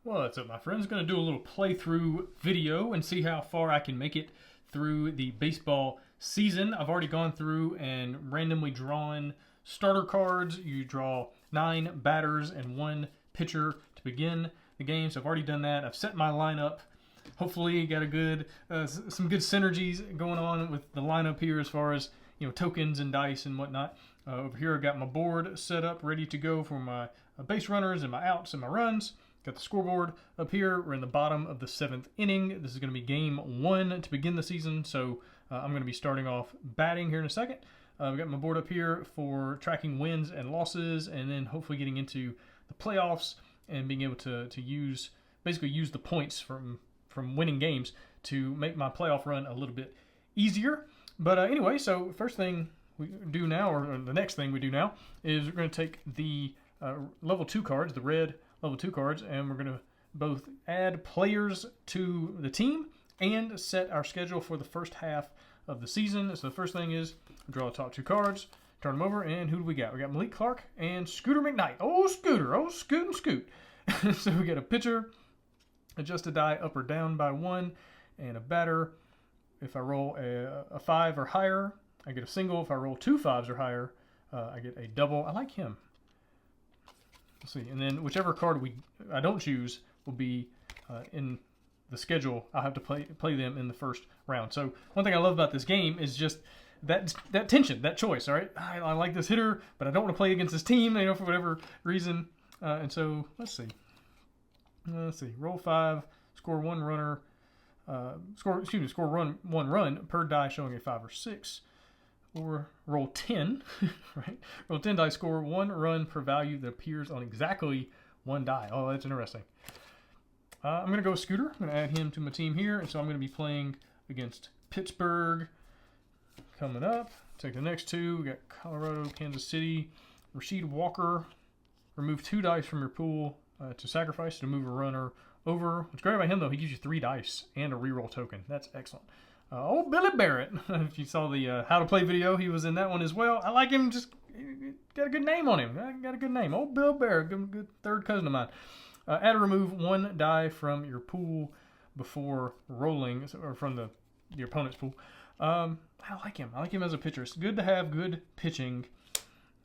What's up, my friends? Going to do a little playthrough video and see how far I can make it through the baseball season. I've already gone through and randomly drawn starter cards. You draw 9 batters and 1 pitcher to begin the game. So I've already done that. I've set my lineup. Hopefully, got a good, some good synergies going on with the lineup here as far as tokens and dice and whatnot. Over here, I got my board set up, ready to go for my base runners and my outs and my runs. Got the scoreboard up here. We're in the bottom of the 7th inning. This is going to be game 1 to begin the season, so I'm going to be starting off batting here in a second. I've got my board up here for tracking wins and losses, and then hopefully getting into the playoffs and being able to basically use the points from winning games to make my playoff run a little bit easier. But anyway, so first thing we do now, or the next thing we do now, is we're going to take the level 2 cards, the red level 2 cards, and we're going to both add players to the team and set our schedule for the first half of the season. So the first thing is draw the top 2 cards, turn them over, and who do we got? We got Malik Clark and Scooter McKnight. Oh, Scooter. Oh, Scoot and Scoot. So we got a pitcher, adjust a die up or down by 1, and a batter. If I roll a 5 or higher, I get a single. If I roll 2 5s or higher, I get a double. I like him. Let's see, and then whichever card I don't choose will be in the schedule. I'll have to play them in the first round. So one thing I love about this game is just that tension, that choice. All right, I like this hitter, but I don't want to play against this team, for whatever reason. And so let's see. Roll 5, score 1 runner. Score one run per die showing a 5 or 6. Or roll 10, right? Roll 10 dice, score 1 run per value that appears on exactly 1 die. Oh, that's interesting. I'm going to go with Scooter. I'm going to add him to my team here. And so I'm going to be playing against Pittsburgh coming up. Take the next 2. We got Colorado, Kansas City. Rasheed Walker. Remove 2 dice from your pool to sacrifice to move a runner over. What's great about him, though, he gives you 3 dice and a reroll token. That's excellent. Billy Barrett. If you saw the How to Play video, he was in that one as well. I like him. Just got a good name on him. Got a good name. Old Bill Barrett, good third cousin of mine. Add or remove 1 die from your pool before rolling, or from your opponent's pool. I like him. I like him as a pitcher. It's good to have good pitching.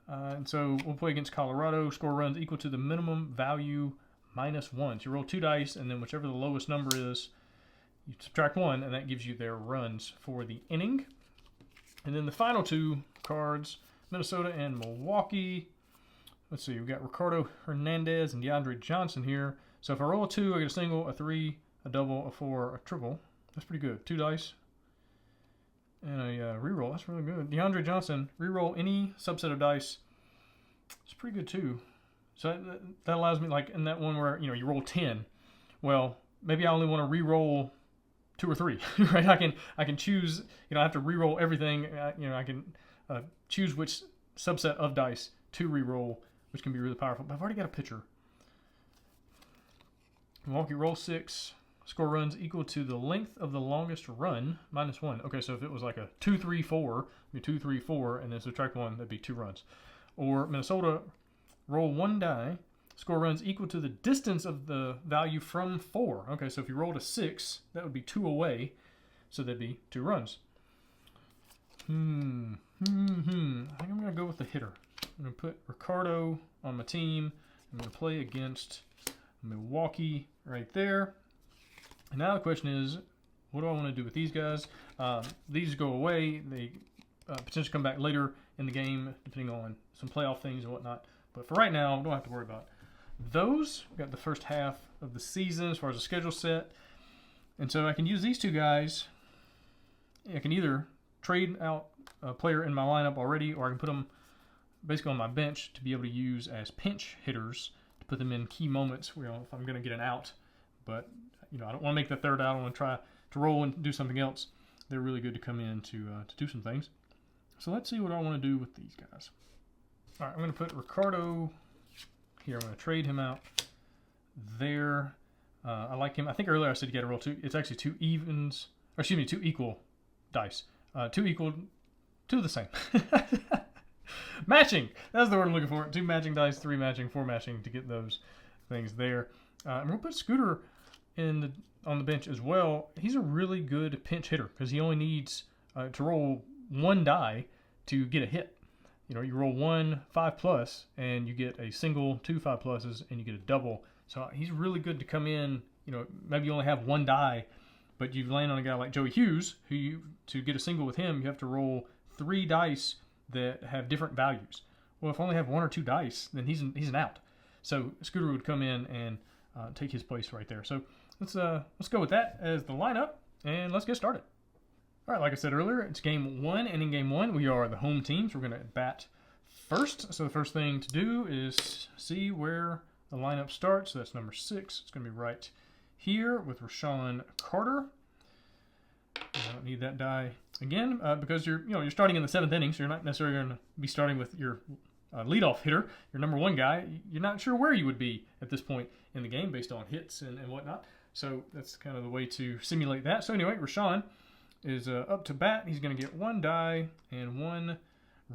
And so we'll play against Colorado. Score runs equal to the minimum value -1. So you roll 2 dice, and then whichever the lowest number is, you subtract 1, and that gives you their runs for the inning. And then the final 2 cards, Minnesota and Milwaukee. Let's see, we've got Ricardo Hernandez and DeAndre Johnson here. So if I roll a 2, I get a single, a 3, a double, a 4, a triple. That's pretty good. 2 dice and a reroll. That's really good. DeAndre Johnson, reroll any subset of dice. It's pretty good too. So that allows me, like in that one where you roll 10. Well, maybe I only want to reroll 2 or 3, right? I can choose. I have to reroll everything. I can choose which subset of dice to reroll, which can be really powerful. But I've already got a pitcher. Milwaukee, roll 6. Score runs equal to the length of the longest run -1. Okay, so if it was like a 2, 3, 4, it'd be 2, 3, 4, and then subtract 1, that'd be 2 runs. Or Minnesota, roll 1 die. Score runs equal to the distance of the value from 4. Okay, so if you rolled a 6, that would be 2 away. So that'd be 2 runs. I think I'm going to go with the hitter. I'm going to put Ricardo on my team. I'm going to play against Milwaukee right there. And now the question is, what do I want to do with these guys? These go away. They potentially come back later in the game, depending on some playoff things and whatnot. But for right now, I don't have to worry about those. We've got the first half of the season as far as the schedule set. And so I can use these 2 guys. I can either trade out a player in my lineup already, or I can put them basically on my bench to be able to use as pinch hitters to put them in key moments where if I'm going to get an out. But I don't want to make the third out. I want to try to roll and do something else. They're really good to come in to do some things. So let's see what I want to do with these guys. All right, I'm going to put Ricardo here. I'm going to trade him out there. I like him. I think earlier I said you got to roll 2. It's actually 2 equal dice. 2 equal, 2 the same. Matching. That's the word I'm looking for. 2 matching dice, 3 matching, 4 matching to get those things there. I'm going to put Scooter on the bench as well. He's a really good pinch hitter because he only needs to roll one die to get a hit. You know, you roll 1 5+, and you get a single, 2 5+, and you get a double. So he's really good to come in. You know, maybe you only have one die, but you land on a guy like Joey Hughes, to get a single with him, you have to roll 3 dice that have different values. Well, if I only have 1 or 2 dice, then he's an out. So Scooter would come in and take his place right there. So let's go with that as the lineup, and let's get started. All right, like I said earlier, it's game 1, and in game 1, we are the home teams. We're going to bat first. So the first thing to do is see where the lineup starts. So that's number 6. It's going to be right here with Rashawn Carter. I don't need that die again because you're starting in the 7th inning, so you're not necessarily going to be starting with your leadoff hitter, your number 1 guy. You're not sure where you would be at this point in the game based on hits and whatnot. So that's kind of the way to simulate that. So anyway, Rashawn is up to bat. He's going to get 1 die and 1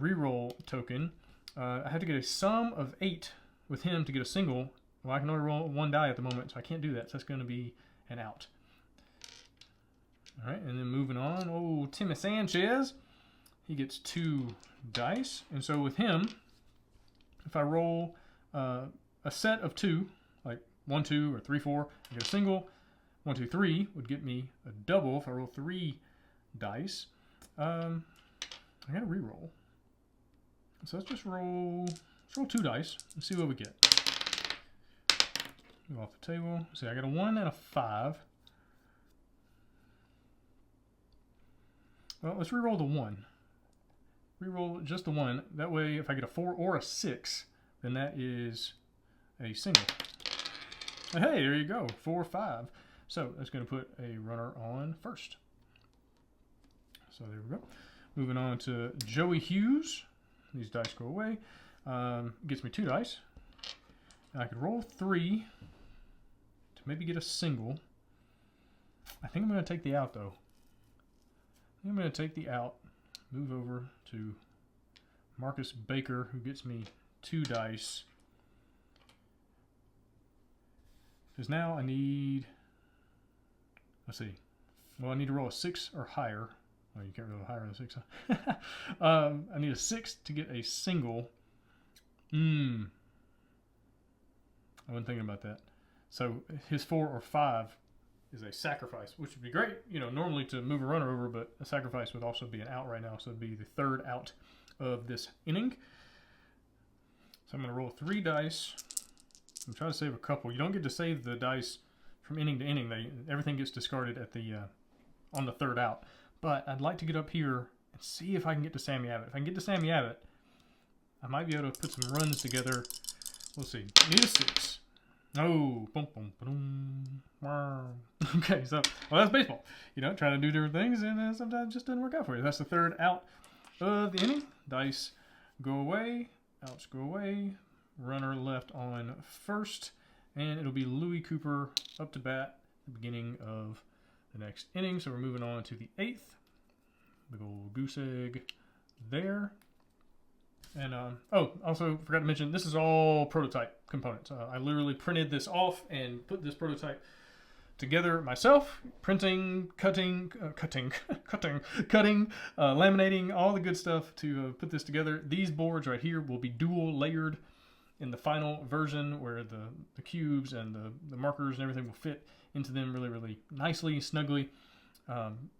reroll token. I have to get a sum of 8 with him to get a single. Well, I can only roll 1 die at the moment, so I can't do that. So that's going to be an out. All right, and then moving on. Oh, Timmy Sanchez. He gets 2 dice. And so with him, if I roll a set of 2, like 1, 2, or 3, 4, I get a single. 1, 2, 3 would get me a double if I roll 3 dice. I got to re-roll. So let's roll 2 dice and see what we get. Move off the table. See, I got a 1 and a 5. Well, let's re-roll the 1. Re-roll just the 1. That way, if I get a 4 or a 6, then that is a single. Hey, there you go. 4, 5. So that's going to put a runner on first. So there we go. Moving on to Joey Hughes. These dice go away. Gets me 2 dice. And I could roll 3 to maybe get a single. I think I'm going to take the out, though. I'm going to take the out. Move over to Marcus Baker, who gets me 2 dice. Because now I need... Let's see. Well, I need to roll a 6 or higher. Well, you can't roll higher than a 6. Huh? I need a 6 to get a single. I wasn't thinking about that. So his 4 or 5 is a sacrifice, which would be great, normally to move a runner over, but a sacrifice would also be an out right now. So it'd be the 3rd out of this inning. So I'm going to roll 3 dice. I'm trying to save a couple. You don't get to save the dice from inning to inning. Everything gets discarded at the on the 3rd out. But I'd like to get up here and see if I can get to Sammy Abbott. If I can get to Sammy Abbott, I might be able to put some runs together. We'll see. Need a 6. Oh, boom, boom, boom. Okay, so that's baseball. Trying to do different things, and sometimes it just doesn't work out for you. That's the 3rd out of the inning. Dice go away. Outs go away. Runner left on first. And it'll be Louis Cooper up to bat at the beginning of the next inning. So we're moving on to the 8th. Big old goose egg there. And, also forgot to mention, this is all prototype components. I literally printed this off and put this prototype together myself. Printing, cutting, laminating, all the good stuff to put this together. These boards right here will be dual layered in the final version, where the cubes and the markers and everything will fit into them really, really nicely, snugly.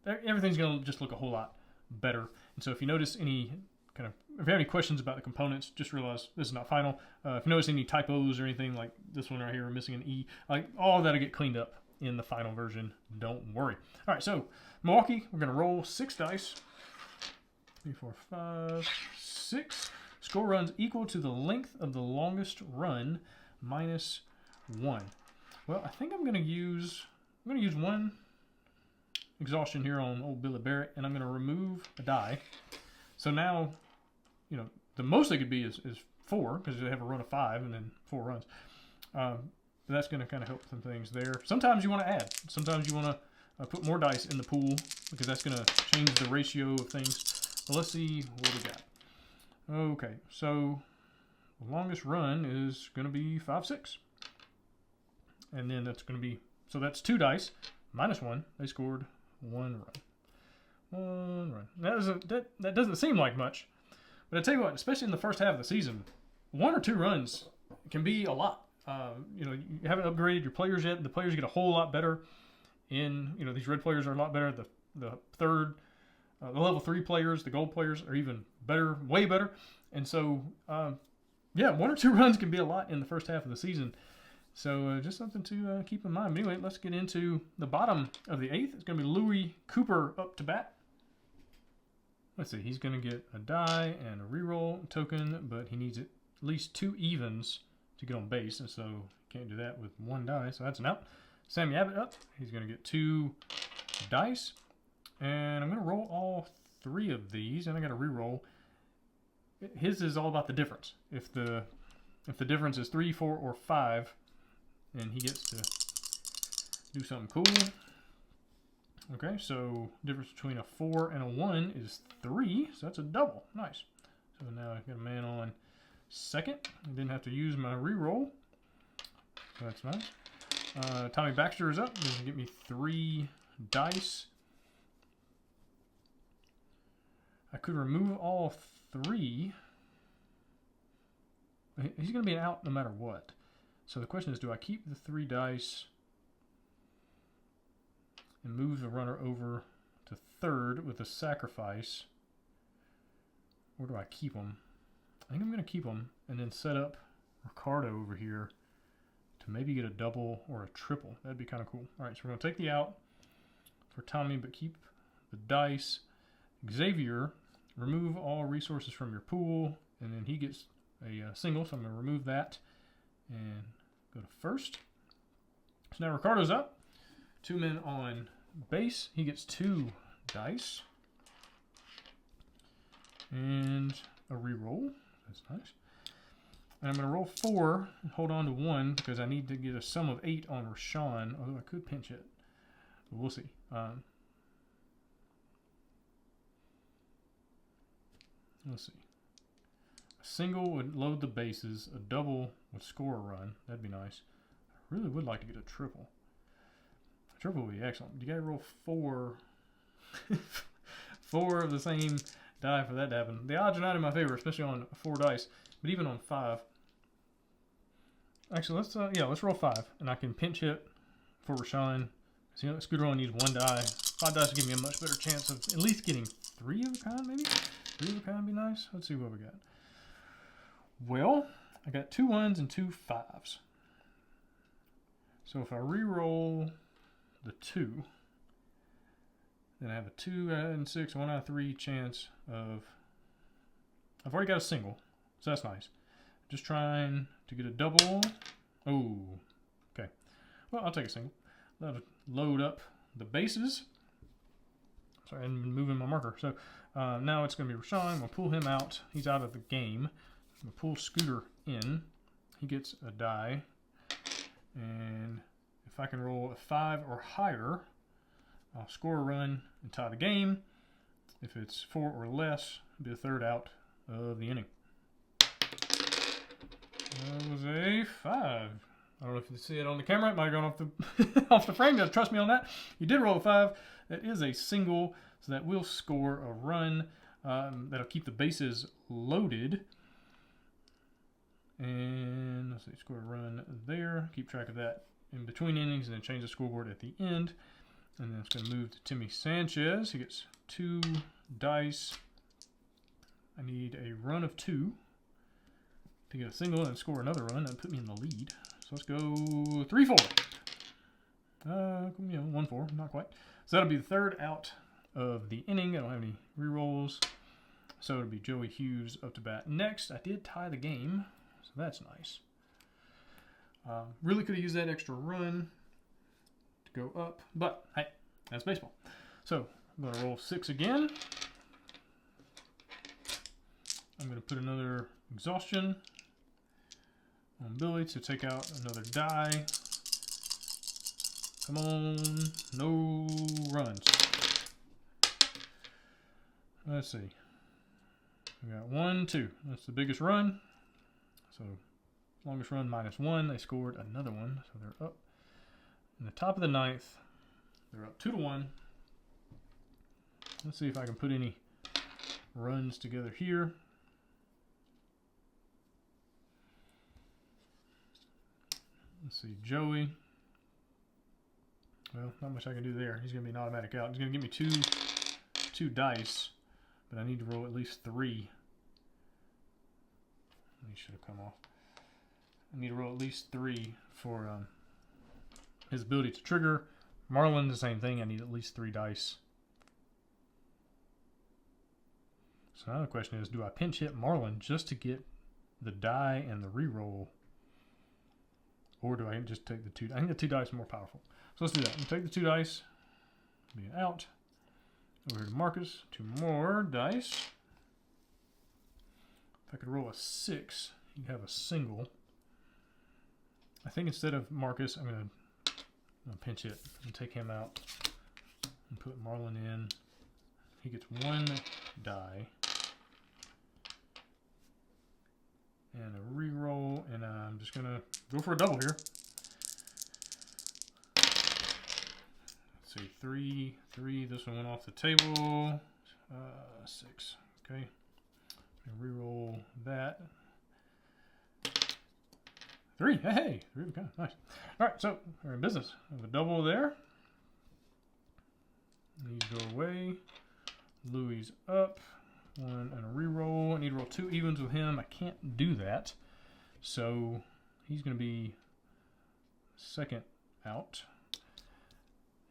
Everything's going to just look a whole lot better. And so if you notice any if you have any questions about the components, just realize this is not final. If you notice any typos or anything like this one right here, missing an E, all of that will get cleaned up in the final version. Don't worry. All right, so Milwaukee, we're going to roll 6 dice. 3, 4, 5, 6. Score runs equal to the length of the longest run minus 1. Well, I think I'm going to use 1 exhaustion here on old Billy Barrett, and I'm going to remove a die. So now, the most they could be is 4, because they have a run of 5 and then 4 runs. But that's going to kind of help some things there. Sometimes you want to add. Sometimes you want to put more dice in the pool, because that's going to change the ratio of things. But let's see what we got. Okay, so the longest run is going to be 5, 6. and then that's going to be, so that's 2 dice, -1. They scored 1 run. 1 run. That doesn't seem like much, but I tell you what, especially in the first half of the season, 1 or 2 runs can be a lot. You know, you haven't upgraded your players yet. The players get a whole lot better. These red players are a lot better. The level 3 players, the gold players are even better, way better. And so, yeah, 1 or 2 runs can be a lot in the first half of the season. So just something to keep in mind. But anyway, let's get into the bottom of the 8th. It's going to be Louis Cooper up to bat. Let's see, he's going to get a die and a reroll token, but he needs at least 2 evens to get on base, and so can't do that with 1 die, so that's an out. Sammy Abbott up. He's going to get 2 dice, and I'm going to roll all 3 of these, and I got to reroll. His is all about the difference. If the difference is 3, 4, or 5, then he gets to do something cool. Okay, so difference between a 4 and a 1 is 3, so that's a double. Nice. So now I've got a man on second. I didn't have to use my reroll, so that's nice. Tommy Baxter is up. He's going to get me 3 dice. I could remove all 3. He's going to be out no matter what. So the question is, do I keep the 3 dice and move the runner over to third with a sacrifice? Or do I keep him? I think I'm going to keep him and then set up Ricardo over here to maybe get a double or a triple. That'd be kind of cool. All right, so we're going to take the out for Tommy, but keep the dice. Xavier, remove all resources from your pool, and then he gets a single, so I'm going to remove that and go to first. So now Ricardo's up. 2 men on base. He gets 2 dice and a reroll. That's nice. And I'm going to roll 4 and hold on to 1 because I need to get a sum of 8 on Rashawn, although I could pinch it. But we'll see. Let's see. A single would load the bases. A double would score a run. That'd be nice. I really would like to get a triple. A triple would be excellent. You got to roll 4. 4 of the same die for that to happen. The odds are not in my favor, especially on 4 dice. But even on 5. Actually, let's roll 5, and I can pinch hit for Rashawn. So, Scooter only needs 1 die. 5 dice will give me a much better chance of at least getting 3 of a kind, maybe. 3 of a kind would be nice. Let's see what we got. Well, I got 2 1s and 2 5s. So if I re-roll the 2, then I have a 2 and 6, 1 out of 3 chance of. I've already got a single, so that's nice. Just trying to get a double. Oh, okay. Well, I'll take a single. That'll load up the bases. Sorry, I'm moving my marker. So now it's going to be Rashawn. I'm going to pull him out. He's out of the game. I'm going to pull Scooter in. He gets a die. And if I can roll a 5 or higher, I'll score a run and tie the game. If it's 4 or less, it'll be the 3rd out of the inning. That was a 5. I don't know if you see it on the camera. It might have gone off the off the frame. You have to trust me on that. You did roll a 5. That is a single, so that will score a run. That'll keep the bases loaded. And let's see, score a run there. Keep track of that in between innings, and then change the scoreboard at the end. And then it's going to move to Timmy Sanchez. He gets 2 dice. I need a run of 2 to get a single and score another run and put me in the lead. So let's go 3-4. 1-4, not quite. So that'll be the 3rd out of the inning. I don't have any rerolls. So it'll be Joey Hughes up to bat next. I did tie the game, so that's nice. Really could have used that extra run to go up, but hey, that's baseball. So I'm going to roll 6 again. I'm going to put another exhaustion on Billy to take out another die. Come on, no runs. Let's see. We got 1, 2. That's the biggest run. So longest run -1. They scored another one, so they're up In the top of the ninth, they're up 2-1. Let's see if I can put any runs together here. Let's see, Joey. Well, not much I can do there. He's going to be an automatic out. He's going to give me two dice, but I need to roll at least 3. He should have come off. I need to roll at least 3 for his ability to trigger. Marlin, the same thing. I need at least 3 dice. So now the question is, do I pinch hit Marlin just to get the die and the reroll? Or do I just take the 2? I think the 2 dice are more powerful. So let's do that. I'm going to take the 2 dice. Be an out. Over here to Marcus. 2 more dice. If I could roll a 6, you'd have a single. I think instead of Marcus, I'm going to pinch hit and take him out and put Marlin in. He gets 1 die. And a reroll, and I'm just going to go for a double here. Let's see, 3, 3. This one went off the table. 6. Okay. Reroll that. 3. Hey, 3 okay, nice. All right, so we're in business. I have a double there. Need to go away. Louis up. 1 and a reroll. I need to roll 2 evens with him. I can't do that. So he's going to be second out.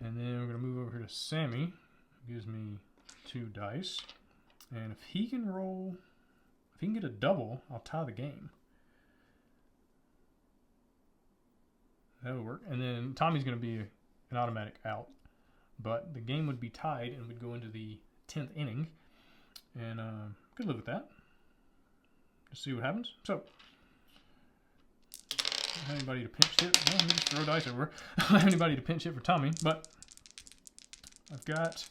And then we're going to move over here to Sammy. Gives me 2 dice. And if he can roll, if he can get a double, I'll tie the game. That'll work. And then Tommy's going to be an automatic out. But the game would be tied and would go into the 10th inning. And could live with that. Just see what happens. So, I don't have anybody to pinch hit. Well, let me just throw dice over. I don't have anybody to pinch hit for Tommy, but I've got.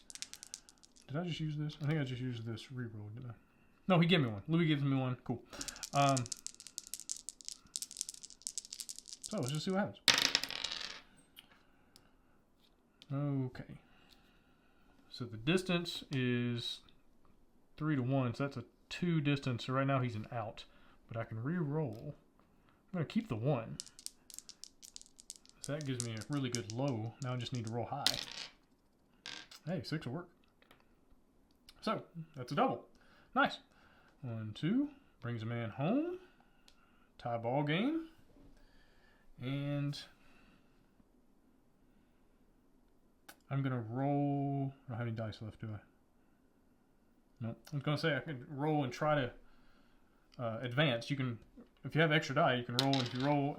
Did I just use this? I think I just used this reroll, did I? No, he gave me one. Louis gives me one. Cool. So let's just see what happens. Okay. So the distance is 3-1, so that's a 2 distance. So right now he's an out, but I can re-roll. I'm going to keep the 1. So that gives me a really good low. Now I just need to roll high. Hey, 6 will work. So that's a double. Nice. 1, 2. Brings a man home. Tie ball game. And I'm going to roll. I don't have any dice left, do I? No. I was going to say I could roll and try to advance. You can, if you have extra die, you can roll. If you roll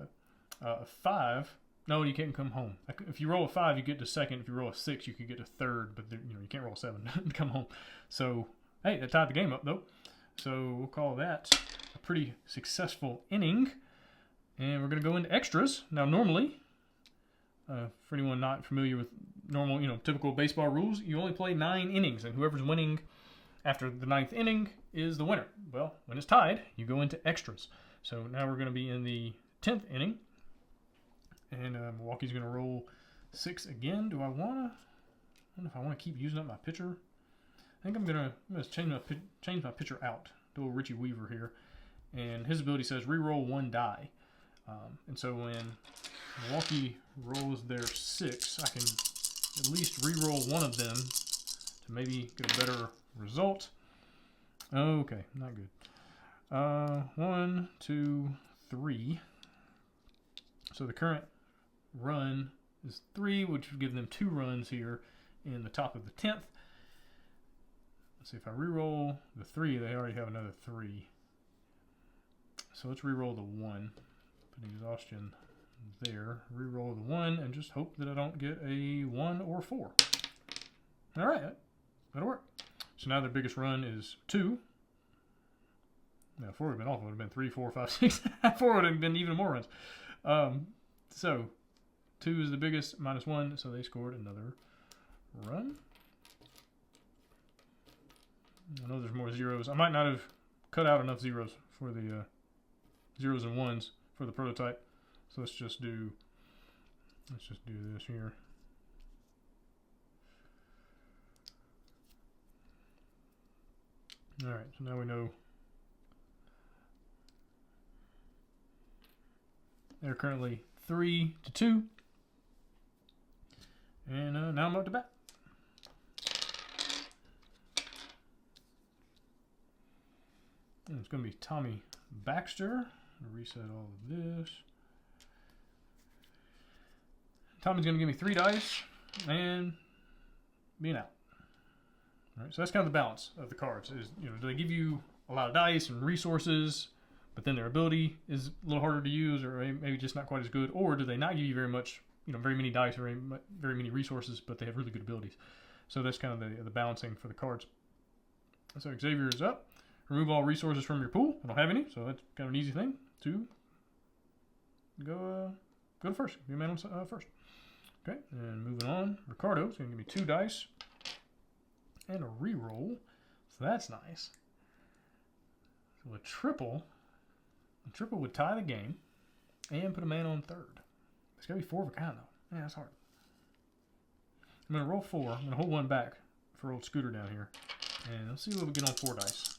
a 5, no, you can't come home. If you roll a 5, you get to second. If you roll a 6, you can get to third. But you can't roll a 7 and come home. So hey, that tied the game up though. So we'll call that a pretty successful inning. And we're going to go into extras. Now normally, for anyone not familiar with normal, typical baseball rules, you only play 9 innings, and whoever's winning after the 9th inning is the winner. Well, when it's tied, you go into extras. So now we're going to be in the 10th inning, and Milwaukee's going to roll 6 again. Do I want to? I don't know if I want to keep using up my pitcher. I think I'm going to change my pitcher out. Do a Richie Weaver here, and his ability says re-roll 1 die. And so when Milwaukee rolls their 6, I can at least re-roll one of them to maybe get a better result. Okay, not good. 1, 2, 3. So the current run is 3, which would give them 2 runs here in the top of the 10th. Let's see, if I re-roll the 3, they already have another 3. So let's re-roll the 1. Put exhaustion there. Re-roll the 1 and just hope that I don't get a 1 or 4. All right, that'll work. So now their biggest run is 2. Now 4 would have been awful. It would have been 3, 4, 5, 6. 4 would have been even more runs. So 2 is the biggest, -1, so they scored another run. I know there's more zeros. I might not have cut out enough zeros for the zeros and ones for the prototype. So let's just do Let's just do this here. All right, so now we know they're currently 3-2. And now I'm up to bat. And it's going to be Tommy Baxter. I'll reset all of this. Tommy's going to give me 3 dice and be an out. All right, so that's kind of the balance of the cards. Is, you know, do they give you a lot of dice and resources, but then their ability is a little harder to use, or maybe just not quite as good, or do they not give you very much, you know, very many dice or very many resources, but they have really good abilities? So that's kind of the balancing for the cards. So Xavier is up. Remove all resources from your pool. I don't have any, so that's kind of an easy thing to go to first. Be a man on first. Okay, and moving on, Ricardo's going to give me 2 dice and a reroll, so that's nice. So a triple would tie the game and put a man on third. It's got to be 4 of a kind, though. Yeah, that's hard. I'm going to roll 4. I'm going to hold 1 back for old Scooter down here, and let's see what we get on 4 dice.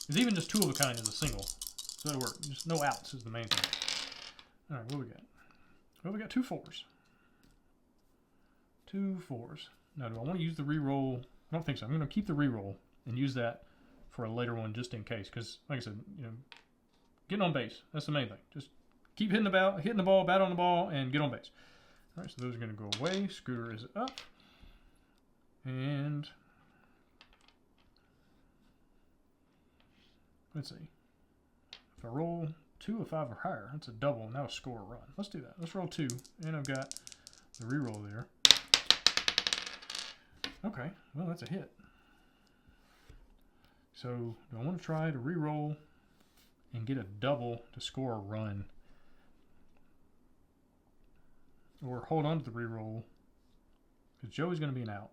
Because even just 2 of a kind is a single, so that'll work. Just no outs is the main thing. All right, what do we got? Well, we got 2 4s. 2 4s. Now, do I want to use the reroll? I don't think so. I'm going to keep the reroll and use that for a later one just in case. Because, like I said, you know, getting on base, that's the main thing. Just keep hitting the ball, bat on the ball, and get on base. All right, so those are going to go away. Scooter is up. And let's see. If I roll 2 or 5 or higher, that's a double, and that'll score a run. Let's do that. Let's roll 2, and I've got the reroll there. Okay, well, that's a hit. So, do I want to try to reroll and get a double to score a run? Or hold on to the reroll, because Joey's going to be an out.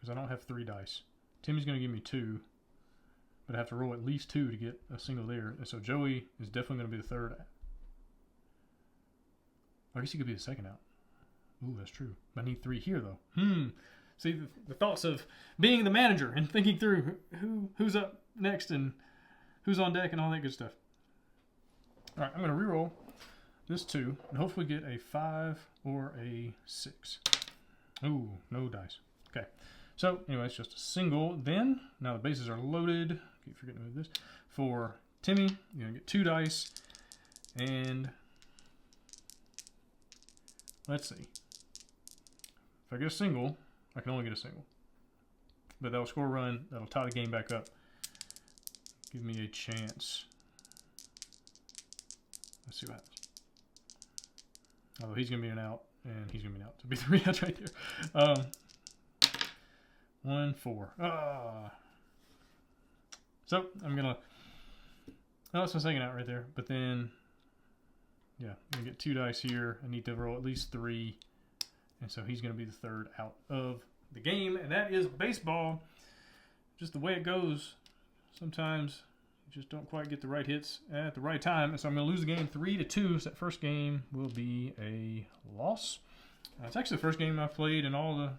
Because I don't have 3 dice. Timmy's going to give me 2, but I have to roll at least 2 to get a single there. And so Joey is definitely going to be the third. I guess he could be the second out. Ooh, that's true. I need 3 here, though. See, the thoughts of being the manager and thinking through who's up next and who's on deck and all that good stuff. All right, I'm going to reroll this 2 and hopefully get a 5 or a 6. Ooh, no dice. Okay. So, anyway, it's just a single then. Now the bases are loaded. Keep forgetting to move this. For Timmy, you're going to get 2 dice. And let's see. If I get a single, I can only get a single. But that'll score a run. That'll tie the game back up. Give me a chance. Let's see what happens. Although he's going to be an out, and he's going to be an out. So it'll be 3 outs right there. 1, 4. So I'm going to... Oh, that's my second out right there. But then, yeah, I'm going to get 2 dice here. I need to roll at least 3. And so he's going to be the third out of the game. And that is baseball. Just the way it goes. Sometimes you just don't quite get the right hits at the right time. And so I'm going to lose the game 3-2. So that first game will be a loss. It's actually the first game I've played in all the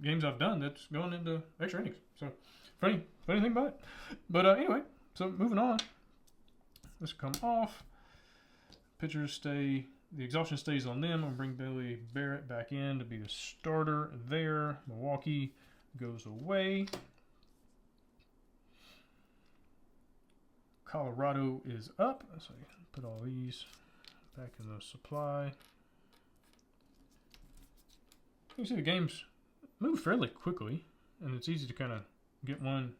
games I've done that's going into extra innings. So funny thing about it. But anyway, so moving on. This come off. Pitchers stay... The exhaustion stays on them. I'll bring Billy Barrett back in to be the starter there. Milwaukee goes away. Colorado is up. So put all these back in the supply. You can see the games move fairly quickly, and it's easy to kind of get one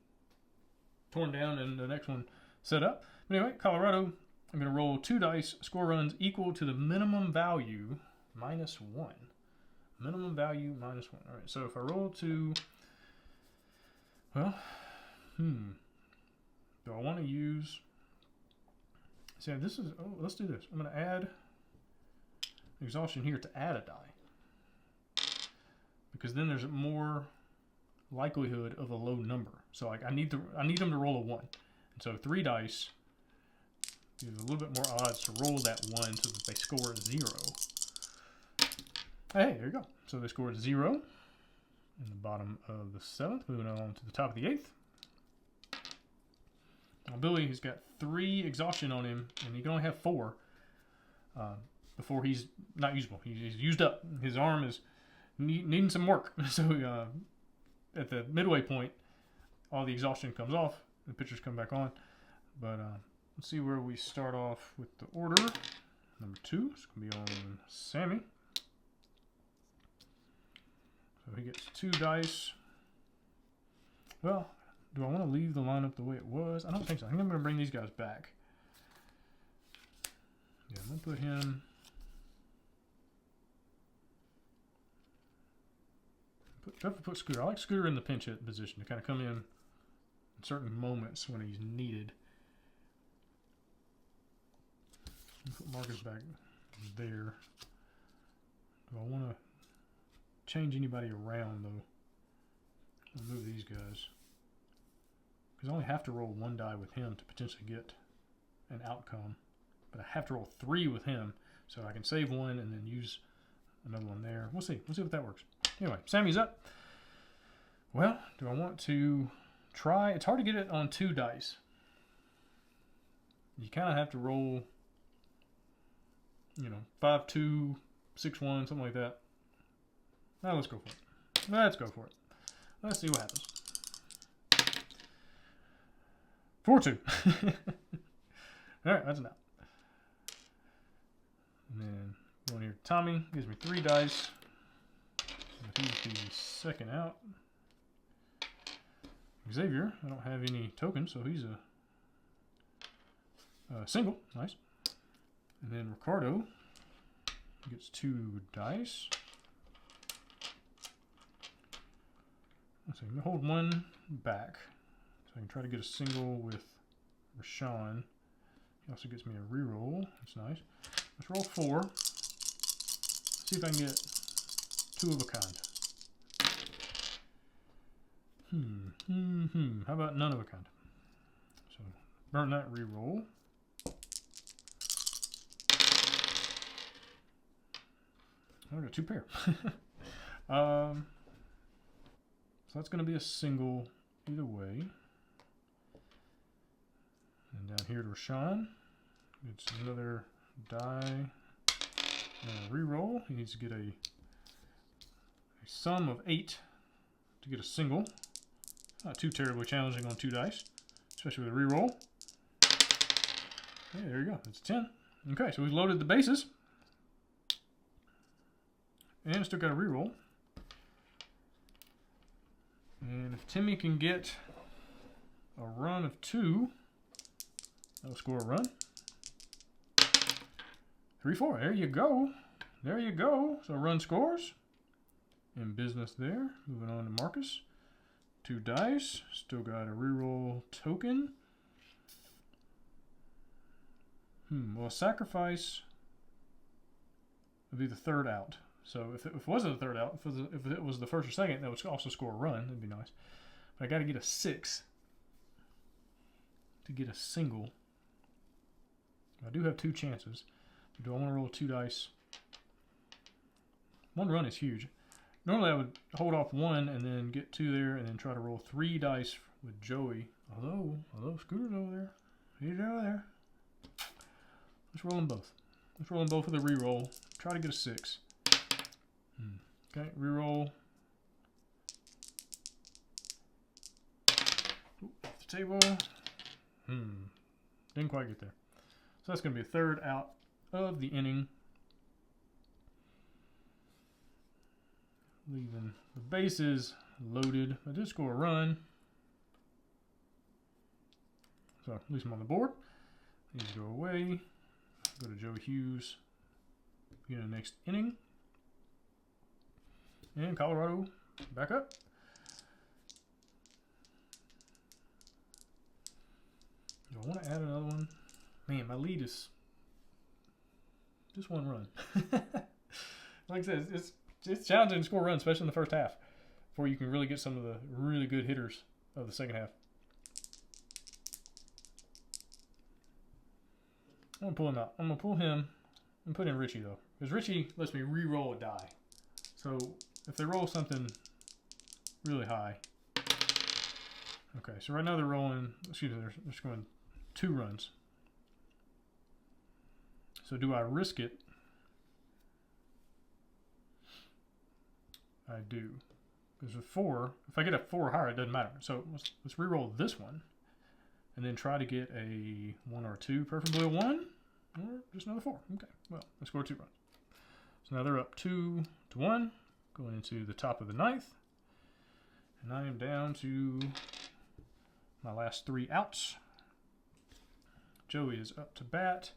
torn down and the next one set up. But anyway, Colorado... I'm going to roll 2 dice, score runs equal to the minimum value minus 1. Minimum value minus 1. All right, so if I roll 2, well, do I want to use, see, this is, let's do this. I'm going to add exhaustion here to add a die. Because then there's more likelihood of a low number. So like I need them to roll a 1. And so 3 dice. There's a little bit more odds to roll that 1 so that they score a 0. Hey, there you go. So they scored 0 in the bottom of the 7th. Moving on to the top of the 8th. Now Billy has got 3 exhaustion on him, and he can only have 4 before he's not usable. He's used up. His arm is needing some work. So at the midway point, all the exhaustion comes off. The pitchers come back on. But let's see where we start off with the order. Number 2 is going to be on Sammy. So he gets 2 dice. Well, do I want to leave the lineup the way it was? I don't think so. I think I'm going to bring these guys back. Yeah, I'm going to put him... Put Scooter. I like Scooter in the pinch hit position to kind of come in certain moments when he's needed. Put Marcus back there. Do I want to change anybody around, though? I'll move these guys. Because I only have to roll 1 die with him to potentially get an outcome. But I have to roll 3 with him, so I can save 1 and then use another one there. We'll see. We'll see if that works. Anyway, Sammy's up. Well, do I want to try? It's hard to get it on 2 dice. You kind of have to roll, 5, 2, 6, 1, something like that. Now let's go for it. Let's go for it. Let's see what happens. 4, 2. All right, that's enough. And then going here, Tommy gives me 3 dice. He's the second out. Xavier, I don't have any tokens, so he's a single. Nice. And then Ricardo gets 2 dice. Let's see, I'm going to hold 1 back. So I can try to get a single with Rashawn. He also gets me a reroll. That's nice. Let's roll 4. See if I can get 2 of a kind. How about none of a kind? So burn that reroll. I got 2 pair. So that's going to be a single either way. And down here to Rashawn. It's another die and a reroll. He needs to get a sum of 8 to get a single. Not too terribly challenging on 2 dice, especially with a reroll. Hey, there you go. That's 10. Okay, so we've loaded the bases. And still got a reroll. And if Timmy can get a run of 2, that'll score a run. 3, 4. There you go. There you go. So run scores. In business there. Moving on to Marcus. 2 dice. Still got a reroll token. Well, sacrifice would be the 3rd out. So if it wasn't the 3rd out, if it was the 1st or 2nd, that would also score a run. That'd be nice. But I got to get a 6 to get a single. I do have 2 chances. Do I want to roll 2 dice? 1 run is huge. Normally I would hold off 1 and then get 2 there and then try to roll 3 dice with Joey. Although Scooter's over there. He's over there. Let's roll them both. Let's roll them both with a reroll. Try to get a 6. Okay, reroll. Off the table. Didn't quite get there. So that's going to be a 3rd out of the inning. Leaving the bases loaded. I did score a run. So at least I'm on the board. These go away. Go to Joe Hughes. Begin the next inning. And Colorado back up. Do I want to add another one? Man, my lead is just 1 run. Like I said, it's challenging to score runs, especially in the first half, before you can really get some of the really good hitters of the second half. I'm going to pull him out. I'm going to pull him and put in Richie, though. Because Richie lets me re-roll a die. So if they roll something really high. Okay, so right now they're rolling, excuse me, they're scoring 2 runs. So do I risk it? I do. Because with 4, if I get a 4 or higher, it doesn't matter. So let's re-roll this one. And then try to get a 1 or 2, preferably a 1. Or just another 4. Okay, well, let's score 2 runs. So now they're up 2-1, going into the top of the 9th. And I am down to my last 3 outs. Joey is up to bat.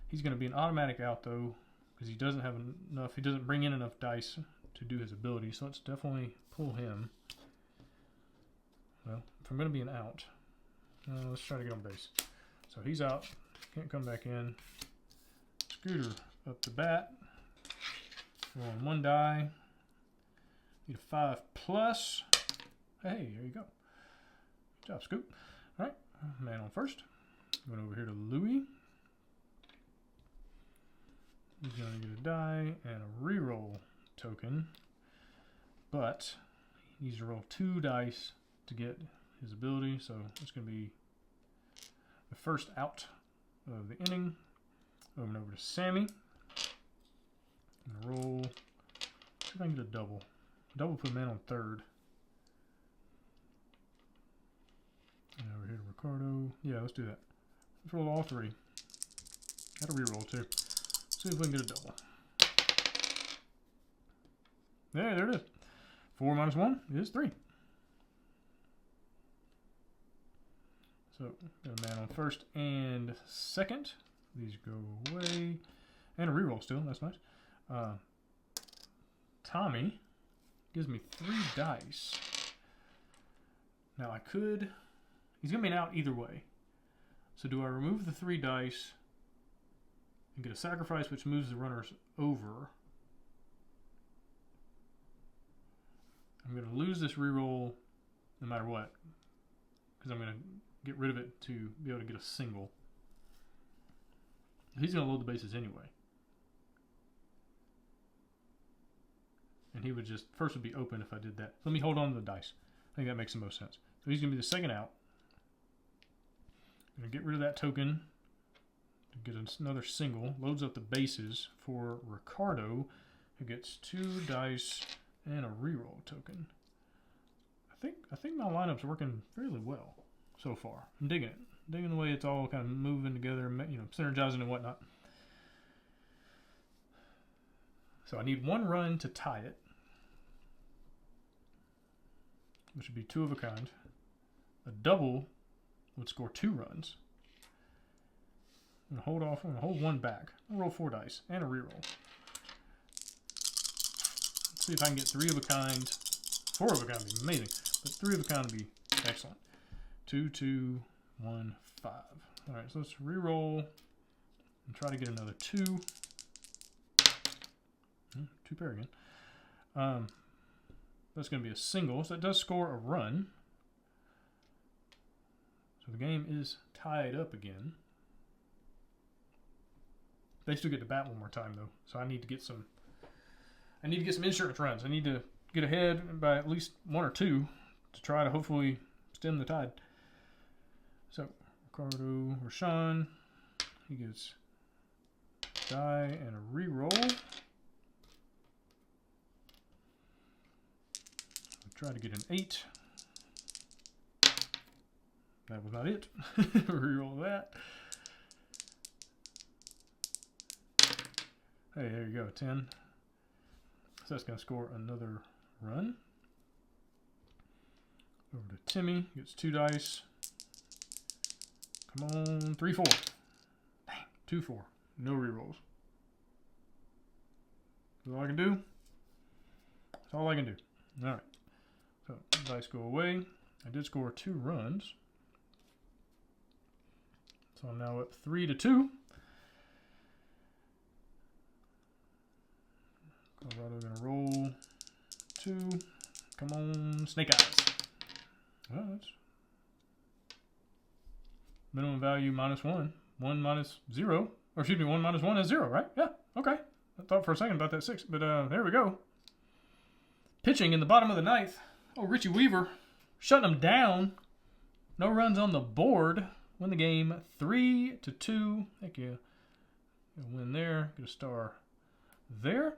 He's going to be an automatic out, though, because he doesn't have enough, he doesn't bring in enough dice to do his ability, so let's definitely pull him. Well, if I'm going to be an out, let's try to get on base. So he's out, can't come back in. Scooter up to bat. We're on 1 die. Need a 5+. Hey, there you go. Good job, Scoop. All right, man on first. Going over here to Louie. He's going to get a die and a reroll token, but he needs to roll 2 dice to get his ability, so it's going to be the first out of the inning. Moving over to Sammy. I'm going to roll, see if I can get a double. Double put man on third. And over here to Ricardo. Yeah, let's do that. Let's roll all 3. Got a reroll too. See if we can get a double. There it is. 4 minus 1 is 3. So, got a man on first and second. These go away. And a reroll still, that's nice. Tommy gives me 3 dice. Now I could, he's going to be an out either way. So do I remove the 3 dice and get a sacrifice which moves the runners over? I'm going to lose this reroll no matter what, because I'm going to get rid of it to be able to get a single. He's going to load the bases anyway. And he would just, first would be open if I did that. Let me hold on to the dice. I think that makes the most sense. So he's going to be the second out. I'm going to get rid of that token to get another single. Loads up the bases for Ricardo, who gets 2 dice and a reroll token. I think my lineup's working fairly well so far. I'm digging it. Digging the way it's all kind of moving together, you know, synergizing and whatnot. So I need 1 run to tie it, which would be 2 of a kind. A double would score 2 runs. I'm gonna hold off. I'm gonna hold 1 back. I'll roll 4 dice and a reroll. Let's see if I can get 3 of a kind. 4 of a kind would be amazing, but 3 of a kind would be excellent. 2, 2, 1, 5. All right, so let's reroll and try to get another 2. 2 pair again. That's going to be a single, so that does score a run. So the game is tied up again. They still get to bat 1 more time though, so I need to get some. I need to get some insurance runs. I need to get ahead by at least 1 or 2 to try to hopefully stem the tide. So Ricardo Rashawn, he gets a die and a reroll. Try to get an 8. That was not it. Reroll that. Hey, there you go, 10. So that's going to score another run. Over to Timmy, gets 2 dice. Come on, 3, 4. Dang, 2, 4. No rerolls. That's all I can do. That's all I can do. All right. So dice go away. I did score 2 runs. So I'm now up 3-2. Colorado gonna roll 2. Come on, Snake Eyes. Well, that's minimum value -1. 1 minus 0. Or excuse me, 1 minus 1 is 0, right? Yeah, okay. I thought for a second about that 6, but there we go. Pitching in the bottom of the ninth. Oh, Richie Weaver shutting them down. No runs on the board. Win the game 3-2. Thank you. Win there. Get a star there.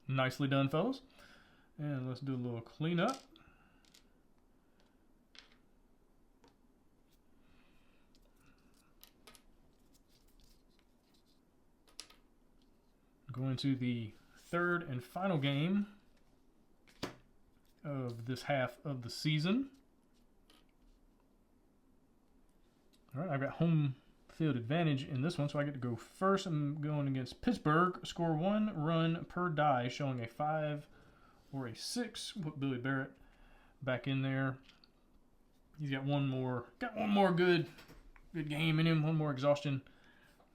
Nicely done, fellas. And let's do a little cleanup. Going to the third and final game of this half of the season. All right, I've got home field advantage in this one, so I get to go first. I'm going against Pittsburgh. Score 1 run per die, showing a 5 or a 6. Put Billy Barrett back in there. He's got one more good game in him. One more exhaustion.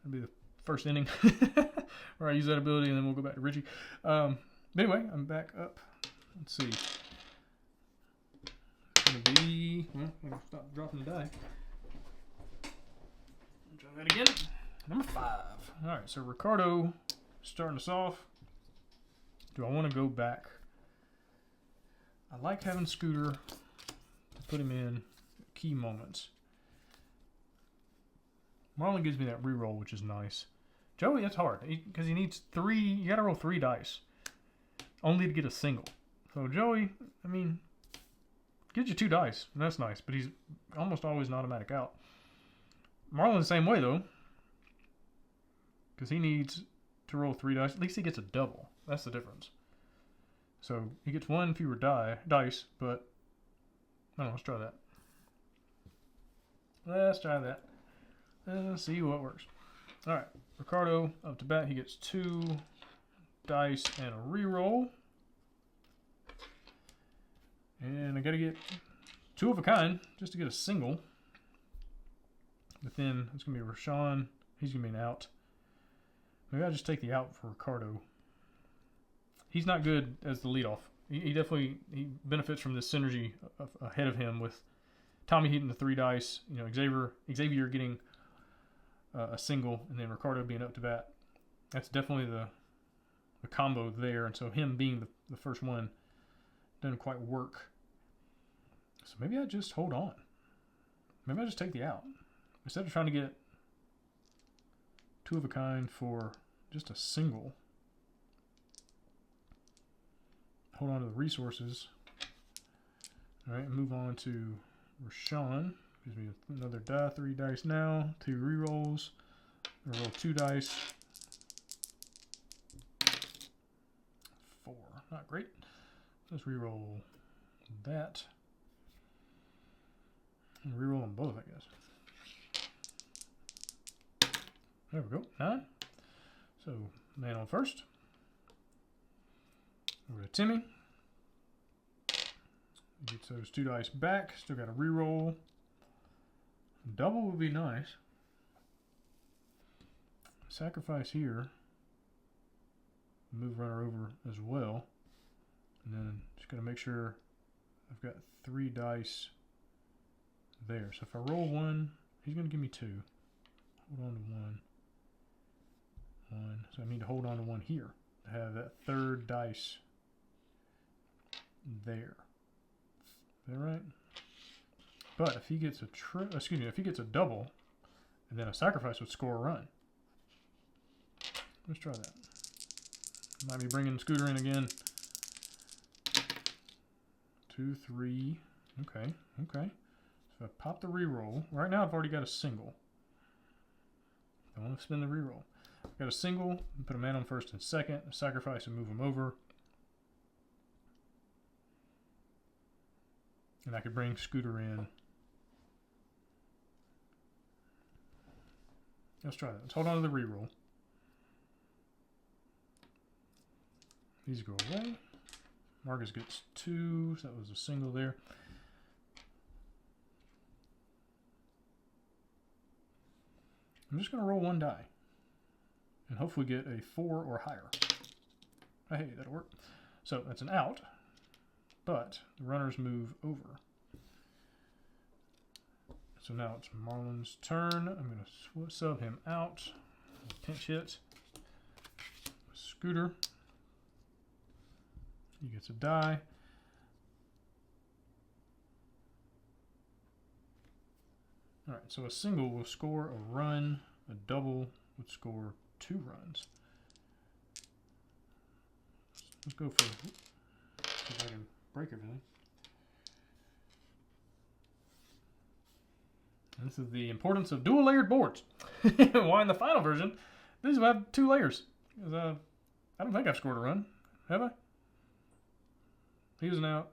That'll be the first inning. Where I use that ability, and then we'll go back to Richie. But anyway, I'm back up. Let's see. It's gonna be. Well, I'm gonna stop dropping the die. Try that again. Number 5. All right, so Ricardo starting us off. Do I want to go back? I like having Scooter to put him in key moments. Marlon gives me that reroll, which is nice. Joey, that's hard because he needs 3. You got to roll 3 dice only to get a single. So Joey, I mean, gives you 2 dice, and that's nice. But he's almost always an automatic out. Marlon the same way though, because he needs to roll 3 dice. At least he gets a double. That's the difference. So he gets 1 fewer dice, but I don't know. Let's try that. Let's try that. Let's see what works. All right, Ricardo up to bat. He gets 2 dice and a reroll. And I got to get 2 of a kind just to get a single. But then it's going to be Rashawn. He's going to be an out. Maybe I'll just take the out for Ricardo. He's not good as the leadoff. He definitely benefits from this synergy ahead of him with Tommy hitting the 3 dice. You know, Xavier getting a single, and then Ricardo being up to bat. That's definitely the combo there. And so him being the first one doesn't quite work. So maybe I just hold on. Maybe I just take the out. Instead of trying to get 2 of a kind for just a single, hold on to the resources. All right, move on to Rashawn. Gives me another die, 3 dice now, 2 rerolls. I roll 2 dice. 4, not great. Let's reroll that. And reroll them both, I guess. There we go, 9. So, man on first. Over to Timmy. Gets those 2 dice back. Still got a reroll. Double would be nice. Sacrifice here. Move runner over as well. And then just got to make sure I've got 3 dice there. So if I roll 1, he's going to give me 2. Hold on to 1. So I need to hold on to 1 here to have that 3rd dice there. Is that right? But if he gets if he gets a double, and then a sacrifice would score a run. Let's try that. Might be bringing Scooter in again. 2, 3. Okay. So I pop the reroll. Right now I've already got a single. I want to spin the reroll. I've got a single, put a man on first and second, a sacrifice and move him over. And I could bring Scooter in. Let's try that. Let's hold on to the reroll. These go away. Marcus gets 2, so that was a single there. I'm just going to roll 1 die. And hopefully get a 4 or higher. Hey, that'll work. So that's an out. But the runners move over. So now it's Marlon's turn. I'm going to sub him out. Pinch hit. Scooter. He gets a die. All right, so a single will score a run. A double would score 2 runs. Let's go for, see if I can break everything. And this is the importance of dual layered boards. Why in the final version, these will have 2 layers. I don't think I've scored a run, have I? He was an out.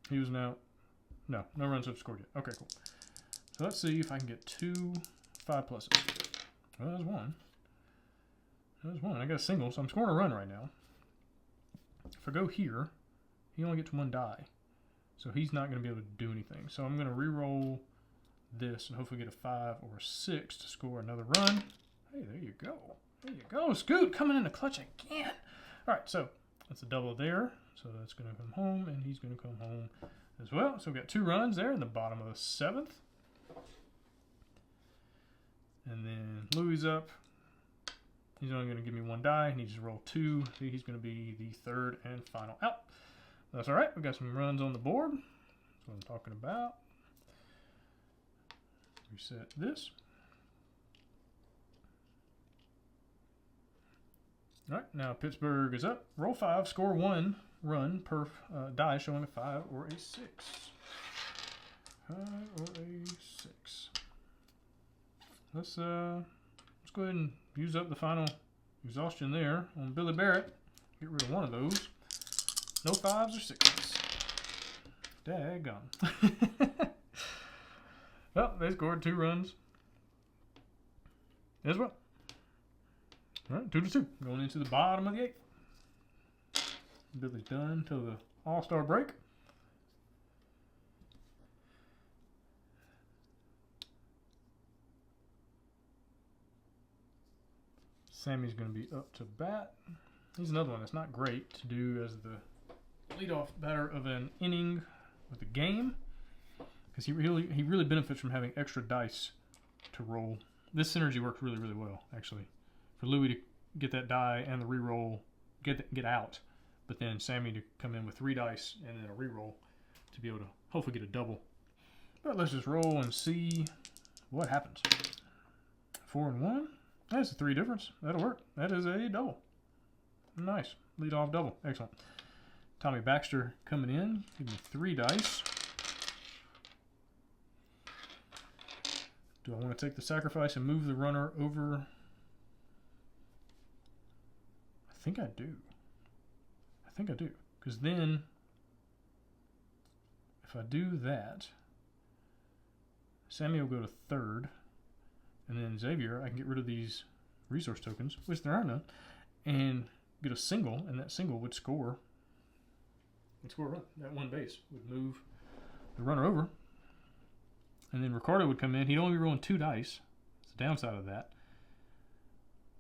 He was an out. No runs have scored yet. Okay, cool. So let's see if I can get 2 5 pluses. Well, there's one. There's one. I got a single, so I'm scoring a run right now. If I go here, he only gets 1 die. So he's not going to be able to do anything. So I'm going to re-roll this and hopefully get a 5 or a 6 to score another run. Hey, there you go. There you go. Scoot coming in the clutch again. All right, so that's a double there. So that's going to come home, and he's going to come home as well. So we've got 2 runs there in the bottom of the 7th. And then Louis up. He's only going to give me 1 die. He needs to roll 2. See, he's going to be the 3rd and final out. That's all right. We've got some runs on the board. That's what I'm talking about. Reset this. All right, now Pittsburgh is up. Roll 5, score 1 run per die, showing a 5 or a 6. 5 or a 6. Let's go ahead and use up the final exhaustion there on Billy Barrett. Get rid of one of those. No 5s or 6s. Daggone. Well, they scored 2 runs as well. All right, 2-2. Going into the bottom of the 8th. Billy's done till the All-Star break. Sammy's going to be up to bat. He's another one that's not great to do as the leadoff batter of an inning with a game, because he really benefits from having extra dice to roll. This synergy works really, really well, actually, for Louis to get that die and the re-roll, get out, but then Sammy to come in with 3 dice and then a re-roll to be able to hopefully get a double. But let's just roll and see what happens. 4 and 1. That's a 3 difference. That'll work. That is a double. Nice. Lead off double. Excellent. Tommy Baxter coming in. Give me 3 dice. Do I want to take the sacrifice and move the runner over? I think I do. I think I do. Because then, if I do that, Sammy will go to 3rd. And then Xavier, I can get rid of these resource tokens, which there are none, and get a single, and that single would score a run. That 1 base would move the runner over. And then Ricardo would come in. He'd only be rolling 2 dice. That's the downside of that.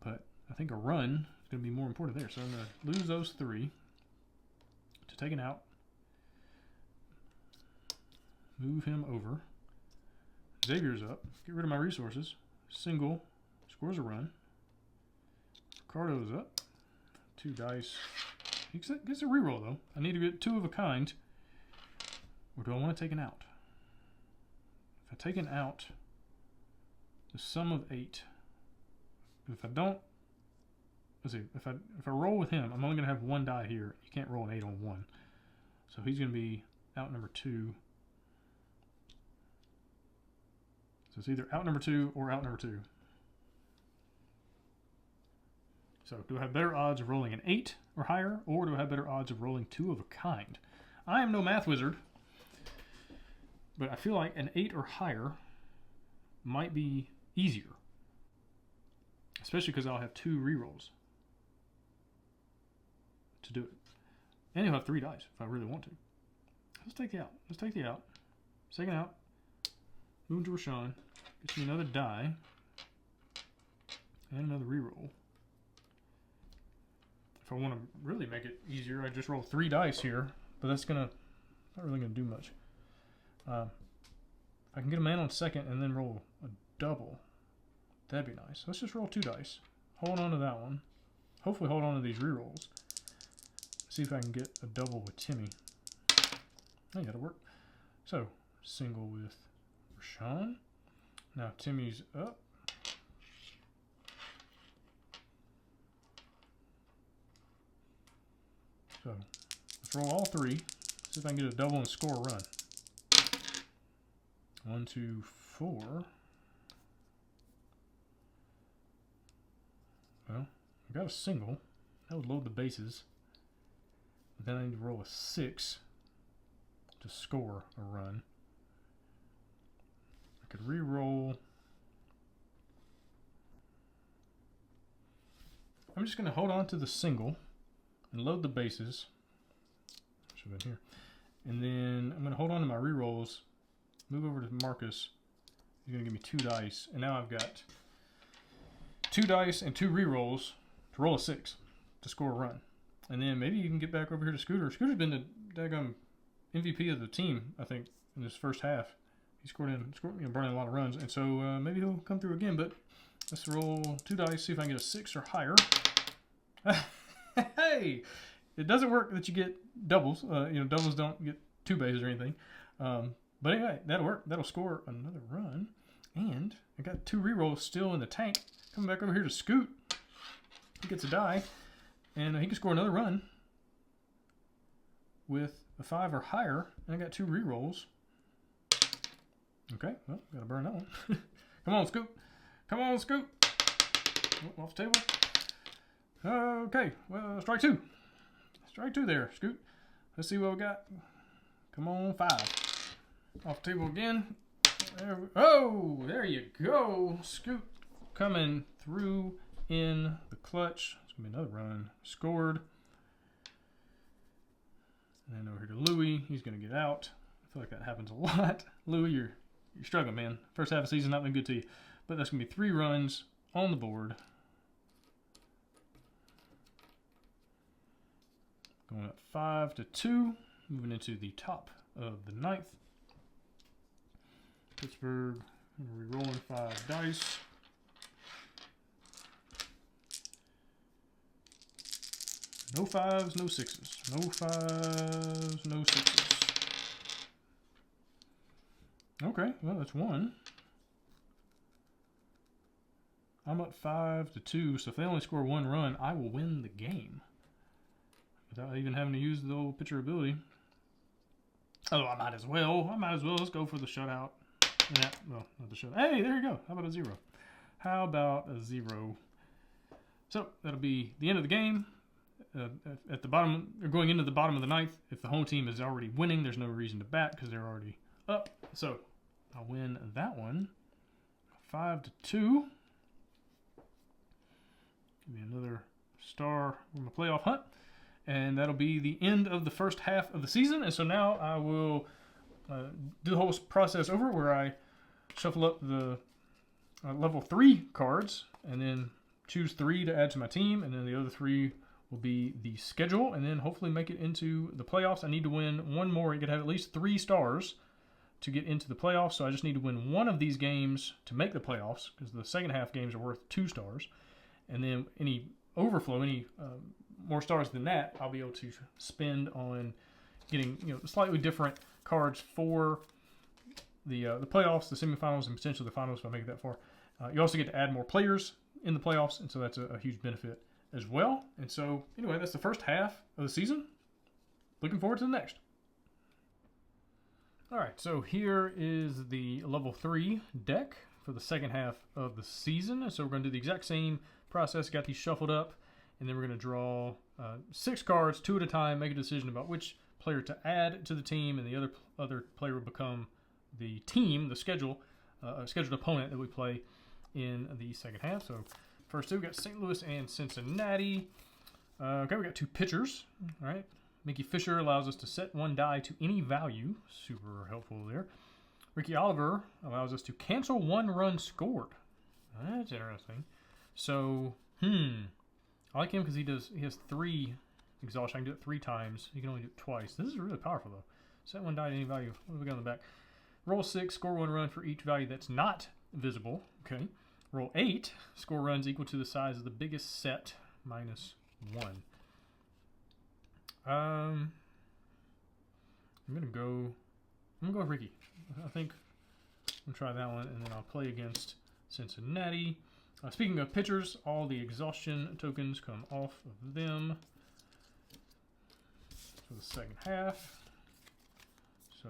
But I think a run is going to be more important there. So I'm going to lose those 3 to take an out. Move him over. Xavier's up. Get rid of my resources. Single scores a run. Ricardo's up. 2 dice. He gets a reroll though. I need to get 2 of a kind. Or do I want to take an out? If I take an out, the sum of 8. If I don't, let's see. If I roll with him, I'm only going to have 1 die here. You can't roll an 8 on 1. So he's going to be out number 2. So it's either out number 2 or out number 2. So do I have better odds of rolling an 8 or higher, or do I have better odds of rolling 2 of a kind? I am no math wizard, but I feel like an 8 or higher might be easier, especially because I'll have 2 rerolls to do it. And you'll have 3 dice if I really want to. Let's take the out. Let's take the out. Second out. Move to Rashawn. Gets me another die. And another reroll. If I want to really make it easier, I just roll 3 dice here. But that's not really gonna do much. If I can get a man on second and then roll a double, that'd be nice. Let's just roll 2 dice. Hold on to that one. Hopefully hold on to these rerolls. see if I can get a double with Timmy. Hey, that'll work. So, single with Rashawn. Now Timmy's up. So, let's roll all three. See if I can get a double and score a run. 1, 2, 4. Well, I got a single. That would load the bases. But then I need to roll a 6 to score a run. I could re-roll. I'm just going to hold on to the single and load the bases. Should have been here. And then I'm going to hold on to my re-rolls. Move over to Marcus. He's going to give me 2 dice. And now I've got 2 dice and 2 re-rolls to roll a 6 to score a run. And then maybe you can get back over here to Scooter. Scooter's been the daggum MVP of the team, I think, in this first half. He scored burning a lot of runs. And so maybe he'll come through again. But let's roll 2 dice, see if I can get a 6 or higher. Hey! It doesn't work that you get doubles. Doubles don't get 2 bases or anything. But anyway, that'll work. That'll score another run. And I got 2 rerolls still in the tank. Coming back over here to Scoot. He gets a die. And he can score another run with a 5 or higher. And I got 2 rerolls. Okay, well, gotta burn that one. Come on, Scoot. Come on, Scoot. Oh, off the table. Okay, well, strike 2. Strike 2 there, Scoot. Let's see what we got. Come on, 5. Off the table again. There you go. Scoot coming through in the clutch. It's going to be another run. Scored. And then over here to Louie. He's going to get out. I feel like that happens a lot. Louie, you're struggling, man. First half of the season not been good to you. But that's going to be 3 runs on the board. Going up 5-2. Moving into the top of the 9th. Pittsburgh, re-rolling 5 dice. No 5s, no 6s. No 5s, no 6s. Okay, well, that's 1. I'm up 5-2, so if they only score 1 run, I will win the game. Without even having to use the old pitcher ability. Oh, I might as well. Let's go for the shutout. Well, not the shutout. Hey, there you go. How about a 0? How about a 0? So, that'll be the end of the game. At the bottom, or going into the bottom of the 9th, if the home team is already winning, there's no reason to bat because they're already up. So, I'll win that one. 5-2. Give me another star on the playoff hunt. And that'll be the end of the first half of the season. And so now I will do the whole process over where I shuffle up the level 3 cards and then choose 3 to add to my team. And then the other 3 will be the schedule and then hopefully make it into the playoffs. I need to win 1 more. You could have at least 3 stars to get into the playoffs. So I just need to win 1 of these games to make the playoffs because the second half games are worth 2 stars. And then any overflow, any more stars than that, I'll be able to spend on getting slightly different cards for the playoffs, the semifinals, and potentially the finals if I make it that far. You also get to add more players in the playoffs, and so that's a huge benefit as well. And so, anyway, that's the first half of the season. Looking forward to the next. All right, so here is the level 3 deck for the second half of the season. So we're going to do the exact same process. Got these shuffled up. And then we're going to draw 6 cards, 2 at a time, make a decision about which player to add to the team, and the other player will become the team, the scheduled opponent that we play in the second half. So first 2, we got St. Louis and Cincinnati. Okay, we got 2 pitchers. All right, Mickey Fisher allows us to set 1 die to any value. Super helpful there. Ricky Oliver allows us to cancel 1 run scored. That's interesting. So, I like him because he has 3 exhaustion. I can do it 3 times. He can only do it twice. This is really powerful though. Set 1 die to any value. What do we got on the back? Roll 6, score 1 run for each value that's not visible. Okay. Roll 8, score runs equal to the size of the biggest set minus 1. I'm gonna go with Ricky. I think I'm gonna try that one, and then I'll play against Cincinnati. Speaking of pitchers, all the exhaustion tokens come off of them for the second half. So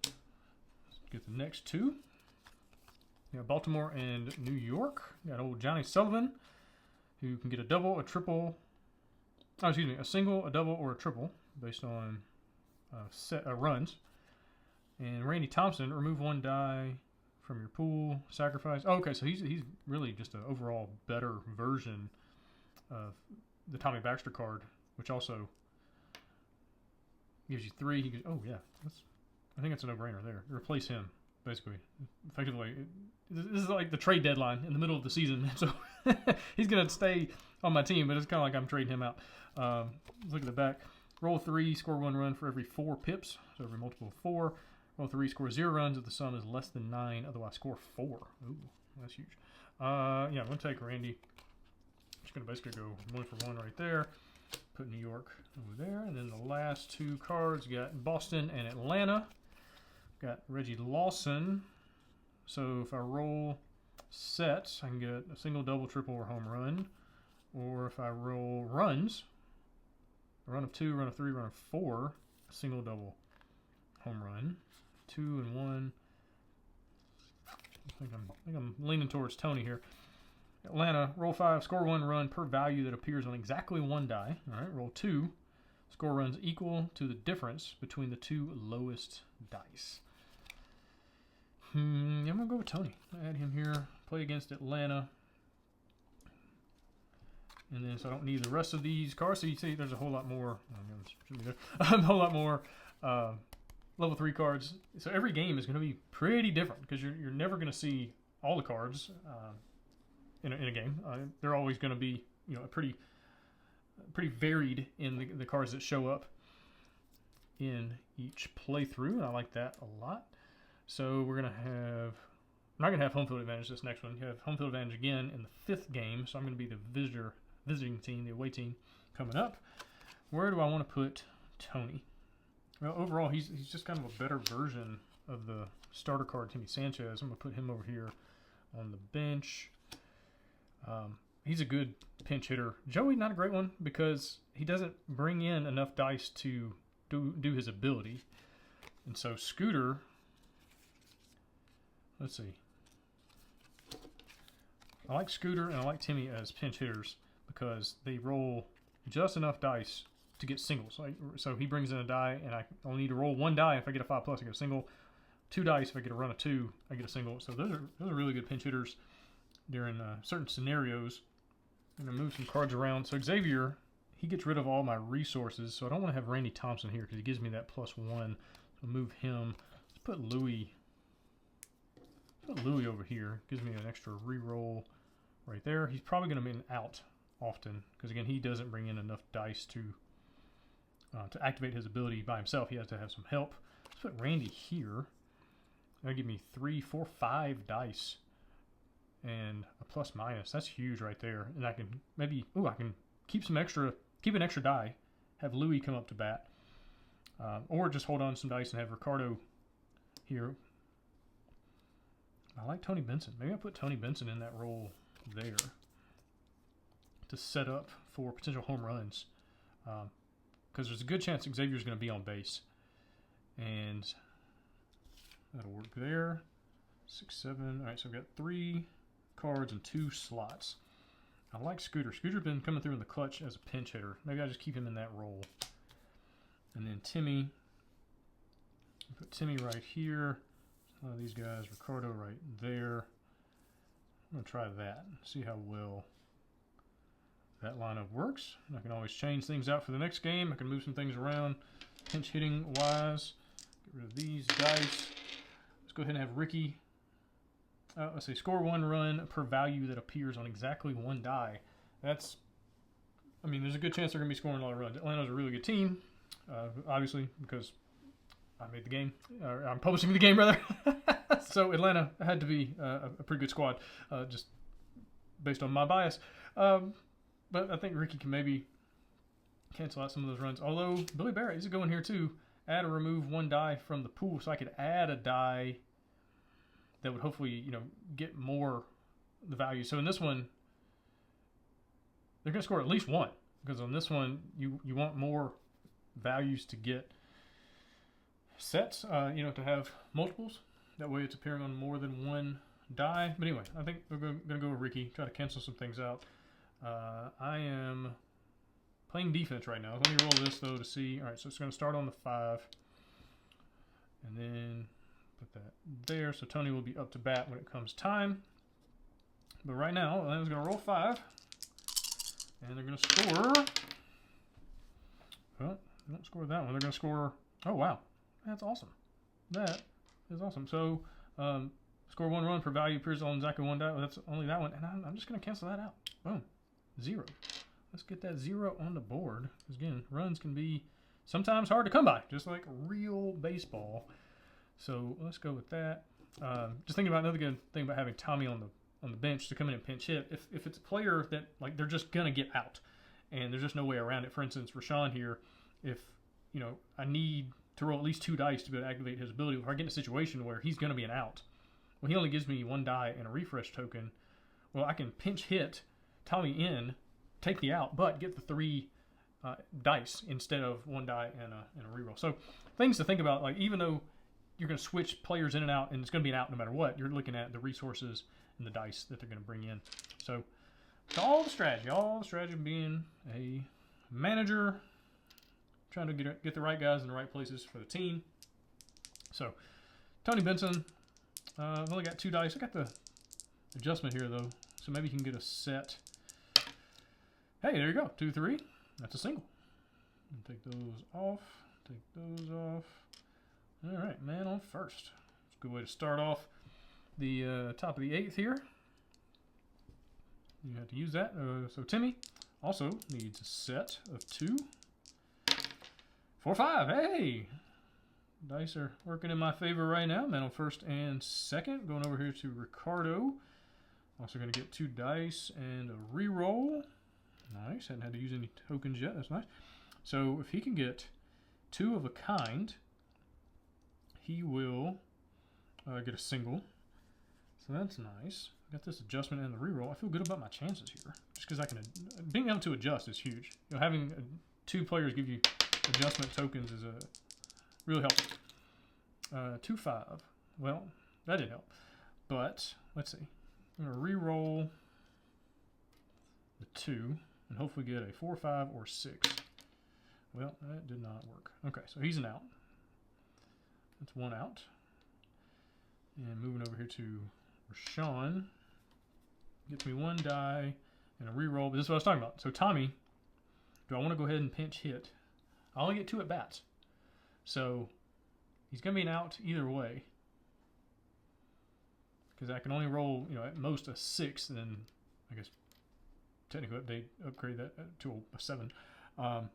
let's get the next two. We got Baltimore and New York. Got old Johnny Sullivan, who can get a double, a triple. Oh, excuse me, a single, a double, or a triple based on runs. And Randy Thompson, remove one die from your pool, sacrifice. Oh, okay, so he's really just an overall better version of the Tommy Baxter card, which also gives you 3. He goes, oh yeah, I think that's a no-brainer there. Replace him, basically. Effectively, this is like the trade deadline in the middle of the season, so he's gonna stay on my team, but it's kind of like I'm trading him out. Let's look at the back. Roll 3, score 1 run for every 4 pips, so every multiple of 4. Roll 3, score 0 runs if the sum is less than 9, otherwise score 4. Ooh, that's huge. Yeah, I'm going to take Randy. Just going to basically go 1 for 1 right there. Put New York over there. And then the last 2 cards, got Boston and Atlanta. Got Reggie Lawson. So if I roll sets, I can get a single, double, triple, or home run. Or if I roll runs, a run of 2, run of 3, run of 4, a single, double, home run. 2 and 1. I think I'm leaning towards Tony here. Atlanta, roll 5, score 1 run per value that appears on exactly 1 die. All right, roll 2, score runs equal to the difference between the 2 lowest dice. I'm gonna go with Tony. Add him here. Play against Atlanta. And then, so I don't need the rest of these cards. So you see, there's a whole lot more. A whole lot more level 3 cards. So every game is going to be pretty different because you're never going to see all the cards in a game. They're always going to be, you know, pretty varied in the cards that show up in each playthrough, and I like that a lot. So we're not going to have home field advantage this next one. You have home field advantage again in the 5th game, so I'm going to be the visiting team, the away team coming up. Where do I want to put Tony? Well, overall, he's just kind of a better version of the starter card, Timmy Sanchez. I'm going to put him over here on the bench. He's a good pinch hitter. Joey, not a great one because he doesn't bring in enough dice to do his ability. And so Scooter, let's see. I like Scooter and I like Timmy as pinch hitters because they roll just enough dice to get singles. So he brings in a die, and I only need to roll 1 die. If I get a 5+, I get a single. 2 dice, if I get a run of 2, I get a single. So those are really good pinch hitters during certain scenarios. I'm going to move some cards around. So Xavier, he gets rid of all my resources, so I don't want to have Randy Thompson here because he gives me that +1. So move him. Let's put Louis. Over here. Gives me an extra reroll right there. He's probably going to be an out often because, again, he doesn't bring in enough dice to activate his ability by himself. He has to have some help. Let's put Randy here. That'll give me 3, 4, 5 dice and a +-. That's huge right there. And I can maybe, I can keep an extra die, have Louis come up to bat, or just hold on to some dice and have Ricardo here. I like Tony Benson. Maybe I'll put Tony Benson in that role there to set up for potential home runs. Because there's a good chance Xavier's going to be on base. And that'll work there. 6, 7. All right, so I've got 3 cards and 2 slots. I like Scooter. Scooter's been coming through in the clutch as a pinch hitter. Maybe I'll just keep him in that role. And then Timmy. Put Timmy right here. These guys, Ricardo right there. I'm going to try that. See how well that lineup works. I can always change things out for the next game. I can move some things around pinch hitting wise. Get rid of these dice. Let's go ahead and have Ricky. Let's see, score 1 run per value that appears on exactly 1 die. There's a good chance they're going to be scoring a lot of runs. Atlanta's a really good team, obviously, because I made the game. I'm publishing the game, rather. So Atlanta had to be a pretty good squad, just based on my bias. But I think Ricky can maybe cancel out some of those runs. Although Billy Barrett is going here too. Add or remove 1 die from the pool, so I could add a die that would hopefully, you know, get more the value. So in this one, they're going to score at least 1, because on this one you want more values to get sets, you know, to have multiples. That way it's appearing on more than 1 die. But anyway, I think we're going to go with Ricky, try to cancel some things out. I am playing defense right now. Let me roll this though to see. All right, so it's going to start on the 5, and then put that there. So Tony will be up to bat when it comes time. But right now, Atlanta's going to roll 5, and they're going to score. Well, they don't score that one. They're going to score. Oh wow, that's awesome. That is awesome. So score 1 run per value appears on exactly 1 die. Well, that's only that one, and I'm just going to cancel that out. Boom, 0. Let's get that 0 on the board. Because again, runs can be sometimes hard to come by, just like real baseball. So let's go with that. Just thinking about another good thing about having Tommy on the bench to come in and pinch hit. If it's a player that, like, they're just gonna get out, and there's just no way around it. For instance, Rashawn here, if, you know, I need to roll at least 2 dice to be able to activate his ability, if I get in a situation where he's gonna be an out, well, he only gives me 1 die and a refresh token. Well, I can pinch hit Tommy in, take the out, but get the 3 dice instead of 1 die and a reroll. So things to think about, like, even though you're going to switch players in and out, and it's going to be an out no matter what, you're looking at the resources and the dice that they're going to bring in. So it's all the strategy of being a manager, trying to get the right guys in the right places for the team. So Tony Benson, I've only got 2 dice. I got the adjustment here though, so maybe you can get a set. Hey, there you go, 2, 3. That's a single. Take those off. Take those off. All right, man on first. It's a good way to start off the top of the 8th here. You have to use that. So Timmy also needs a set of 2. 4, 5. Hey! Dice are working in my favor right now. Man on first and second. Going over here to Ricardo. Also going to get 2 dice and a reroll. Nice. Hadn't had to use any tokens yet. That's nice. So if he can get 2 of a kind, he will get a single. So that's nice. Got this adjustment and the reroll. I feel good about my chances here. Just because I can... being able to adjust is huge. You know, having 2 players give you adjustment tokens is really helpful. 2, 5. Well, that didn't help. But, let's see. I'm going to reroll the 2 and hopefully get a 4, 5, or 6. Well, that did not work. Okay, so he's an out. That's 1 out. And moving over here to Rashawn. Gets me 1 die and a reroll. But this is what I was talking about. So Tommy, do I want to go ahead and pinch hit? I only get 2 at bats. So he's going to be an out either way. Because I can only roll, you know, at most a 6. And then I guess technically they upgrade that to a 7. So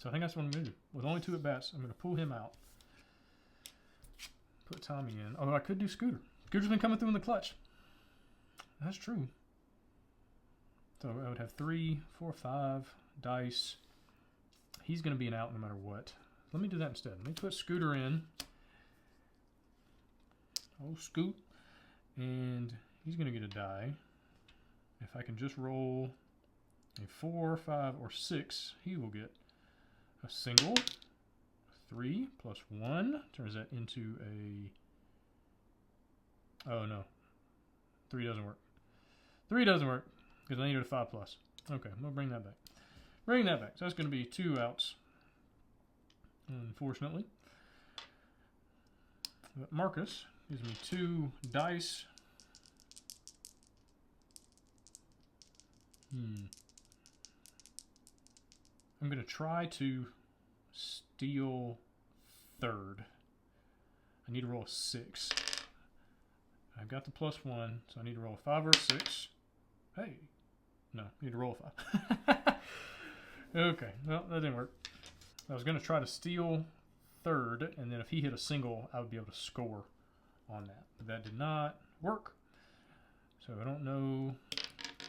I think that's what I'm going to do. With only 2 at bats, I'm going to pull him out. Put Tommy in. Although I could do Scooter. Scooter's been coming through in the clutch. That's true. So I would have 3, 4, 5 dice. He's going to be an out no matter what. Let me do that instead. Let me put Scooter in. Oh, Scoot. And he's going to get a die. If I can just roll a 4, 5, or 6, he will get a single. 3 plus 1 turns that into a... Oh, no. 3 doesn't work. 3 doesn't work because I needed a 5 plus. Okay, I'm going to bring that back. Bring that back. So that's going to be 2 outs, unfortunately. But Marcus gives me 2 dice. I'm going to try to steal third. I need to roll a 6. I've got the +1, so I need to roll a 5 or a 6. Hey. No, I need to roll a 5. Okay, well, that didn't work. I was going to try to steal third, and then if he hit a single, I would be able to score on that. But that did not work. So I don't know.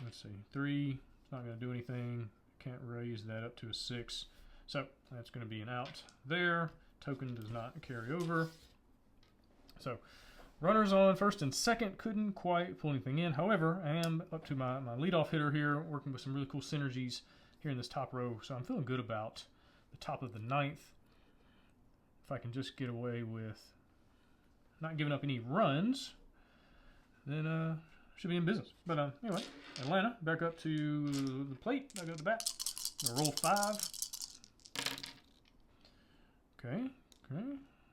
Let's see. 3, it's not going to do anything. can't raise that up to a 6. So that's going to be an out there. Token does not carry over. So runners on first and second, couldn't quite pull anything in. However, I am up to my leadoff hitter here, working with some really cool synergies here in this top row. So I'm feeling good about the top of the 9th. If I can just get away with not giving up any runs, then should be in business. But anyway, Atlanta back up to the plate, back up the bat. Gonna roll 5. Okay.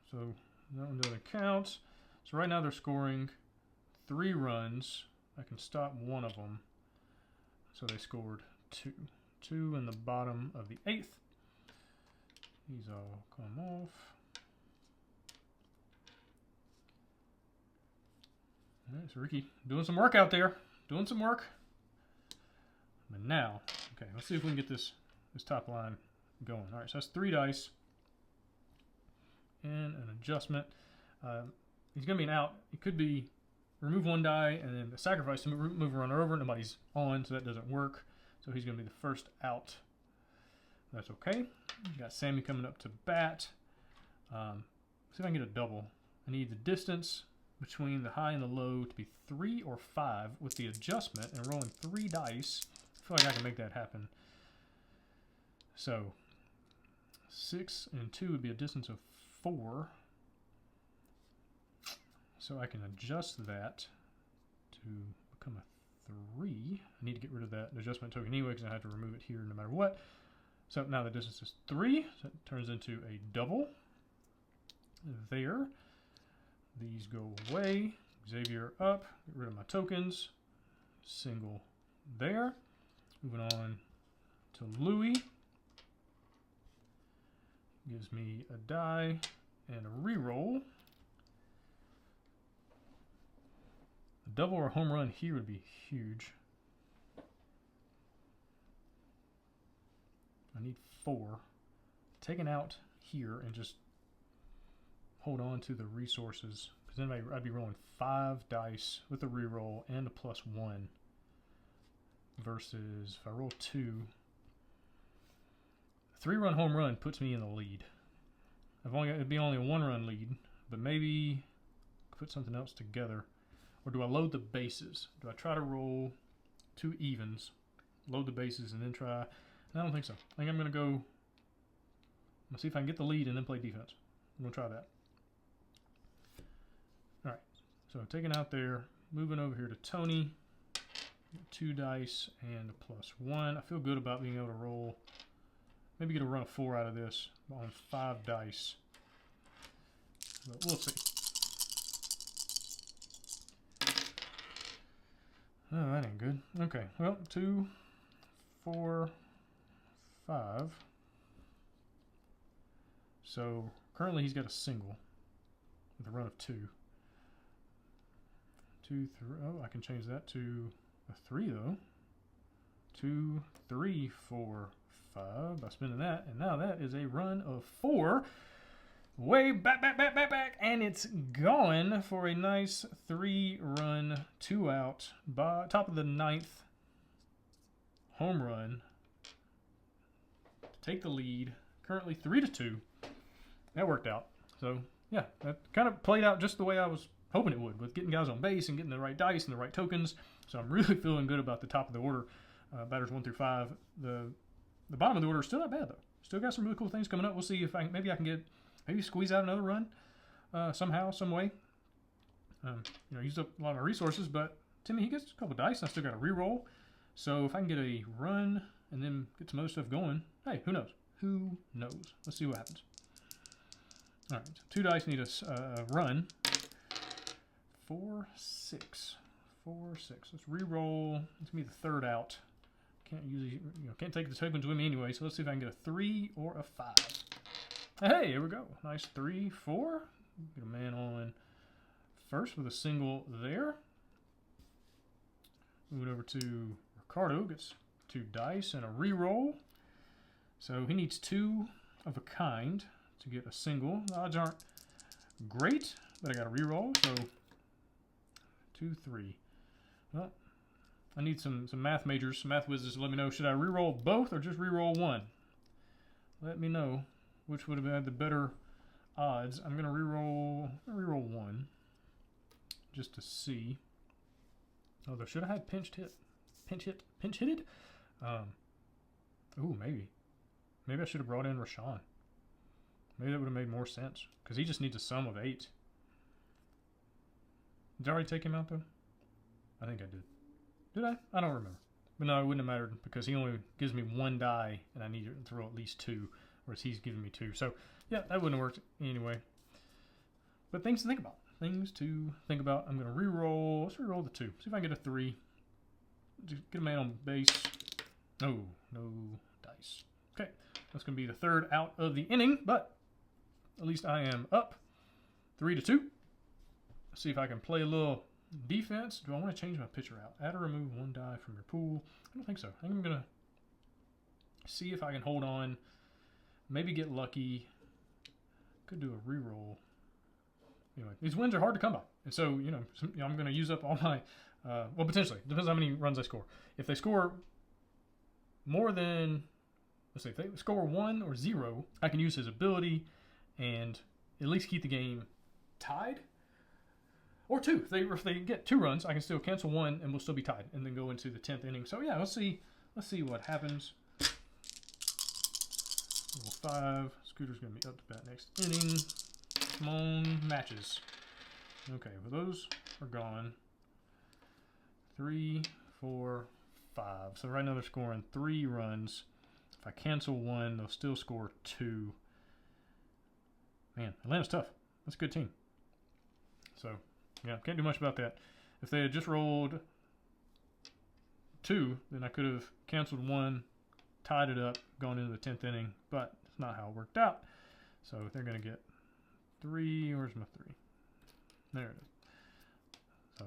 So that one doesn't count. So right now they're scoring 3 runs. I can stop one of them. So they scored 2. 2 in the bottom of the 8th. These all come off. All right, so Ricky doing some work out there. Doing some work. But now, okay, let's see if we can get this top line going. All right, so that's 3 dice. And an adjustment. He's going to be an out. It could be remove 1 die and then the sacrifice to move a runner over. Nobody's on, so that doesn't work. So he's going to be the first out. That's okay. Got Sammy coming up to bat. See if I can get a double. I need the distance between the high and the low to be 3 or 5 with the adjustment and rolling 3 dice. I feel like I can make that happen. So 6 and 2 would be a distance of 4. So I can adjust that to become a 3. I need to get rid of that adjustment token anyway because I have to remove it here no matter what. So now the distance is 3. So it turns into a double there. These go away. Xavier up. Get rid of my tokens. Single there. Moving on to Louis. Gives me a die and a reroll. A double or a home run here would be huge. I need 4. Taken out here and just hold on to the resources. Because then I'd be rolling 5 dice with a reroll and a +1. Versus if I roll 2. 3-run home run puts me in the lead. It'd be only a 1-run lead, but maybe put something else together. Or do I load the bases? Do I try to roll 2 evens, load the bases, and then try? I don't think so. I think I'm going to go. Let's see if I can get the lead and then play defense. I'm going to try that. All right. So taking out there, moving over here to Tony. 2 dice and a +1. I feel good about being able to roll. Maybe get a run of 4 out of this on 5 dice. But we'll see. Oh, that ain't good. Okay, well, 2, 4, 5. So currently he's got a single with a run of 2. 2, 3. Oh, I can change that to a 3 though. 2, 3, 4, 5 by spinning that, and now that is a run of 4. Way back, and it's gone for a nice 3-run, 2-out, top of the 9th home run to take the lead. Currently 3-2. That worked out. So yeah, that kind of played out just the way I was hoping it would, with getting guys on base and getting the right dice and the right tokens. So I'm really feeling good about the top of the order. Batters 1 through 5. The bottom of the order is still not bad though. Still got some really cool things coming up. We'll see if maybe I can get. Maybe squeeze out another run somehow, some way. Used up a lot of my resources, but Timmy, he gets a couple dice. I still got a reroll. So if I can get a run and then get some other stuff going, hey, who knows? Who knows? Let's see what happens. All right, 2 dice need a run. 4, 6. 4, 6. Let's reroll. It's gonna be the 3rd out. Can't usually, can't take the tokens with me anyway. So let's see if I can get a 3 or a 5. Hey, here we go. Nice 3, 4. Get a man on first with a single there. Moving over to Ricardo. Gets 2 dice and a reroll. So he needs 2 of a kind to get a single. The odds aren't great, but I got a reroll. So 2, 3. Well, I need some math majors, some math whizzes to let me know, should I re-roll both or just re-roll one? Let me know which would have had the better odds. I'm going to re-roll one just to see. Although, should I have pinch hitted? Ooh, maybe. Maybe I should have brought in Rashawn. Maybe that would have made more sense. Because he just needs a sum of 8. Did I already take him out, though? I think I did. Did I? I don't remember. But no, it wouldn't have mattered because he only gives me 1 die, and I need to throw at least 2, whereas he's giving me 2. So, yeah, that wouldn't have worked anyway. But things to think about. Things to think about. I'm going to re-roll. Let's re-roll the 2. See if I can get a 3. Just get a man on base. No dice. Okay, that's going to be the 3rd out of the inning, but at least I am up 3-2. Let's see if I can play a little defense. Do I want to change my pitcher out? Add or remove 1 die from your pool? I don't think so. I think I'm going to see if I can hold on. Maybe get lucky. Could do a re-roll. Anyway, these wins are hard to come by. And so, I'm going to use up all my, well, potentially. Depends how many runs I score. If they score more than, let's say, if they score 1 or 0, I can use his ability and at least keep the game tied. Or 2. If they get 2 runs, I can still cancel 1 and we'll still be tied and then go into the 10th inning. So, yeah, let's see what happens. Level 5. Scooter's going to be up to bat next inning. Come on, matches. Okay, well, those are gone. 3, 4, 5. So right now they're scoring 3 runs. If I cancel 1, they'll still score 2. Man, Atlanta's tough. That's a good team. So, yeah, can't do much about that. If they had just rolled 2, then I could have canceled 1, tied it up, gone into the 10th inning, but it's not how it worked out. So they're going to get 3. Where's my 3? There it is. So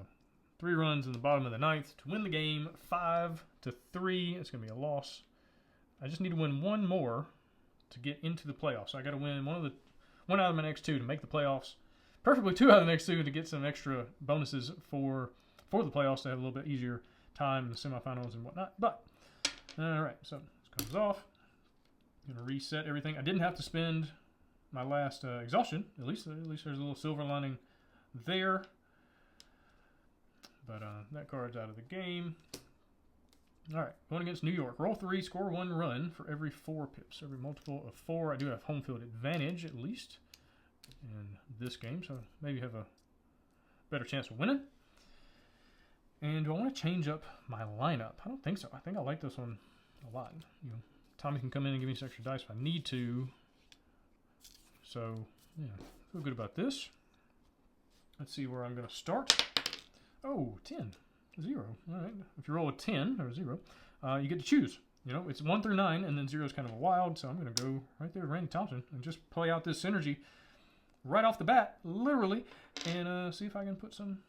3 runs in the bottom of the 9th to win the game. 5-3. It's going to be a loss. I just need to win 1 more to get into the playoffs. So I got to win one out of my next 2 to make the playoffs. Preferably 2 out of the next 2 to get some extra bonuses for the playoffs to have a little bit easier time in the semifinals and whatnot. But all right, so this comes off. I'm going to reset everything. I didn't have to spend my last exhaustion. At least there's a little silver lining there. But that card's out of the game. All right, going against New York. Roll 3, score 1 run for every 4 pips. Every multiple of 4. I do have home field advantage at least in this game, so maybe have a better chance of winning. And do I want to change up my lineup? I don't think so. I think I like this one a lot. Tommy can come in and give me some extra dice if I need to. So, yeah, feel good about this. Let's see where I'm going to start. Oh, 10. 0. All right. If you roll a 10 or 0, you get to choose. It's 1 through 9, and then 0 is kind of a wild. So I'm going to go right there with Randy Thompson and just play out this synergy right off the bat, literally, and see if I can put some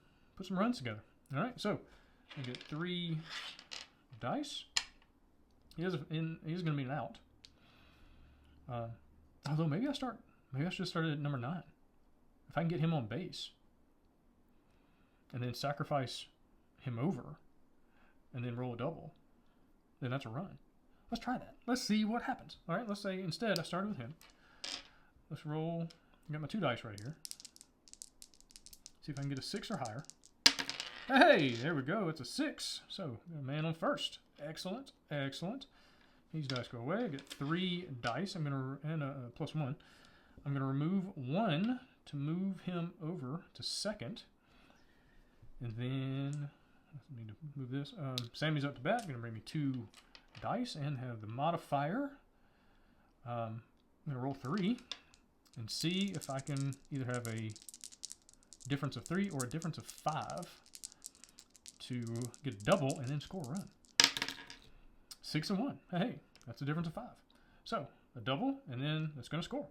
runs together. All right. So I get 3 dice. He's going to be an out. Although maybe I should start at number 9. If I can get him on base, and then sacrifice him over, and then roll a double, then that's a run. Let's try that. Let's see what happens. All right, let's say instead I started with him. Let's roll. I got my 2 dice right here. See if I can get a 6 or higher. Hey, there we go. It's a 6. So, a man on first. Excellent, excellent. These dice go away. I get 3 dice. I'm going to, and a plus 1. I'm going to remove 1 to move him over to second. And then, I need to move this. Sammy's up to bat. Going to bring me 2 dice and have the modifier. I'm going to roll 3 and see if I can either have a difference of 3 or a difference of 5 to get a double and then score a run. 6 and 1. Hey, that's a difference of 5. So, a double, and then it's going to score.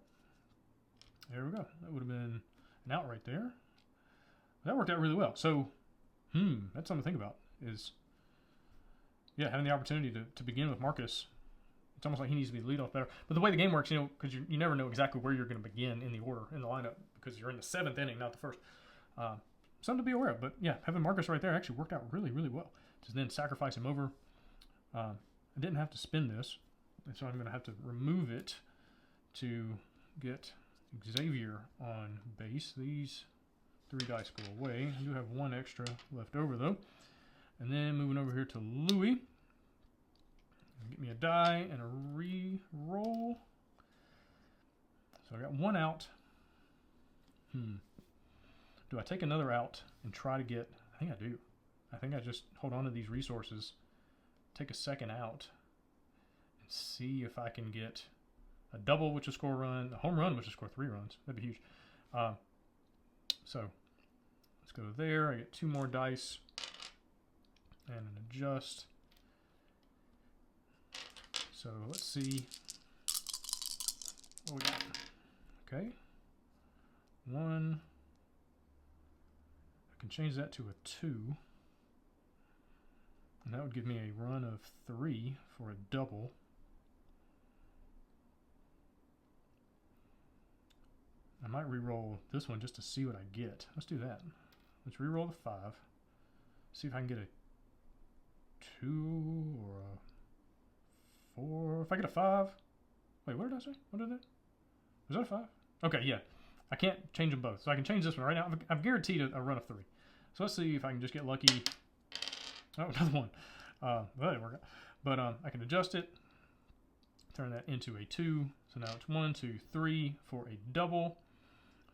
There we go. That would have been an out right there. That worked out really well. So, that's something to think about is, yeah, having the opportunity to begin with Marcus. It's almost like he needs to be the leadoff better. But the way the game works, because you never know exactly where you're going to begin in the order, in the lineup, because you're in the 7th inning, not the first. Something to be aware of. But, yeah, having Marcus right there actually worked out really, really well to then sacrifice him over. I didn't have to spin this, and so I'm going to have to remove it to get Xavier on base. These 3 dice go away. I do have 1 extra left over though. And then moving over here to Louis. Get me a die and a re-roll. So I got 1 out. Do I take another out and try to get... I think I do. I think I just hold on to these resources, take a second out, and see if I can get a double, which will score a run, a home run, which will score 3 runs. That'd be huge. So let's go there. I get 2 more dice and an adjust. So let's see what we got. Okay. 1. I can change that to a 2. And that would give me a run of 3 for a double. I might re-roll this one just to see what I get. Let's do that. Let's re-roll the 5. See if I can get a 2 or a 4. If I get a 5. Wait, what did I say? What did I do? Was that a 5? Okay, yeah. I can't change them both. So I can change this one right now. I'm guaranteed a run of 3. So let's see if I can just get lucky. Oh, another 1. That didn't work out. But I can adjust it. Turn that into a 2. So now it's 1, 2, 3 for a double.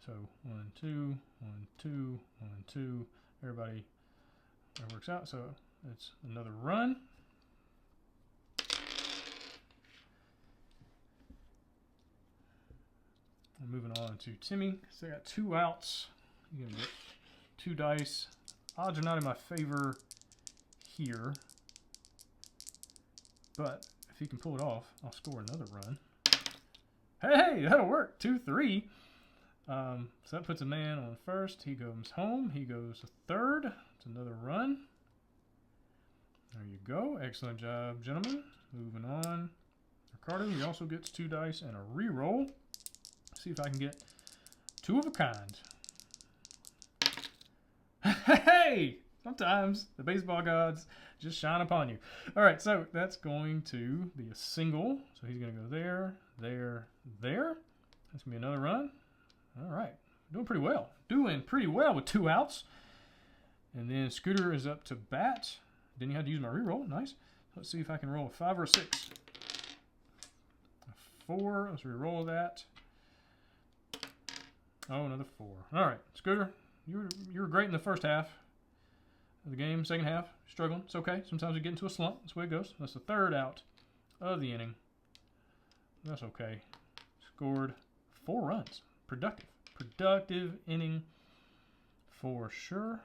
So 1, 2, 1, 2, 1, 2. Everybody, that works out. So it's another run. I'm moving on to Timmy. So I got 2 outs. You're gonna get 2 dice. Odds are not in my favor here, but if he can pull it off, I'll score another run. Hey, that'll work. 2-3. So that puts a man on first. He goes home. He goes to third. It's another run. There you go. Excellent job, gentlemen. Moving on. Ricardo, he also gets 2 dice and a re-roll. See if I can get 2 of a kind. Hey! Sometimes the baseball gods just shine upon you. All right, so that's going to be a single. So he's going to go there, there, there. That's going to be another run. All right, doing pretty well. Doing pretty well with 2 outs. And then Scooter is up to bat. Didn't have to use my reroll. Nice. Let's see if I can roll a 5 or a 6. A 4. Let's reroll that. Oh, another 4. All right, Scooter, you were great in the first half of the game. Second half, struggling. It's okay. Sometimes we get into a slump. That's the way it goes. That's the 3rd out of the inning. That's okay. Scored 4 runs. Productive. Productive inning for sure.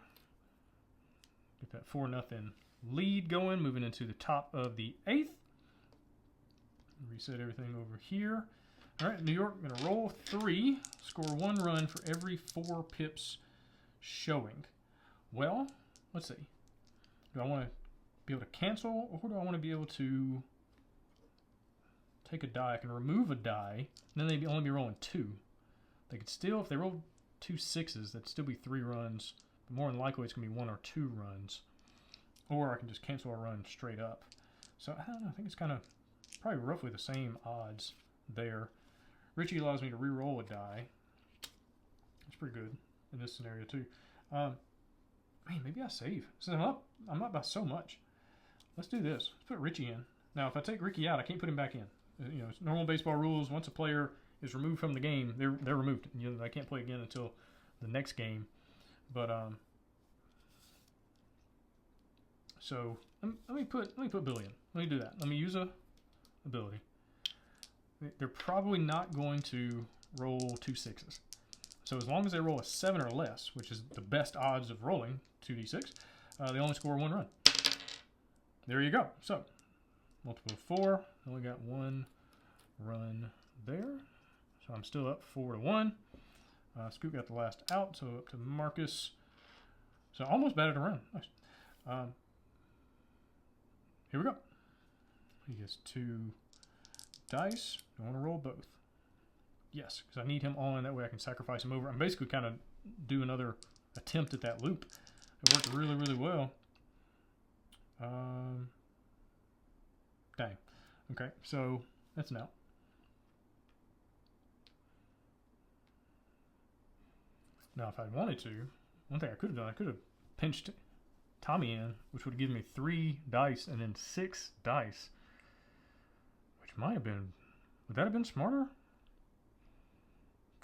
Get that 4-0 lead going. Moving into the top of the 8th. Reset everything over here. All right, New York, going to roll 3. Score 1 run for every 4 pips showing. Well, let's see. Do I want to be able to cancel, or do I want to be able to take a die? I can remove a die, and then they'd only be rolling 2. They could still, if they roll 2 6s, that'd still be 3 runs. But more than likely, it's going to be 1 or 2 runs. Or I can just cancel a run straight up. So I don't know. I think it's kind of probably roughly the same odds there. Richie allows me to re-roll a die. It's pretty good in this scenario too. Man, maybe I save. Since I'm up by so much. Let's do this. Let's put Richie in. Now, if I take Ricky out, I can't put him back in. You know, it's normal baseball rules. Once a player is removed from the game, they're removed. You know, I can't play again until the next game. But so let me put Billy in. Let me do that. Let me use a ability. They're probably not going to roll 2 6s. So as long as they roll a 7 or less, which is the best odds of rolling 2d6, they only score 1 run. There you go. So multiple of 4. Only got 1 run there. So I'm still up 4-1. Scoot got the last out, so up to Marcus. So almost batted a run. Nice. Here we go. He gets 2 dice. I want to roll both. Yes, because I need him on. That way I can sacrifice him over. I'm basically kind of do another attempt at that loop. It worked really, really well. Dang. Okay, so that's an out. Now, if I wanted to, one thing I could have done, I could have pinched Tommy in, which would have given me 3 dice and then 6 dice, which might have been, would that have been smarter?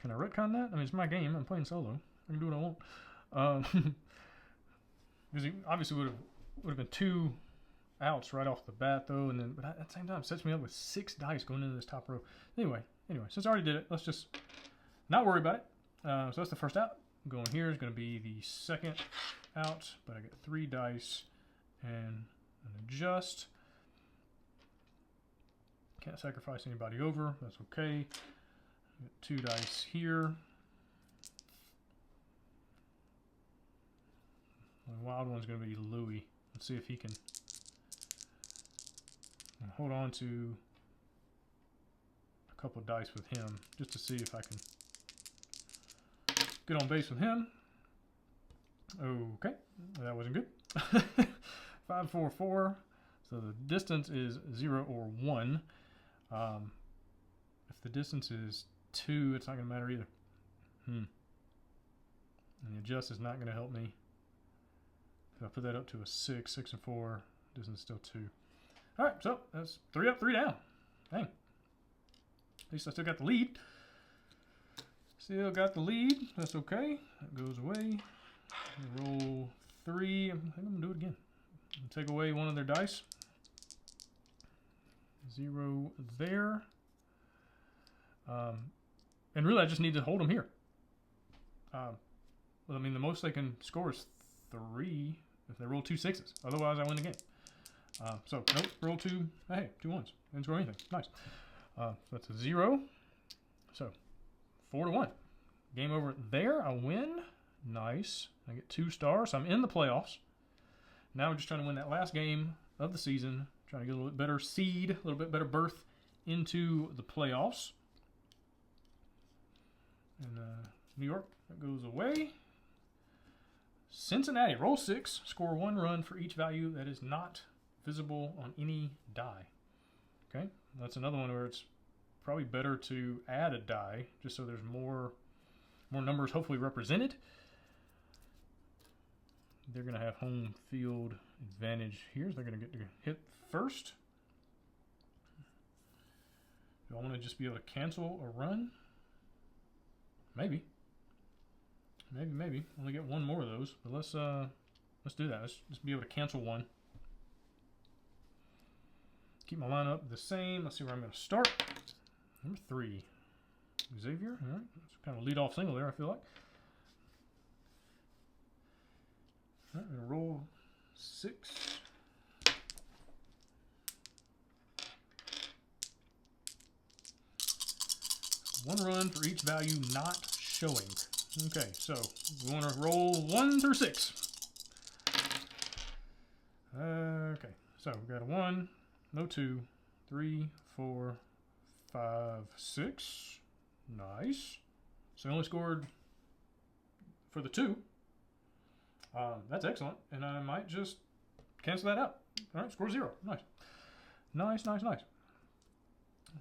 Can I retcon that? I mean, it's my game. I'm playing solo. I can do what I want. Because he obviously would have been 2 outs right off the bat, though, and then but at the same time, it sets me up with 6 dice going into this top row. Anyway, since I already did it, let's just not worry about it. So that's the first out. Going here is going to be the second out, but I get 3 dice and an adjust. Can't sacrifice anybody over. That's okay. Get 2 dice here. The wild one's going to be Louis. Let's see if he can hold on to a couple of dice with him, just to see if I can get on base with him. Okay, that wasn't good. 5, 4, 4. So the distance is 0 or 1. If the distance is 2, it's not going to matter either. And the adjust is not going to help me. If I put that up to a 6, 6 and 4, distance is still 2. All right, so that's 3 up, 3 down. Dang. At least I still got the lead. Still got the lead. That's okay. That goes away. Roll 3. I think I'm going to do it again. Take away one of their dice. 0 there. And really, I just need to hold them here. Well, I mean, the most they can score is 3 if they roll 2 6s. Otherwise, I win the game. So, nope, roll 2. Hey, 2 1s. Didn't score anything. Nice. So that's a 0. So, 4 to 1. Game over there. I win. Nice. I get 2 stars. So I'm in the playoffs. Now I'm just trying to win that last game of the season. Trying to get a little bit better seed, a little bit better berth into the playoffs. And New York, that goes away. Cincinnati, roll 6. Score 1 run for each value that is not visible on any die. Okay, that's another one where it's probably better to add a die just so there's more numbers hopefully represented. They're going to have home field advantage here. So they're going to get to hit first. Do I want to just be able to cancel a run? Maybe. Maybe. Only get 1 more of those. But let's do that. Let's just be able to cancel 1. Keep my lineup the same. Let's see where I'm going to start. Number 3. Xavier. All right. That's kind of a lead-off single there, I feel like. All right, I'm going to roll 6. One run for each value not showing. Okay, so we want to roll 1 through 6. Okay, so we've got a 1, no 2, 3, 4, 5, 6. Nice. So I only scored for the 2. That's excellent, and I might just cancel that out. All right, score 0. Nice. Nice, nice, nice.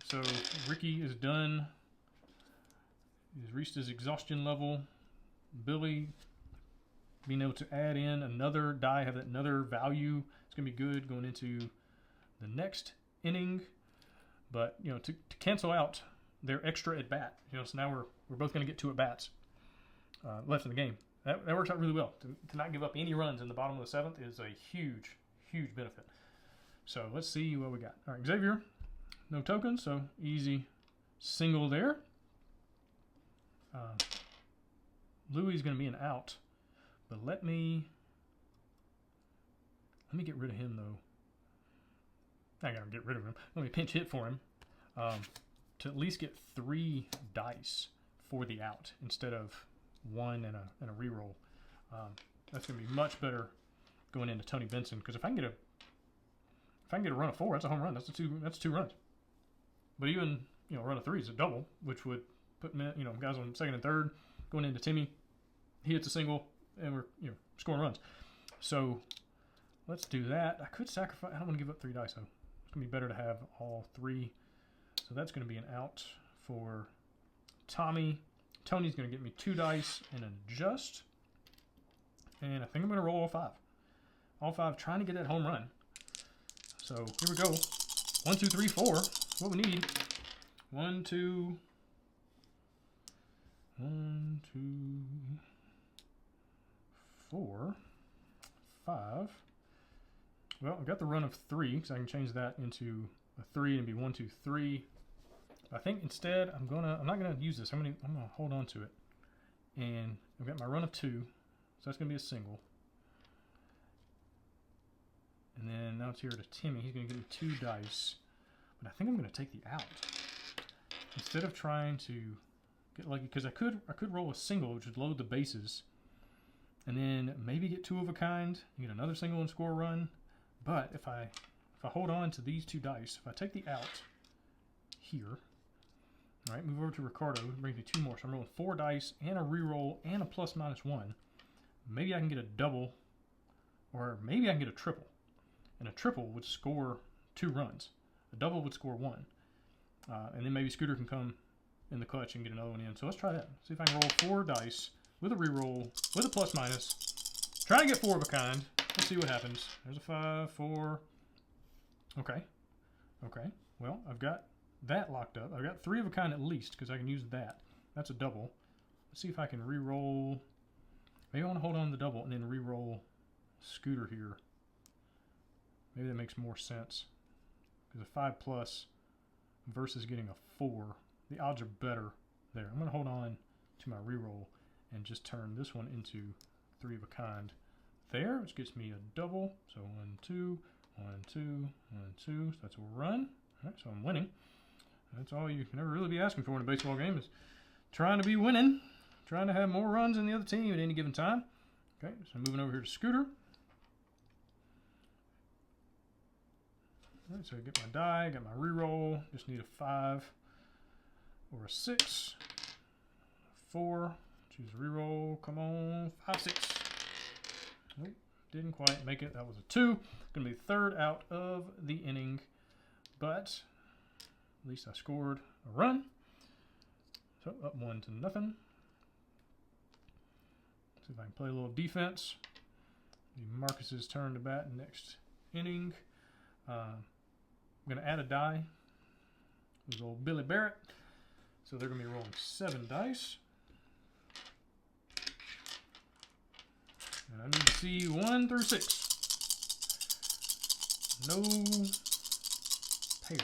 So Ricky is done. He's reached his exhaustion level. Billy being able to add in another die, have another value. It's going to be good going into the next inning. But, you know, to cancel out their extra at bat, you know, so now we're both going to get 2 at bats left in the game. That works out really well. To not give up any runs in the bottom of the 7th is a huge, huge benefit. So let's see what we got. All right, Xavier, no tokens, so easy single there. Louis is going to be an out, but let me get rid of him though. I gotta get rid of him. Let me pinch hit for him to at least get 3 dice for the out instead of 1 and a reroll. That's going to be much better going into Tony Benson, because if I can get a run of 4, that's a home run. That's 2 runs. But even, you know, a run of 3 is a double, which would put, you know, guys on 2nd and 3rd going into Timmy. He hits a single, and we're, you know, scoring runs. So let's do that. I could sacrifice. I don't want to give up 3 dice though. It's gonna be better to have all 3. So that's gonna be an out for Tommy. Tony's gonna get me 2 dice and an adjust. And I think I'm gonna roll all 5. All 5, trying to get that home run. So here we go. 1, 2, 3, 4. What we need. 1, 2. 1, 2, 4, 5. Well, I've got the run of 3, because I can change that into a 3 and be 1, 2, 3. I think instead I'm not gonna use this. I'm gonna hold on to it. And I've got my run of 2, so that's gonna be a single. And then now it's here to Timmy. He's gonna give me 2 dice. But I think I'm gonna take the out. Instead of trying to get lucky, because I could roll a single, which would load the bases, and then maybe get 2 of a kind, and get another single and score a run. But if I hold on to these 2 dice, if I take the out here, all right, move over to Ricardo, brings me 2 more. So I'm rolling 4 dice and a reroll and a ±1. Maybe I can get a double, or maybe I can get a triple. And a triple would score 2 runs. A double would score 1. And then maybe Scooter can come in the clutch and get another one in. So let's try that. See if I can roll 4 dice with a reroll, with a ±. Try to get 4 of a kind. Let's see what happens. There's a 5, 4. Okay. Okay. Well, I've got that locked up. I've got 3 of a kind at least, because I can use that. That's a double. Let's see if I can re-roll. Maybe I want to hold on to the double and then re-roll Scooter here. Maybe that makes more sense. Because a 5+ versus getting a 4, the odds are better there. I'm going to hold on to my reroll and just turn this one into 3 of a kind there, which gets me a double. So 1, 2, 1, 2, 1, 2. So that's a run. All right, so I'm winning. That's all you can ever really be asking for in a baseball game, is trying to be winning, trying to have more runs than the other team at any given time. Okay, so I'm moving over here to Scooter. All right, so I get my die, got my reroll, just need a 5 or a 6, 4, choose a reroll, come on, 5, 6. Nope, didn't quite make it, that was a 2. Gonna be the 3rd out of the inning, but at least I scored a run. So up 1 to nothing. See if I can play a little defense. Marcus's turn to bat next inning. I'm going to add a die. There's old Billy Barrett. So they're going to be rolling 7 dice. And I need to see 1 through 6. No pairs.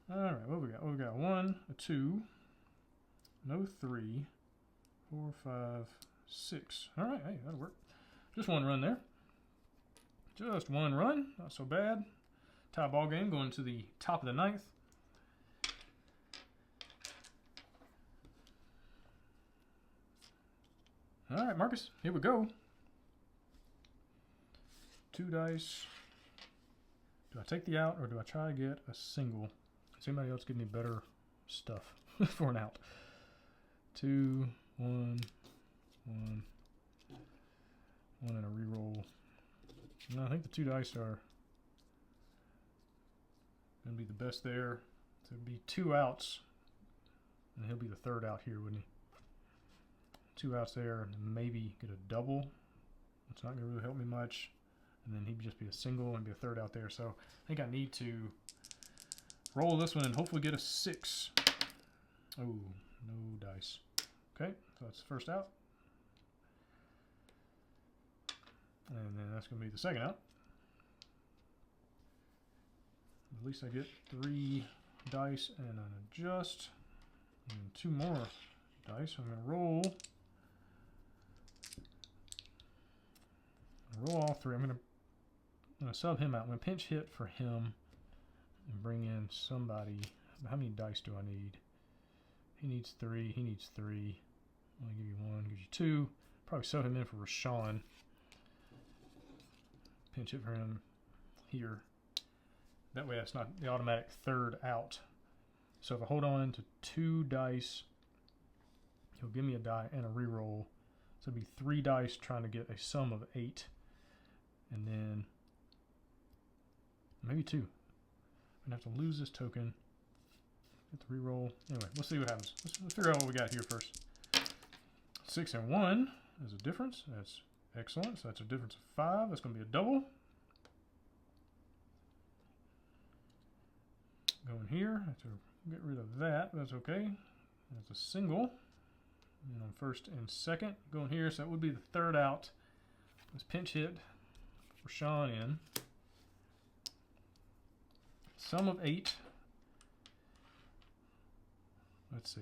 Alright, what we got? We got 1, a 2, no 3, 4, 5, 6. Alright, hey, that'll work. Just 1 run there. Just 1 run, not so bad. Tie ball game going to the top of the 9th. All right, Marcus, here we go. 2 dice. Do I take the out or do I try to get a single? Does anybody else give me better stuff for an out? 2, 1, 1, 1 and a reroll. No, I think the 2 dice are going to be the best there. So it'd be 2 outs, and he'll be the 3rd out here, wouldn't he? 2 outs there, and maybe get a double. It's not going to really help me much. And then he'd just be a single and be a 3rd out there. So I think I need to roll this one and hopefully get a 6. Oh, no dice. Okay, so that's the 1st out. And then that's going to be the 2nd out. At least I get 3 dice and an adjust. And 2 more dice. I'm going to roll. Roll all 3. I'm going to sub him out. I'm going to pinch hit for him and bring in somebody. How many dice do I need? He needs 3. He needs 3. I'm going to give you 1. Give you 2. Probably sub him in for Rashawn. Pinch hit for him here. That way that's not the automatic 3rd out. So if I hold on to 2 dice, he'll give me a die and a reroll. So it'd be 3 dice trying to get a sum of 8. and then maybe 2. I'm gonna have to lose this token. Get the reroll. Anyway, we'll see what happens. Let's figure out what we got here first. 6 and 1 is a difference. That's excellent. So that's a difference of 5. That's going to be a double. Going here. I have to get rid of that. That's okay. That's a single. And on first and second. Going here. So that would be the third out. Let's pinch hit for Sean in. Sum of 8. Let's see.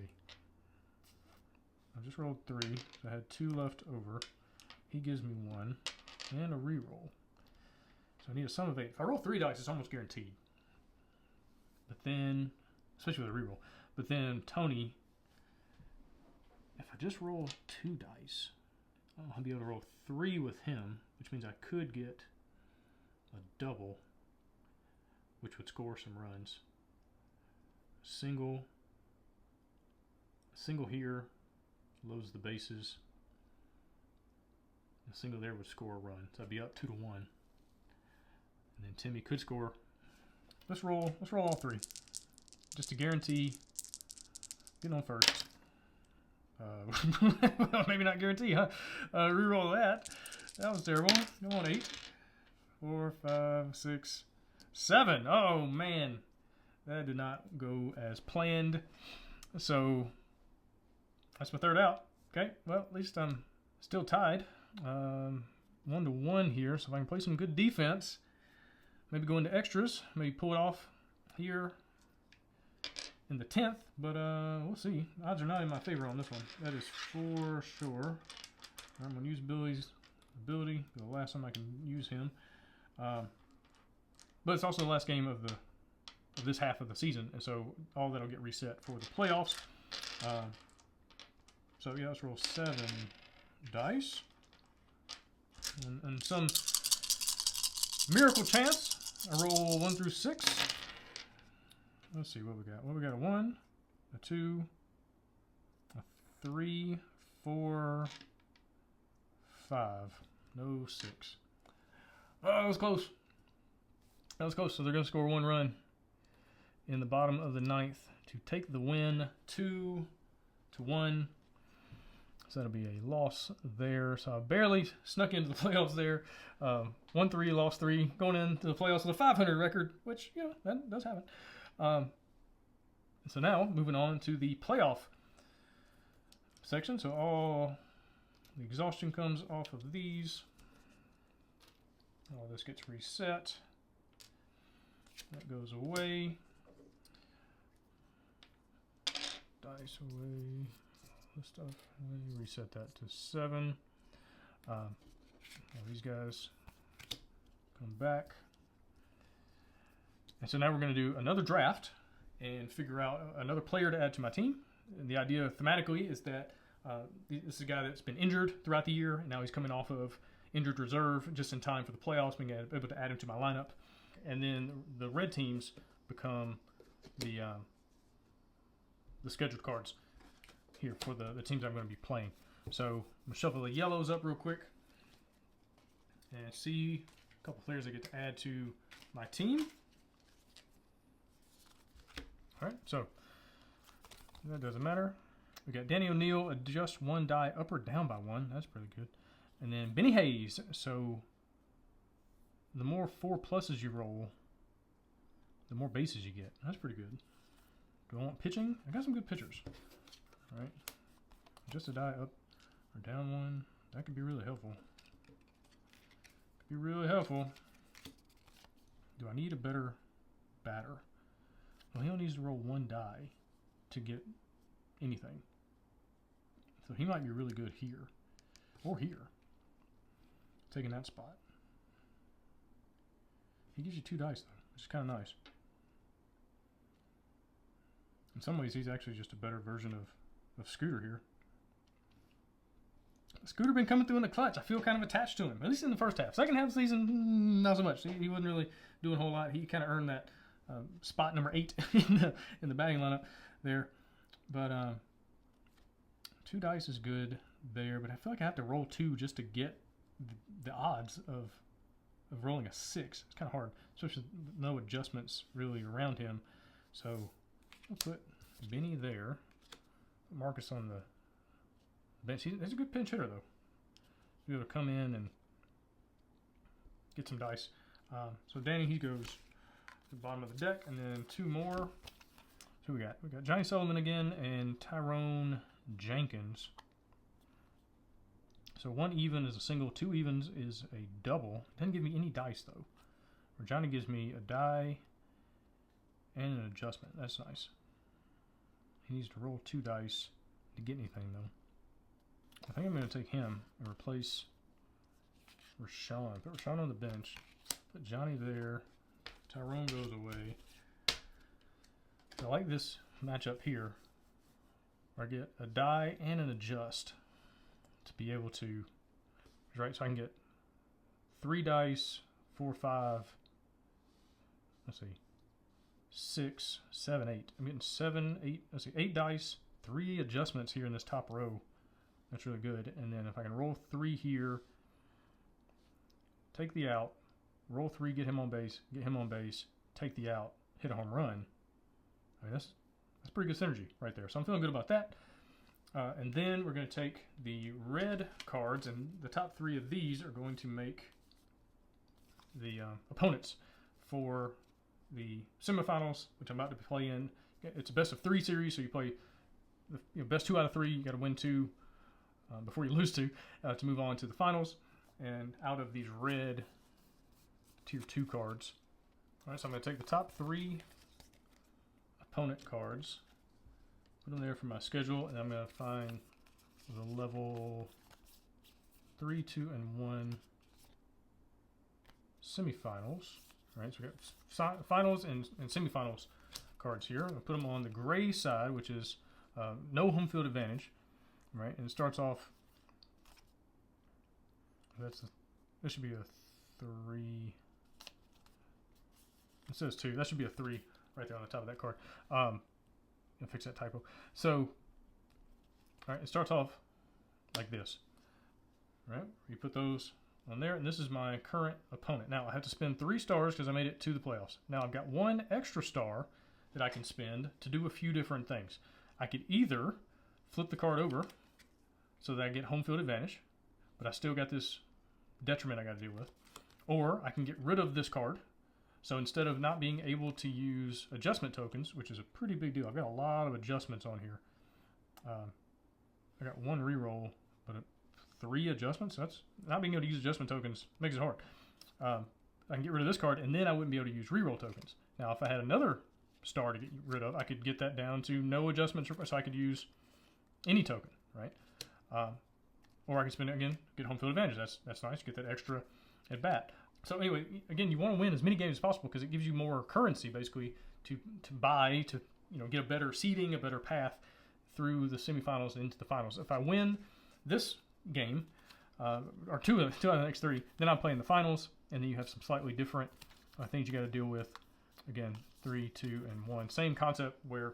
I just rolled 3, so I had 2 left over. He gives me 1 and a reroll. So I need a sum of 8. If I roll 3 dice, it's almost guaranteed. But then, especially with a reroll. But then Tony, if I just roll 2 dice, I'll be able to roll 3 with him, which means I could get a double, which would score some runs. Single here loads the bases. A single there would score a run, so I'd be up 2 to 1. And then Timmy could score. Let's roll all 3, just to guarantee getting on first. Well, maybe not guarantee, huh? Reroll that. That was terrible. Go on 8, 4, 5, 6, 7. Oh man, that did not go as planned. So that's my third out. Okay, well, at least I'm still tied. 1 to 1 here, so if I can play some good defense, maybe go into extras, maybe pull it off here in the 10th, but we'll see. Odds are not in my favor on this one. That is for sure. I'm going to use Billy's ability, the last time I can use him. But it's also the last game of this half of the season, and so all that'll get reset for the playoffs. So yeah, let's roll 7 dice. And some miracle chance, I roll 1 through 6. Let's see what we got. Well, we got a 1, a 2, a 3, 4, 5. No 6. Oh, that was close. That was close. So they're going to score 1 run in the bottom of the 9th to take the win 2 to 1. So that'll be a loss there. So I barely snuck into the playoffs there. 1-3, lost 3, going into the playoffs with a 500 record, which, you know, that does happen. So now, moving on to the playoff section. So all the exhaustion comes off of these. All this gets reset. That goes away. Dice away. This stuff. Reset that to 7. These guys come back. And so now we're going to do another draft and figure out another player to add to my team. And the idea thematically is that this is a guy that's been injured throughout the year, and now he's coming off of injured reserve just in time for the playoffs, being able to add him to my lineup. And then the red teams become the scheduled cards here for the teams I'm going to be playing. So I'm going to shuffle the yellows up real quick and see a couple players I get to add to my team. All right, so that doesn't matter. We got Danny O'Neill, adjust 1 die up or down by 1. That's pretty good. And then Benny Hayes. So the more 4 pluses you roll, the more bases you get. That's pretty good. Do I want pitching? I got some good pitchers. All right, just a die up or down 1. That could be really helpful. Could be really helpful. Do I need a better batter? Well, he only needs to roll 1 die to get anything. So he might be really good here or here, taking that spot. He gives you 2 dice though, which is kind of nice. In some ways, he's actually just a better version of Scooter here. Scooter been coming through in the clutch. I feel kind of attached to him, at least in the first half. Second half of the season, not so much. He wasn't really doing a whole lot. He kind of earned that spot number 8 in the batting lineup there. But 2 dice is good there, but I feel like I have to roll 2 just to get the odds of of rolling a 6. It's kind of hard, especially with no adjustments really around him. So we'll put Benny there. Marcus on the bench. He's a good pinch hitter, though. Be able to come in and get some dice. So Danny, he goes to the bottom of the deck, and then two more. So we got Johnny Sullivan again and Tyrone Jenkins. So one even is a single, two evens is a double. Doesn't give me any dice though. Where Johnny gives me a die and an adjustment. That's nice. He needs to roll 2 dice to get anything though. I think I'm going to take him and replace Rashawn. Put Rashawn on the bench. Put Johnny there. Tyrone goes away. I like this matchup here, where I get a die and an adjust to be able to, right? So I can get 3 dice, 4, 5. Let's see, 6, 7, 8. I'm getting 7, 8. Let's see, 8 dice, 3 adjustments here in this top row. That's really good. And then if I can roll 3 here, take the out, roll 3, get him on base, take the out, hit a home run. I mean, that's pretty good synergy right there. So I'm feeling good about that. And then we're going to take the red cards, and the top 3 of these are going to make the opponents for the semifinals, which I'm about to play in. It's a best of 3 series, so you play the best 2 out of 3. You got to win 2 before you lose 2 to move on to the finals. And out of these red tier 2 cards, all right. So I'm going to take the top 3 opponent cards, put them there for my schedule, and I'm going to find the level 3, 2, and 1 semifinals. All right, so we got finals and semifinals cards here. I'll put them on the gray side, which is no home field advantage, right? And it starts off. This should be a 3. It says 2. That should be a 3 right there on the top of that card. I'll fix that typo. So, all right, it starts off like this. Right? You put those on there, and this is my current opponent. Now, I have to spend 3 stars because I made it to the playoffs. Now, I've got 1 extra star that I can spend to do a few different things. I could either flip the card over so that I get home field advantage, but I still got this detriment I got to deal with. Or I can get rid of this card. So instead of not being able to use adjustment tokens, which is a pretty big deal, I've got a lot of adjustments on here. I got 1 reroll, but 3 adjustments. That's not being able to use adjustment tokens makes it hard. I can get rid of this card, and then I wouldn't be able to use reroll tokens. Now, if I had another star to get rid of, I could get that down to no adjustments, so I could use any token, right? Or I can spend it again, get home field advantage. That's nice. Get that extra at bat. So anyway, again, you want to win as many games as possible because it gives you more currency, basically, to buy, to get a better seeding, a better path through the semifinals and into the finals. If I win this game, or two out of the next 3, then I'm playing the finals, and then you have some slightly different things you got to deal with. Again, 3, 2, and 1. Same concept where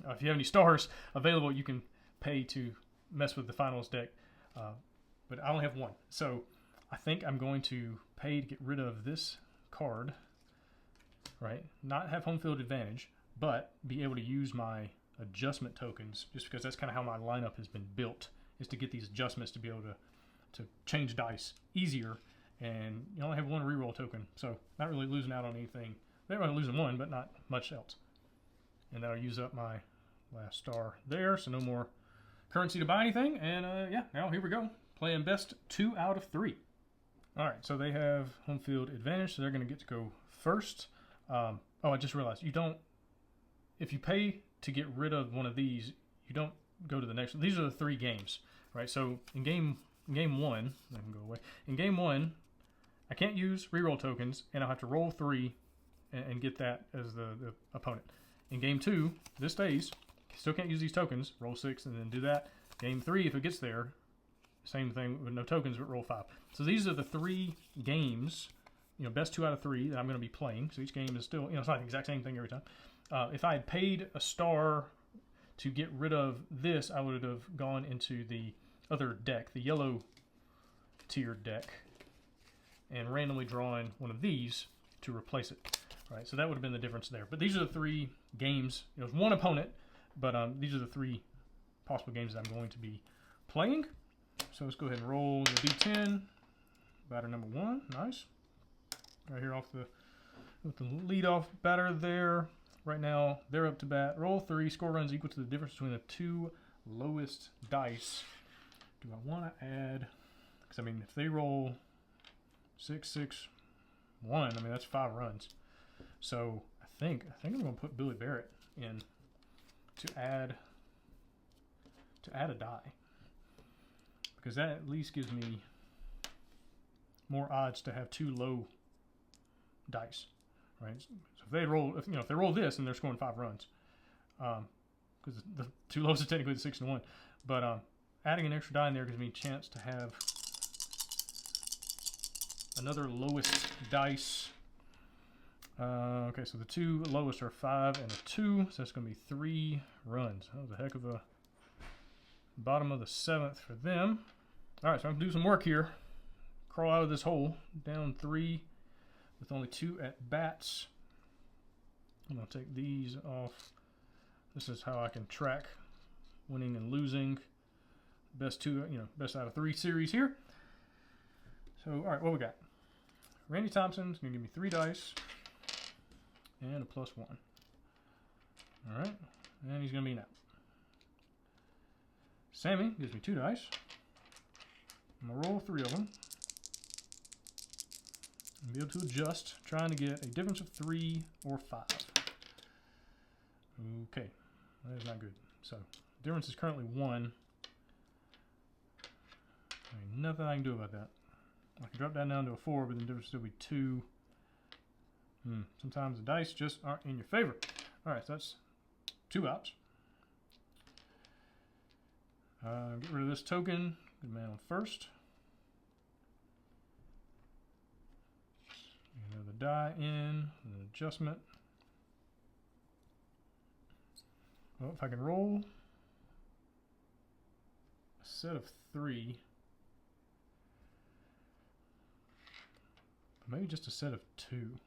if you have any stars available, you can pay to mess with the finals deck, but I only have 1. So I think I'm going to pay to get rid of this card, right? Not have home field advantage, but be able to use my adjustment tokens, just because that's kind of how my lineup has been built, is to get these adjustments to be able to change dice easier. And you only have 1 reroll token, so not really losing out on anything. They're only losing 1, but not much else. And that'll use up my last star there, so no more currency to buy anything. And yeah, now here we go, playing best 2 out of 3. All right, so they have home field advantage, so they're going to get to go first. Oh, I just realized if you pay to get rid of one of these, you don't go to the next one. These are the 3 games, right? So in game 1, I can go away. In game 1, I can't use reroll tokens, and I'll have to roll 3 and get that as the opponent. In game 2, this stays. Still can't use these tokens. Roll 6 and then do that. Game 3, if it gets there, same thing with no tokens, but roll 5. So these are the 3 games, best 2 out of 3 that I'm going to be playing. So each game is still, it's not the exact same thing every time. If I had paid a star to get rid of this, I would have gone into the other deck, the yellow tier deck, and randomly drawing one of these to replace it. Right, so that would have been the difference there. But these are the 3 games. You know, it's one opponent, but these are the 3 possible games that I'm going to be playing. So let's go ahead and roll the D10. Batter number 1, nice. Right here off the with the leadoff batter there. Right now they're up to bat. Roll 3. Score runs equal to the difference between the 2 lowest dice. Do I want to add? Because I mean, if they roll 6, 6, 1, I mean that's 5 runs. So I think I'm going to put Billy Barrett in to add a die, because that at least gives me more odds to have 2 low dice, right? So if they roll, if they roll this and they're scoring 5 runs, because the 2 lows are technically the 6 and 1, but adding an extra die in there gives me a chance to have another lowest dice. Okay, so the 2 lowest are 5 and a 2, so that's going to be 3 runs. That was a heck of a bottom of the 7th for them. All right, so I'm going to do some work here. Crawl out of this hole, down 3 with only 2 at bats. I'm going to take these off. This is how I can track winning and losing. Best out of 3 series here. So, all right, what we got? Randy Thompson's going to give me 3 dice. And a +1. Alright. And he's going to be an out. Sammy gives me 2 dice. I'm going to roll 3 of them. And be able to adjust, trying to get a difference of 3 or 5. Okay. That is not good. So, difference is currently 1. Ain't nothing I can do about that. I can drop that down to a 4, but the difference will still be 2. Sometimes the dice just aren't in your favor. Alright, so that's 2 outs. Get rid of this token. Good man on first. Another die in, an adjustment. Well, if I can roll a set of 3, maybe just a set of 2.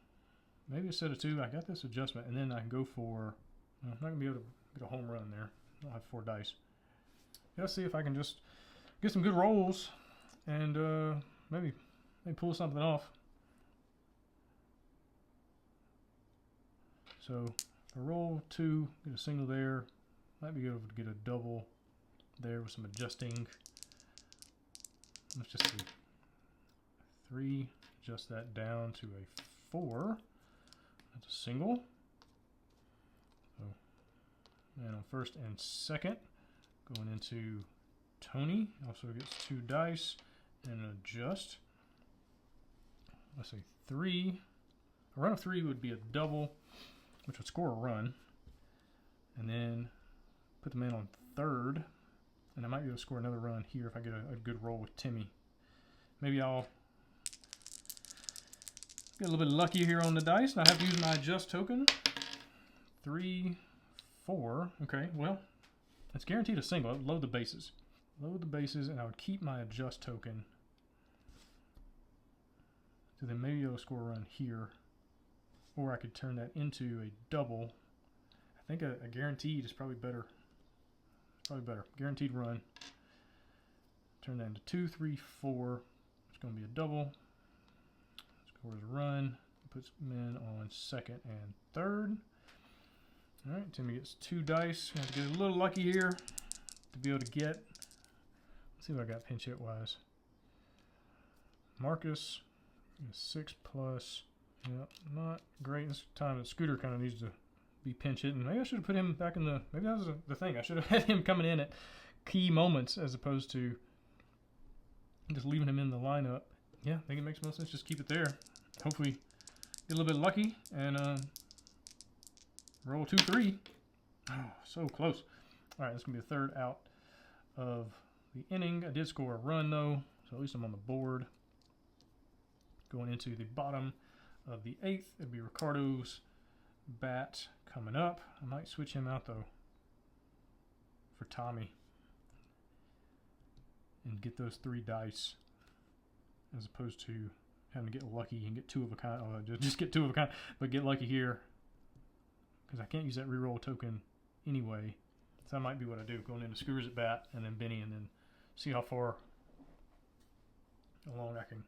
Maybe a set of 2. I got this adjustment, and then I can go for. I'm not gonna be able to get a home run there. I don't have 4 dice. Let's see if I can just get some good rolls and maybe pull something off. So if I roll 2, get a single there. Might be able to get a double there with some adjusting. Let's just see. 3. Adjust that down to a 4. That's a single. So, man on first and second. Going into Tony. Also gets 2 dice and an adjust. Let's say 3. A run of 3 would be a double, which would score a run. And then put the man on third. And I might be able to score another run here if I get a good roll with Timmy. Maybe I'll get a little bit lucky here on the dice, and I have to use my adjust token. 3, 4. Okay, well, it's guaranteed a single. Load the bases. Load the bases, and I would keep my adjust token. So then maybe I'll score a run here. Or I could turn that into a double. I think a guaranteed is probably better. Probably better. Guaranteed run. Turn that into 2, 3, 4. It's going to be a double. Scores a run, puts men on second and third. All right, Timmy gets 2 dice. Have to get a little lucky here to be able to get. Let's see what I got pinch hit wise. Marcus, 6 plus. Yep, not great this time. The Scooter kind of needs to be pinch hitting. Maybe I should have put him back in the. Maybe that was the thing. I should have had him coming in at key moments as opposed to just leaving him in the lineup. Yeah, I think it makes most sense. Just keep it there. Hopefully, get a little bit lucky and roll 2, 3. Oh, so close. All right, this is gonna be the 3rd out of the inning. I did score a run though, so at least I'm on the board. Going into the bottom of the 8th, it'd be Ricardo's bat coming up. I might switch him out though for Tommy and get those 3 dice as opposed to having to get lucky and get 2 of a kind. Just get 2 of a kind, but get lucky here because I can't use that reroll token anyway. So that might be what I do. Going into Screws at bat and then Benny, and then see how far along I can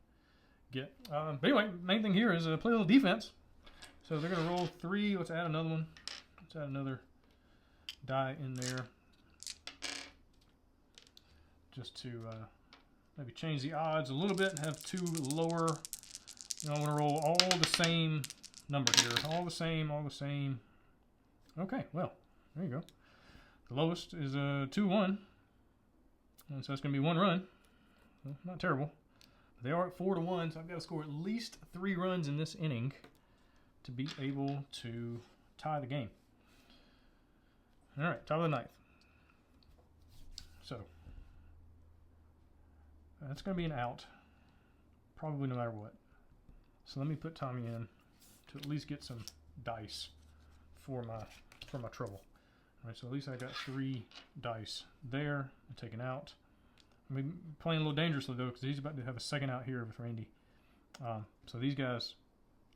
get. But anyway, main thing here is play a little defense. So they're going to roll 3. Let's add another one. Let's add another die in there just to maybe change the odds a little bit and have 2 lower. You know, I want to roll all the same number here. All the same, all the same. Okay, well, there you go. The lowest is 2-1. And so that's going to be 1 run. Well, not terrible. They are at 4-1, so I've got to score at least 3 runs in this inning to be able to tie the game. All right, top of the 9th. So that's going to be an out, probably no matter what. So let me put Tommy in to at least get some dice for my trouble. All right, so at least I got 3 dice there and taken out. I'm playing a little dangerously though because he's about to have a second out here with Randy. So these guys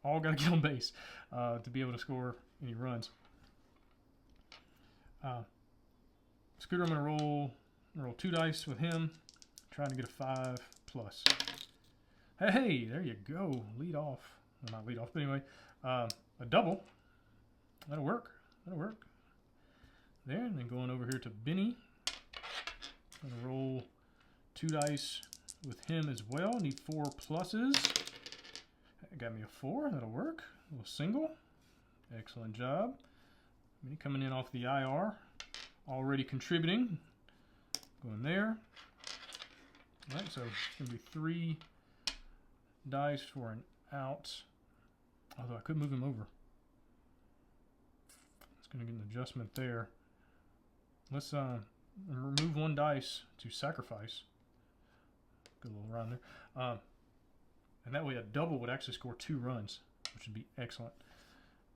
all got to get on base to be able to score any runs. Scooter, I'm going to roll 2 dice with him, trying to get a 5+. Hey, there you go. Lead off. Well, not lead off, but anyway, a double. That'll work. That'll work. There, and then going over here to Benny. I'm going to roll 2 dice with him as well. Need 4 pluses. That got me a 4. That'll work. A little single. Excellent job. Benny coming in off the IR. Already contributing. Going there. All right, so it's going to be 3 dice for an out. Although I could move him over. It's going to get an adjustment there. Let's remove 1 dice to sacrifice. Good little run there. And that way a double would actually score 2 runs, which would be excellent.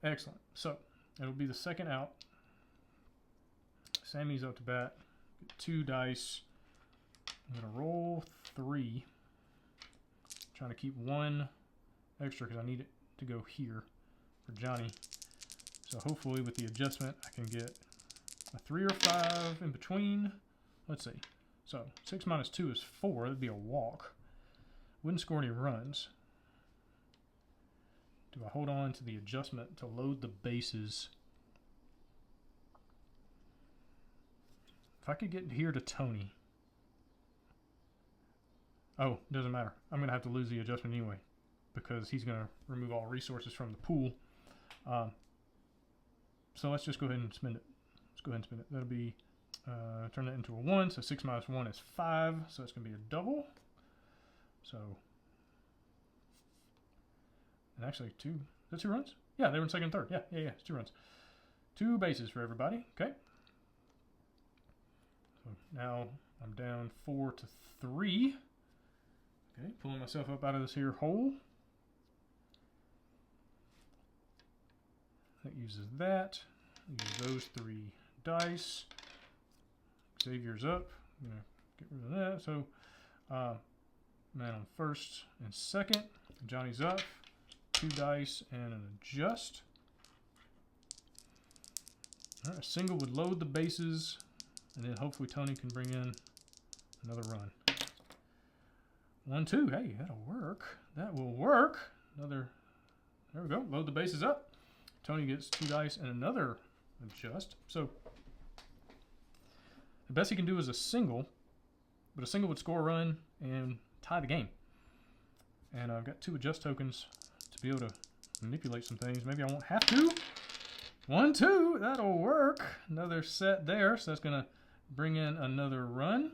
Excellent. So it'll be the second out. Sammy's up to bat. Get 2 dice. I'm going to roll 3. Trying to keep 1 extra because I need it to go here for Johnny. So hopefully with the adjustment I can get a 3 or 5 in between. Let's see. So 6 minus 2 is 4. That'd be a walk. Wouldn't score any runs. Do I hold on to the adjustment to load the bases? If I could get here to Tony. Oh, doesn't matter. I'm going to have to lose the adjustment anyway because he's going to remove all resources from the pool. So let's just go ahead and spend it. Let's go ahead and spend it. That'll be, turn that into a 1. So 6 minus 1 is 5. So it's going to be a double. So, and actually 2. Is that 2 runs? Yeah, they were in second and third. Yeah, it's 2 runs. 2 bases for everybody. Okay. So now I'm down 4-3. Okay, pulling myself up out of this here hole. That uses that. Use those 3 dice. Xavier's up. I'm going to get rid of that. So, man on first and second. Johnny's up. 2 dice and an adjust. All right, a single would load the bases, and then hopefully Tony can bring in another run. 1-2. Hey, that'll work. That will work. Another. There we go. Load the bases up. Tony gets 2 dice and another adjust. So the best he can do is a single, but a single would score a run and tie the game. And I've got 2 adjust tokens to be able to manipulate some things. Maybe I won't have to. 1-2. That'll work. Another set there. So that's going to bring in another run.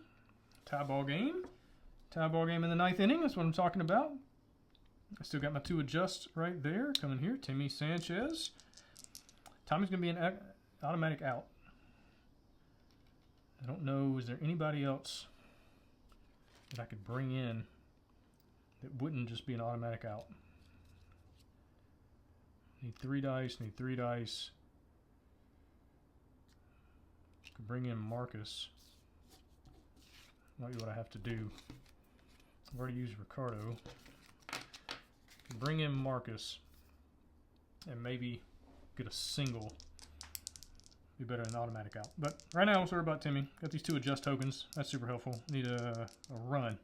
Tie ball game. Tie ball game in the 9th inning. That's what I'm talking about. I still got my 2 adjusts right there. Coming here. Timmy Sanchez. Tommy's going to be an automatic out. I don't know. Is there anybody else that I could bring in that wouldn't just be an automatic out? Need 3 dice. Need 3 dice. Could bring in Marcus. Might be what I have to do. I've already used Ricardo. bring in Marcus and maybe get a single. Be better than automatic out. But right now, let's worry about Timmy. Got these 2 adjust tokens. That's super helpful. Need a run.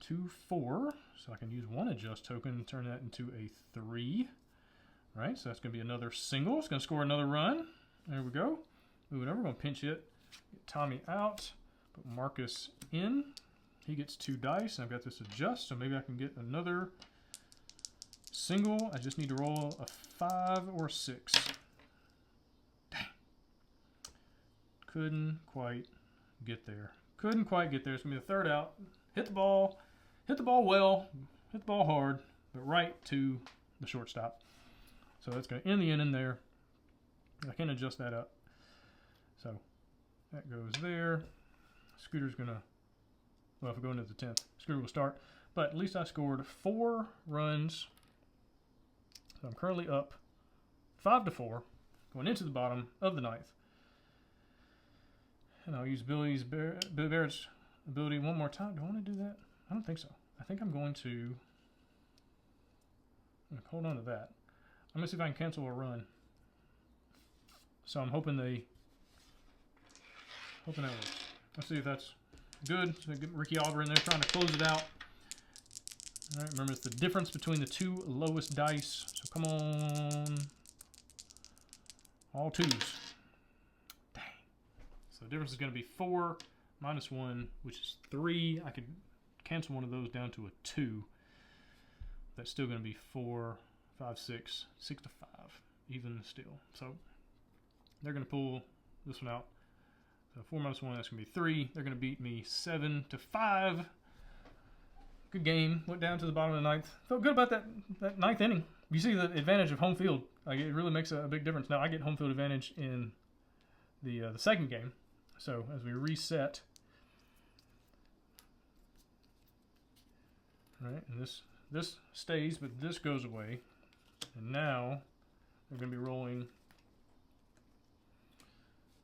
2, 4. So I can use 1 adjust token and turn that into a 3. Right, so that's going to be another single. It's going to score another run. There we go. Move it over. We're going to pinch hit. Get Tommy out. Put Marcus in. He gets 2 dice. I've got this adjust, so maybe I can get another single. I just need to roll a 5 or 6. Dang. Couldn't quite get there. Couldn't quite get there. It's going to be the 3rd out. Hit the ball well. Hit the ball hard, but right to the shortstop. So that's going to end the inning there. I can adjust that up. So that goes there. Scooter's going to, well, if we go into the 10th, Scooter will start. But at least I scored 4 runs. So I'm currently up 5-4, going into the bottom of the 9th. And I'll use Billy Barrett's ability one more time. Do I want to do that? I don't think so. I think I'm going to hold on to that. I'm going to see if I can cancel a run. So I'm hoping that works. Let's see if that's good. So get Ricky Oliver in there trying to close it out. All right, remember it's the difference between the 2 lowest dice. So come on. All 2s. Dang. So the difference is going to be 4 minus 1, which is 3. I could cancel one of those down to a 2. That's still going to be 4, 5, 6, 6 to 5, even still. So they're going to pull this one out. So 4 minus 1, that's going to be 3. They're going to beat me 7-5. Good game. Went down to the bottom of the 9th. Felt good about that 9th inning. You see the advantage of home field. Like, it really makes a big difference. Now I get home field advantage in the 2nd game. So as we reset, all right, and this stays, but this goes away. And now we're going to be rolling.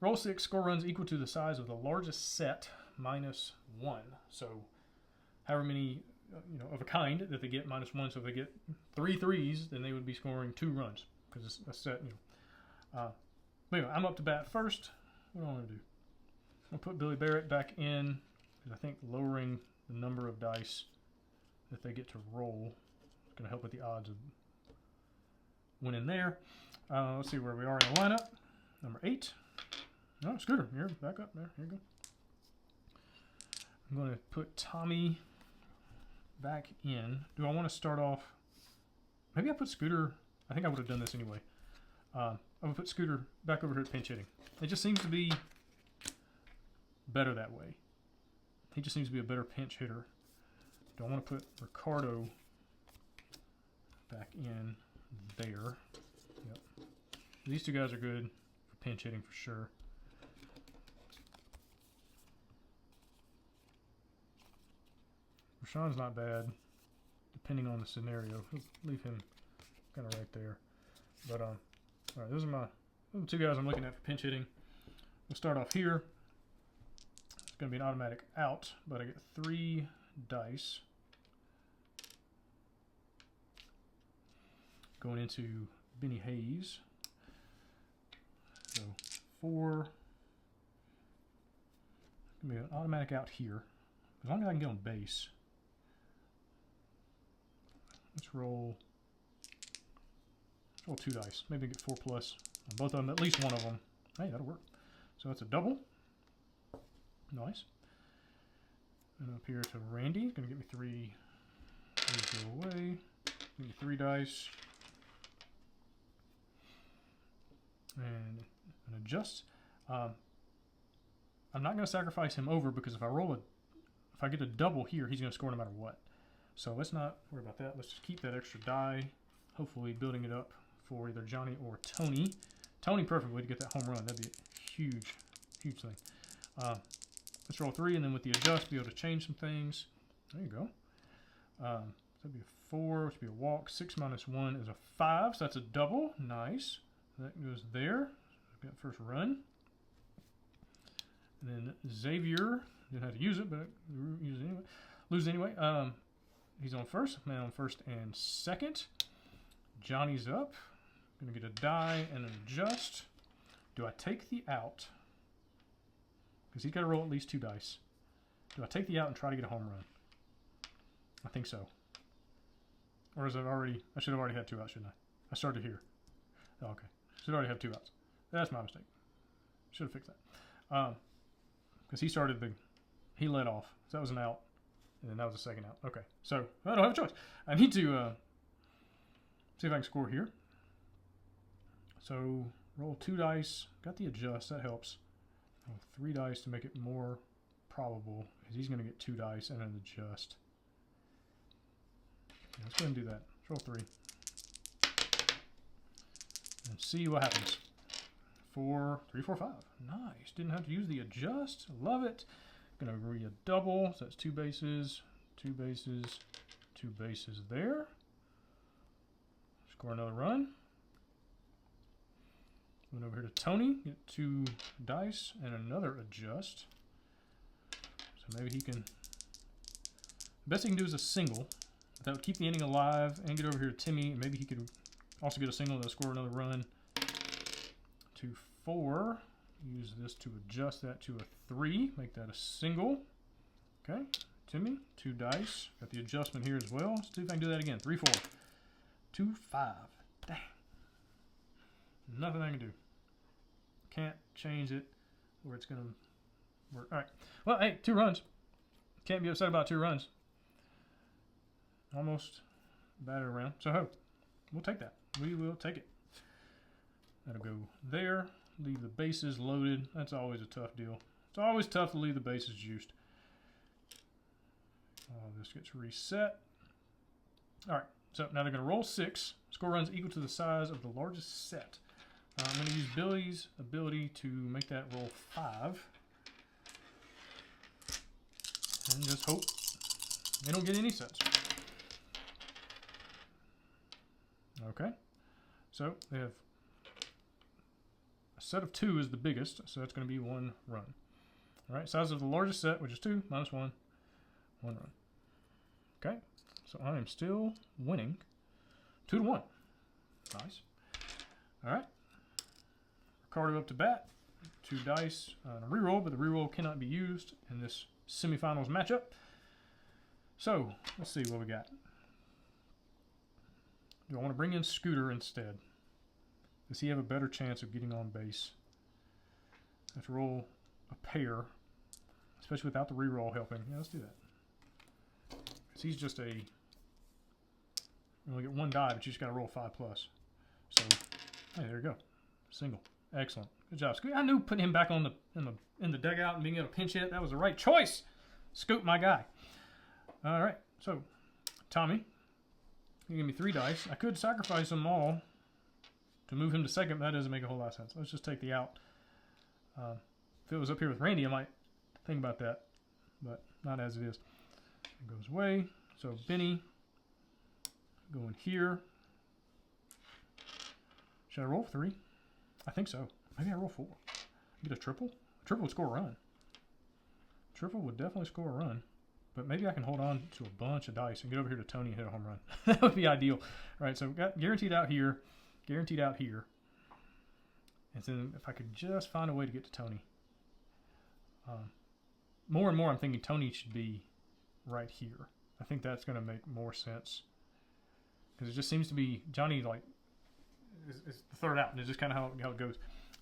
Roll 6, score runs equal to the size of the largest set minus 1. So however many, of a kind that they get minus 1. So if they get 3 threes, then they would be scoring 2 runs because it's a set. But anyway, I'm up to bat first. What do I want to do? I'll put Billy Barrett back in because I think lowering the number of dice that they get to roll is going to help with the odds of winning there. Let's see where we are in the lineup. Number 8. No, Scooter, you're back up there. Here you go. I'm going to put Tommy back in. Do I want to start off? Maybe I put Scooter. I think I would have done this anyway. I would put Scooter back over here at pinch hitting. It just seems to be better that way. He just seems to be a better pinch hitter. Do I want to put Ricardo back in there? Yep. These 2 guys are good for pinch hitting for sure. Rashawn's not bad, depending on the scenario. Leave him kind of right there. But all right, those are the 2 guys I'm looking at for pinch hitting. We'll start off here. It's going to be an automatic out, but I get 3 dice. Going into Benny Hayes. So 4. It's going to be an automatic out here. As long as I can get on base. Let's roll 2 dice. Maybe get 4 plus on both of them, at least one of them. Hey, that'll work. So that's a double. Nice. And up here to Randy. Gonna get me 3. These go away. Give me 3 dice. And an adjust. I'm not gonna sacrifice him over because if I get a double here, he's gonna score no matter what. So let's not worry about that. Let's just keep that extra die. Hopefully building it up for either Johnny or Tony. Tony, perfect way to get that home run. That'd be a huge, huge thing. Let's roll 3, and then with the adjust, be able to change some things. There you go. So that'd be a 4, which would be a walk. 6 minus 1 is a 5, so that's a double. Nice. That goes there. Got first run. And then Xavier, didn't have to use it, but use it anyway. Lose it anyway. He's on first. Man on first and second. Johnny's up. Gonna get a die and an adjust. Do I take the out? Because he's got to roll at least 2 dice. Do I take the out and try to get a home run? I think so. Or is it already... I should have already had 2 outs, shouldn't I? I started here. Oh, okay. Should already have 2 outs. That's my mistake. Should have fixed that. Because he started the... He led off. So that was an out. And then that was a second out. Okay. So, I don't have a choice. I need to see if I can score here. So, roll 2 dice. Got the adjust. That helps. Roll 3 dice to make it more probable. Because he's going to get 2 dice and an adjust. Yeah, let's go ahead and do that. Let's roll 3. And see what happens. 4, 3, 4, 5. Nice. Didn't have to use the adjust. Love it. Gonna read a double. So that's 2 bases, 2 bases, 2 bases there. Score another run. Went over here to Tony. Get 2 dice and another adjust. So maybe he can... The best he can do is a single. That would keep the inning alive. And get over here to Timmy. And maybe he could also get a single to score another run. 2, 4. Use this to adjust that to a 3. Make that a single. Okay. Timmy, 2 dice. Got the adjustment here as well. Let's see if I can do that again. 3, 4. 2, 5. Dang. Nothing I can do. Can't change it where it's going to work. All right. Well, hey, 2 runs. Can't be upset about 2 runs. Almost batted around. So, ho, we'll take that. We will take it. That'll go there. Leave the bases loaded. That's always a tough deal. It's always tough to leave the bases juiced. This gets reset. All right. So now they're going to roll 6. Score runs equal to the size of the largest set. I'm going to use Billy's ability to make that roll 5. And just hope they don't get any sets. Okay. So they have a set of 2 is the biggest, so that's going to be 1 run. All right. Size of the largest set, which is 2 minus 1, 1 run. Okay. So I am still winning 2-1. Nice. All right. Ricardo up to bat. 2 dice and a reroll, but the reroll cannot be used in this semifinals matchup. So let's see what we got. Do I want to bring in Scooter instead? Does he have a better chance of getting on base? I have to roll a pair, especially without the reroll helping. Yeah, let's do that. Because he's just a... You only get 1 die, but you just got to roll 5+. So, hey, there you go. Single. Excellent. Good job, Scoot. I knew putting him back on in the dugout and being able to pinch hit, that was the right choice. Scoot, my guy. All right. So, Tommy, you give me 3 dice. I could sacrifice them all to move him to second, but that doesn't make a whole lot of sense. Let's just take the out. If it was up here with Randy, I might think about that, but not as it is. It goes away. So, Benny, going here. Should I roll 3? I think so. Maybe I roll 4. Get a triple? A triple would score a run. Triple would definitely score a run. But maybe I can hold on to a bunch of dice and get over here to Tony and hit a home run. That would be ideal. All right, so got guaranteed out here. Guaranteed out here. And then if I could just find a way to get to Tony. More and more I'm thinking Tony should be right here. I think that's going to make more sense. Because it just seems to be Johnny, like, is the third out, and it's just kind of how it goes.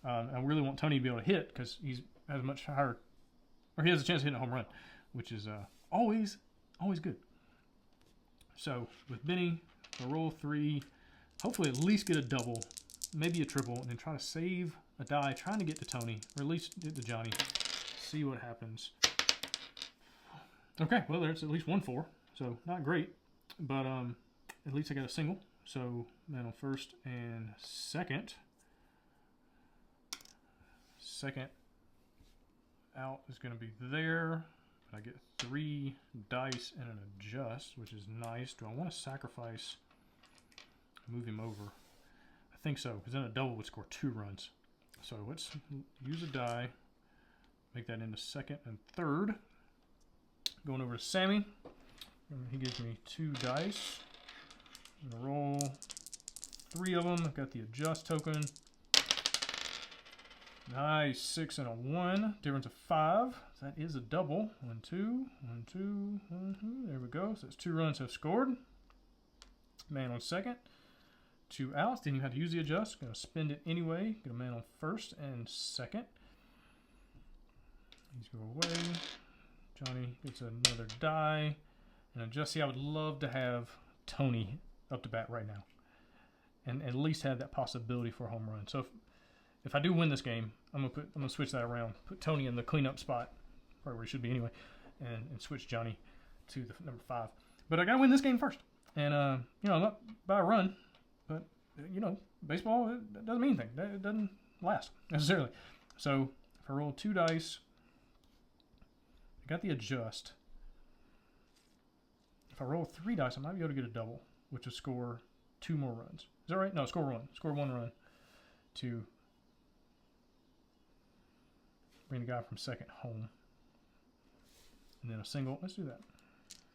I really want Tony to be able to hit because he has a much higher, or he has a chance of hitting a home run, which is always good. So with Benny, I'll roll 3, hopefully at least get a double, maybe a triple, and then try to save a die, trying to get to Tony, or at least get to Johnny. See what happens. Okay, well there's at least 1-4, so not great, but at least I got a single. So then on first and second. Second out is going to be there. But I get 3 dice and an adjust, which is nice. Do I want to sacrifice, move him over? I think so, because then a double would score 2 runs. So let's use a die. Make that into second and third. Going over to Sammy. he gives me 2 dice. I'm gonna roll 3 of them. I've got the adjust token. Nice, 6 and a 1. Difference of 5. That is a double. 1, 2, 1, 2, 1, 2. There we go. So it's 2 runs have scored. Man on second. 2 outs. Didn't even have to use the adjust. Gonna spend it anyway. Get a man on first and second. These go away. Johnny gets another die. And Jesse, I would love to have Tony up to bat right now, and at least have that possibility for a home run. So if I do win this game, I'm gonna switch that around. Put Tony in the cleanup spot, probably where he should be anyway, and switch Johnny to the number 5. But I gotta win this game first, and not by a run, but baseball, it doesn't mean anything. It doesn't last necessarily. So if I roll 2 dice, I got the adjust. If I roll 3 dice, I might be able to get a double, which would score 2 more runs. Is that right? No, score 1. Score 1 run to bring the guy from second home. And then a single. Let's do that.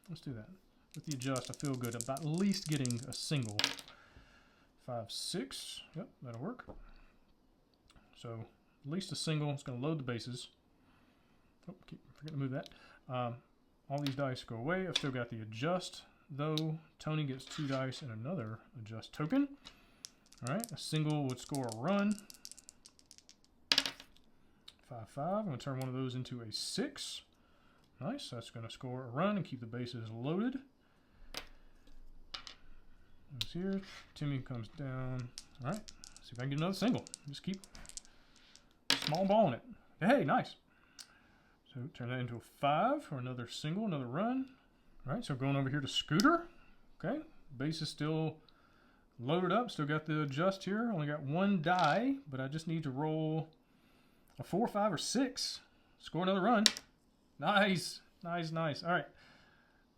Let's do that. With the adjust, I feel good about at least getting a single. 5, 6. Yep, that'll work. So at least a single. It's going to load the bases. Oh, keep forgetting to move that. All these dice go away. I've still got the adjust, though. Tony gets 2 dice and another adjust token. All right, a single would score a run. 5, 5. I'm going to turn one of those into a 6. Nice. That's going to score a run and keep the bases loaded. Comes here. Timmy comes down. All right. See if I can get another single. Just keep small balling it. Hey, nice. So turn that into a 5 for another single, another run. All right, so going over here to Scooter. Okay, base is still loaded up. Still got the adjust here. Only got 1 die, but I just need to roll a 4, 5, or 6. Score another run. Nice, nice, nice. All right,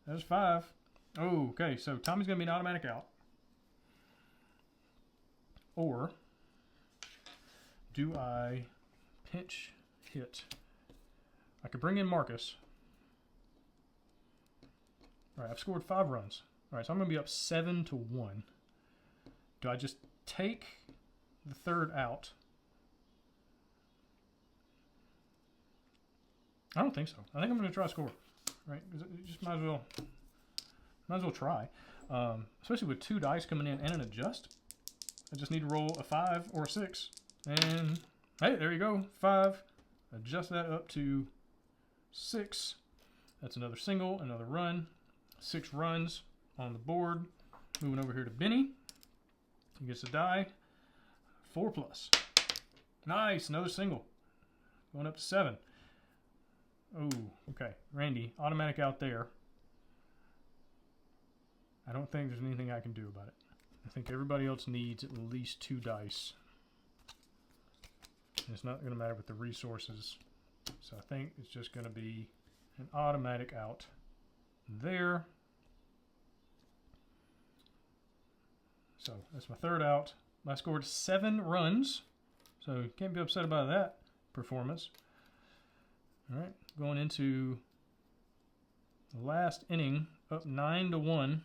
there's 5. Oh, okay, so Tommy's going to be an automatic out. Or do I pinch hit? I could bring in Marcus. All right, I've scored 5 runs. All right, so I'm going to be up 7 to 1. Do I just take the 3rd out? I don't think so. I think I'm going to try to score. Right? You just might as well try. Especially with 2 dice coming in and an adjust. I just need to roll a 5 or a 6. And hey, there you go. 5. Adjust that up to 6. That's another single, another run. 6 runs on the board. Moving over here to Benny. He gets a die. 4 plus. Nice, another single. Going up to 7. Oh, okay. Randy, automatic out there. I don't think there's anything I can do about it. I think everybody else needs at least 2 dice. And it's not going to matter with the resources. So I think it's just going to be an automatic out there. So that's my 3rd out. I scored 7 runs. So can't be upset about that performance. All right, going into the last inning, up 9 to 1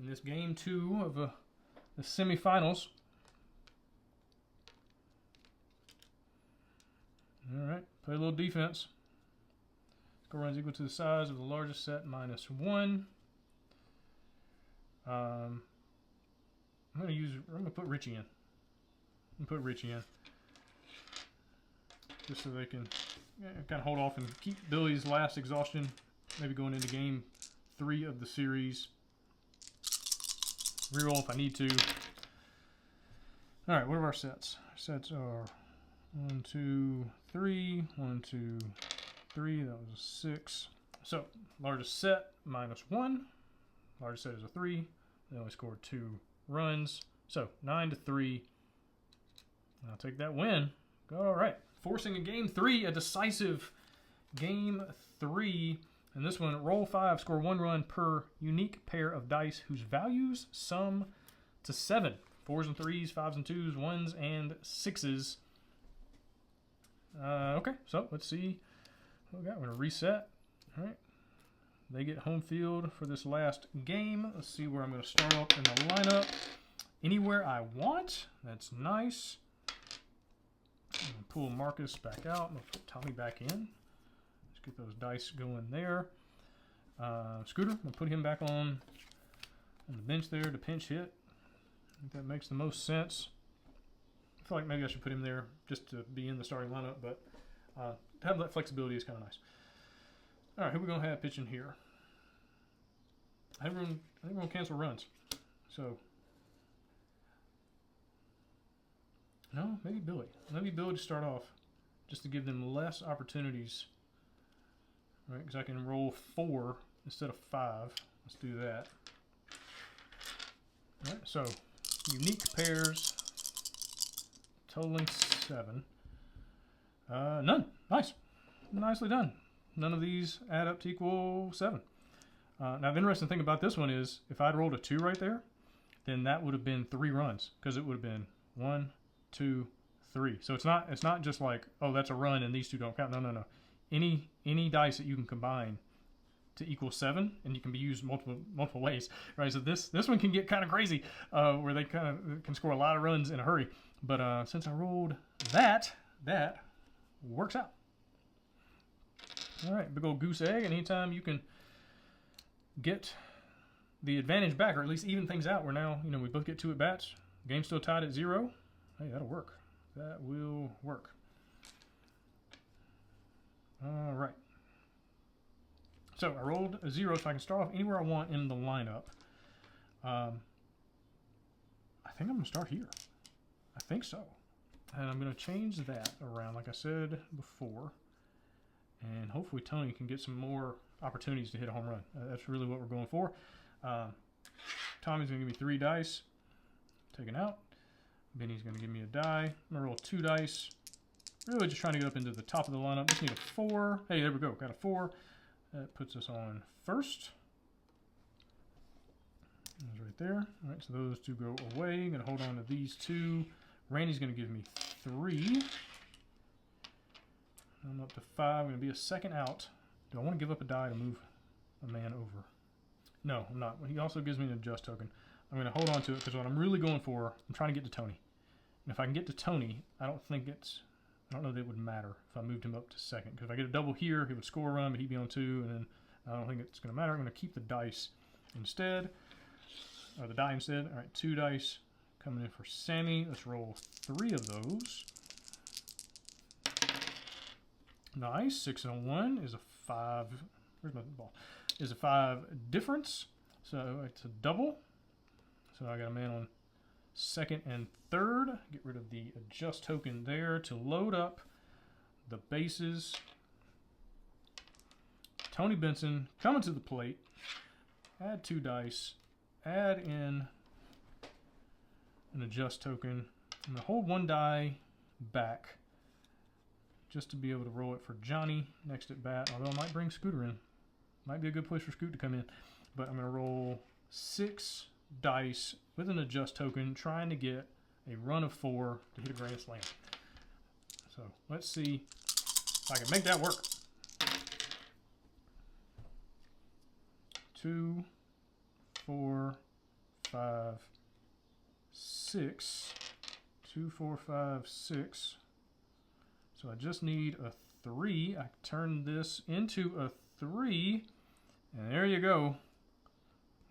in this game 2 of the semifinals. All right, play a little defense. Score runs equal to the size of the largest set minus 1. I'm gonna put Richie in. Just so they can kind of hold off and keep Billy's last exhaustion. Maybe going into game 3 of the series. Reroll if I need to. All right, what are our sets? Our sets are 1, 2, 3. 1, 2, 3. That was a 6. So largest set minus 1. Largest set is a 3. They only scored 2 runs. So 9 to 3. I'll take that win. All right, forcing a game 3, a decisive game 3. And this one, roll 5, score 1 run per unique pair of dice whose values sum to 7. 4s and 3s, 5s and 2s, 1s and 6s. Okay, so let's see what we got. We're going to reset. All right. they get home field for this last game. Let's see where I'm going to start up in the lineup. Anywhere I want. That's nice. I'm going to pull Marcus back out. I'm going to put Tommy back in. Let's get those dice going there. Scooter, I'm going to put him back on the bench there to pinch hit. I think that makes the most sense. I feel like maybe I should put him there just to be in the starting lineup, but to have that flexibility is kind of nice. All right, who are we going to have pitching here? I think we're going to cancel runs. So, no, maybe Billy. Maybe Billy to start off, just to give them less opportunities. Right, because I can roll 4 instead of 5. Let's do that. All right, so unique pairs, totaling 7. None. Nice. Nicely done. None of these add up to equal 7. Now, the interesting thing about this one is if I'd rolled a 2 right there, then that would have been 3 runs because it would have been 1, 2, 3. So it's not just like, oh, that's a run and these 2 don't count. No. Any dice that you can combine to equal 7, and you can be used multiple ways, right? So this one can get kind of crazy, where they kind of can score a lot of runs in a hurry. But since I rolled that works out. All right, big old goose egg. And anytime you can get the advantage back, or at least even things out, where now we both get 2 at bats. Game's still tied at 0. Hey, that'll work. That will work. All right. So I rolled a 0, so I can start off anywhere I want in the lineup. I think I'm going to start here. I think so. And I'm going to change that around, like I said before. And hopefully Tony can get some more opportunities to hit a home run. That's really what we're going for. Tommy's going to give me 3 dice. Taken out. Benny's going to give me a die. I'm going to roll 2 dice. Really just trying to get up into the top of the lineup. Just need a 4. Hey, there we go. Got a 4. That puts us on first. That's right there. All right, so those 2 go away. I'm going to hold on to these 2. Randy's going to give me 3. I'm up to 5. I'm going to be a second out. Do I want to give up a die to move a man over? No, I'm not. He also gives me an adjust token. I'm going to hold on to it because what I'm really going for, I'm trying to get to Tony. And if I can get to Tony, I don't know that it would matter if I moved him up to second. Because if I get a double here, he would score a run, but he'd be on 2, and then I don't think it's going to matter. I'm going to keep the dice instead, or the die instead. All right, 2 dice coming in for Sammy. Let's roll 3 of those. Nice. 6 and a 1 is a 5. Where's my ball? Is a 5 difference. So it's a double. So I got a man on second and third. Get rid of the adjust token there to load up the bases. Tony Benson coming to the plate. Add 2 dice. Add in an adjust token. I'm going to hold 1 die back just to be able to roll it for Johnny next at bat. Although I might bring Scooter in. Might be a good place for Scoot to come in. But I'm going to roll 6 dice with an adjust token, trying to get a run of 4 to hit a grand slam. So let's see if I can make that work. 2, 4, 5, 6. 2, 4, 5, 6. So I just need a 3. I turn this into a 3, and there you go.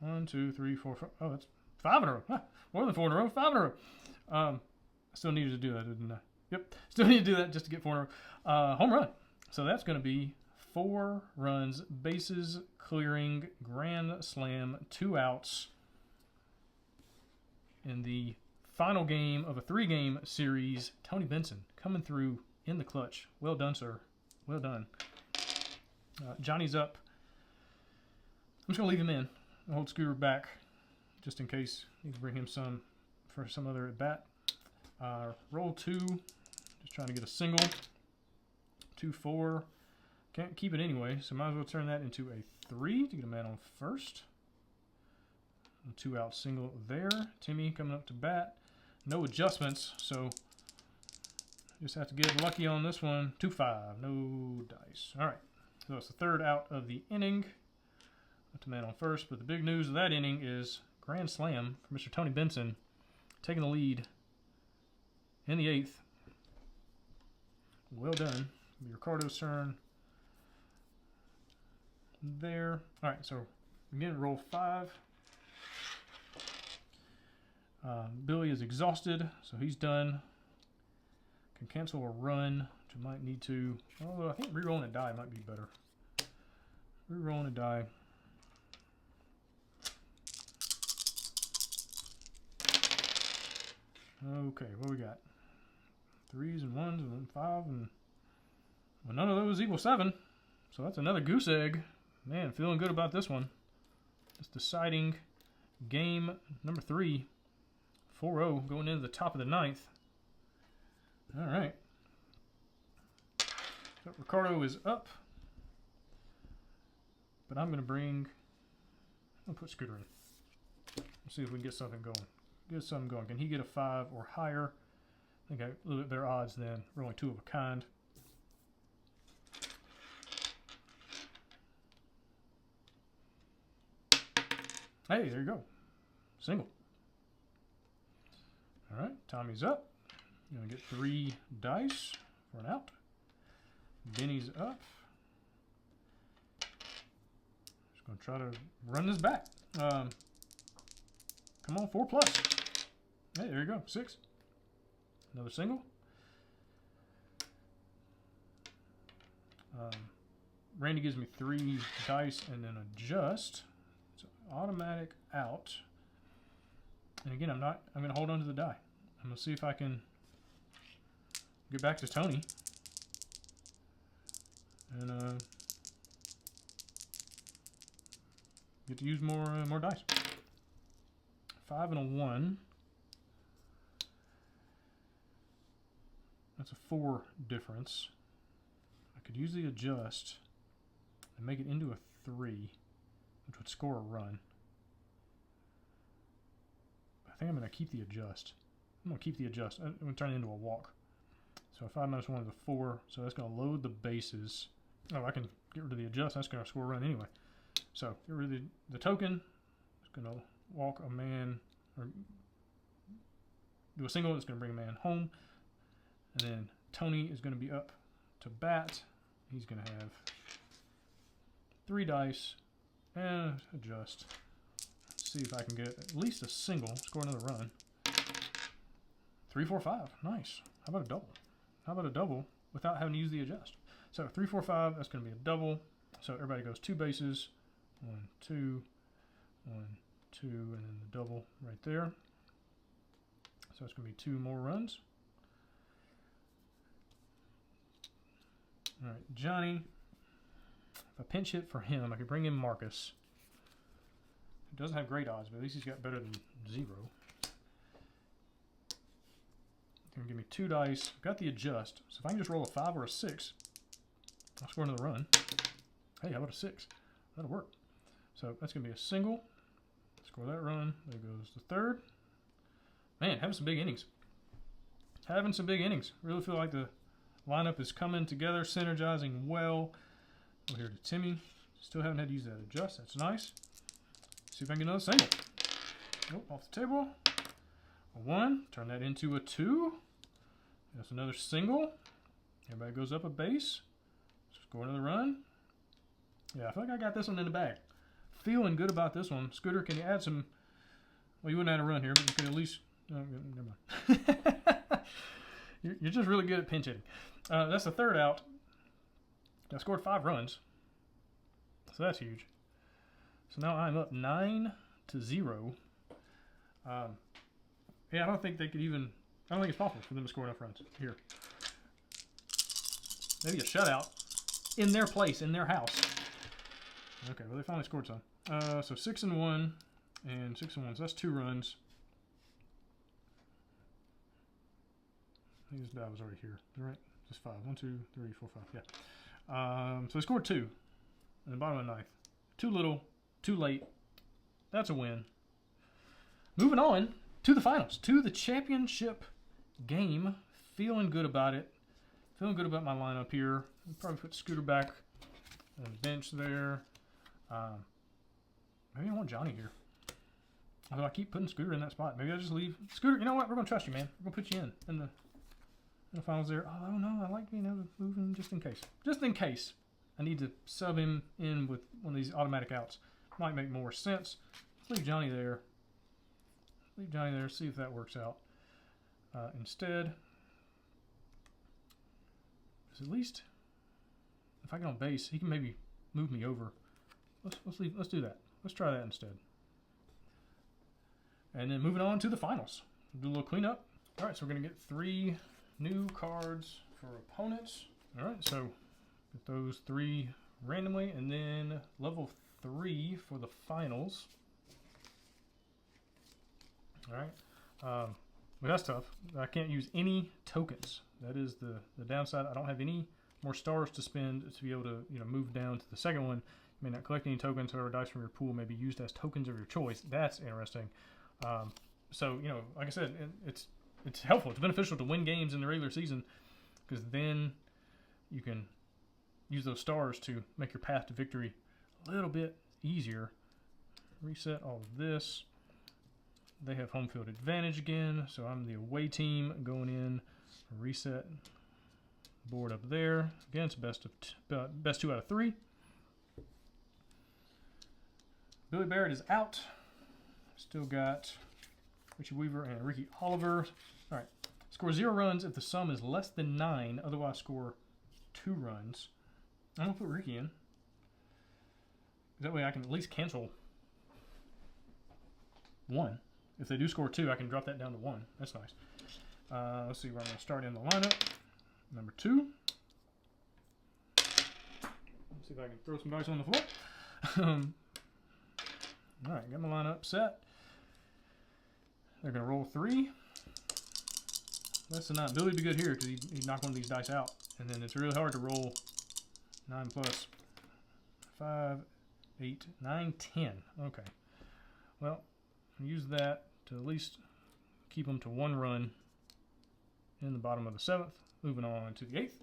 1, 2, 3, 4, 5. Oh, that's 5 in a row. Huh, more than 4 in a row. 5 in a row. I still needed to do that, didn't I? Yep. Still need to do that just to get 4 in a row. Home run. So that's going to be 4 runs, bases clearing, grand slam, 2 outs in the final game of a 3-game series. Tony Benson coming through in the clutch. Well done, sir. Well done. Johnny's up. I'm just going to leave him in. I'll hold Scooter back just in case I need to bring him some for some other at bat. Roll 2. Just trying to get a single. 2, 4. Can't keep it anyway, so might as well turn that into a 3 to get a man on first. A 2-out single there. Timmy coming up to bat. No adjustments, so just have to get lucky on this one. 2, 5. No dice. All right. So it's the 3rd out of the inning. Up to man on first. But the big news of that inning is grand slam for Mr. Tony Benson, taking the lead in the 8th. Well done. Ricardo's turn there. All right, so again, roll 5. Billy is exhausted, so he's done. Can cancel a run, which I might need to. Although I think rerolling a die might be better. Rerolling a die. Okay, what we got? 3s and 1s and 5, and well, none of those equal 7. So that's another goose egg. Man, feeling good about this one. Just deciding game number 3. 4-0 going into the top of the 9th. All right. So Ricardo is up. But I'm going to put Scooter in. Let's see if we can get something going. Can he get a 5 or higher? I think I have a little bit better odds than rolling 2 of a kind. Hey, there you go. Single. All right, Tommy's up. You're going to get 3 dice for an out. Benny's up. Just going to try to run this back. Come on, 4 plus. Hey, there you go, 6. Another single. Randy gives me 3 dice and then adjust. It's automatic out. And again, I'm going to hold on to the die. I'm going to see if I can get back to Tony. And get to use more dice. 5 and a 1. That's a 4 difference. I could use the adjust and make it into a 3, which would score a run. I think I'm going to keep the adjust. I'm going to keep the adjust. I'm going to turn it into a walk. So 5 minus 1 is a 4. So that's going to load the bases. Oh, I can get rid of the adjust. That's going to score a run anyway. So get rid of the token. It's going to walk a man, or do a single that's going to bring a man home. And then Tony is going to be up to bat. He's going to have 3 dice and adjust. See if I can get at least a single, score another run. 3, 4, 5. Nice. How about a double? How about a double without having to use the adjust? So 3, 4, 5, that's going to be a double. So everybody goes 2 bases. 1, 2, 1, 2, and then the double right there. So it's going to be 2 more runs. All right, Johnny. If I pinch hit for him, I could bring in Marcus. He doesn't have great odds, but at least he's got better than 0. They're going to give me 2 dice. I've got the adjust. So if I can just roll a 5 or a 6, I'll score another run. Hey, how about a 6? That'll work. So that's going to be a single. Score that run. There goes the 3rd. Man, having some big innings. Really feel like the lineup is coming together, synergizing well. Over here to Timmy. Still haven't had to use that adjust. That's nice. See if I can get another single. Nope, off the table. A 1. Turn that into a 2. That's another single. Everybody goes up a base. Score another run. Yeah, I feel like I got this one in the bag. Feeling good about this one. Scooter, can you add some? Well, you wouldn't add a run here, but you can at least. Oh, never mind. You're just really good at pinch hitting. That's the 3rd out. I scored 5 runs, so that's huge. So now I'm up 9-0. Yeah, I don't think they could even. I don't think it's possible for them to score enough runs here. Maybe a shutout in their place, in their house. Okay, well they finally scored some. So 6 and 1 and 6 and 1. So that's 2 runs. I think this die was already here. All right, just 5. 1, 2, 3, 4, 5. Yeah. So they scored 2 in the bottom of the 9th. Too little, too late. That's a win. Moving on to the finals, to the championship game. Feeling good about it. Feeling good about my lineup here. I'll probably put Scooter back on the bench there. Maybe I want Johnny here. Although I keep putting Scooter in that spot. Maybe I'll just leave. Scooter, you know what? We're going to trust you, man. We're going to put you in the finals there. Oh, no. I like being able to move him just in case. Just in case I need to sub him in with one of these automatic outs. Might make more sense. Let's leave Johnny there. Leave Johnny there. See if that works out. Instead, at least if I get on base, he can maybe move me over. Let's do that. Let's try that instead. And then moving on to the finals. Do a little cleanup. All right, so we're gonna get 3 new cards for opponents. All right, so get those 3 randomly, and then level 3 for the finals. All right, but that's tough. I can't use any tokens. That is the downside. I don't have any more stars to spend to be able to move down to the second one. You may not collect any tokens. However, dice from your pool may be used as tokens of your choice. That's interesting. So like I said, it's helpful. It's beneficial to win games in the regular season because then you can use those stars to make your path to victory a little bit easier. Reset all of this. They have home field advantage again, so I'm the away team going in. Reset board up there. Again, it's best 2 out of 3. Billy Barrett is out. Still got Richie Weaver and Ricky Oliver. All right. Score 0 runs if the sum is less than 9. Otherwise, score 2 runs. I'm going to put Ricky in. That way I can at least cancel 1. If they do score 2, I can drop that down to 1. That's nice. Let's see where I'm going to start in the lineup. Number 2. Let's see if I can throw some dice on the floor. All right, got my lineup set. They're going to roll 3. That's a 9. Billy'd be good here because he'd knock one of these dice out. And then it's really hard to roll 9 plus 5, 8, 9, 10. Okay. Well, use that to at least keep them to 1 run in the bottom of the 7th. Moving on to the 8th.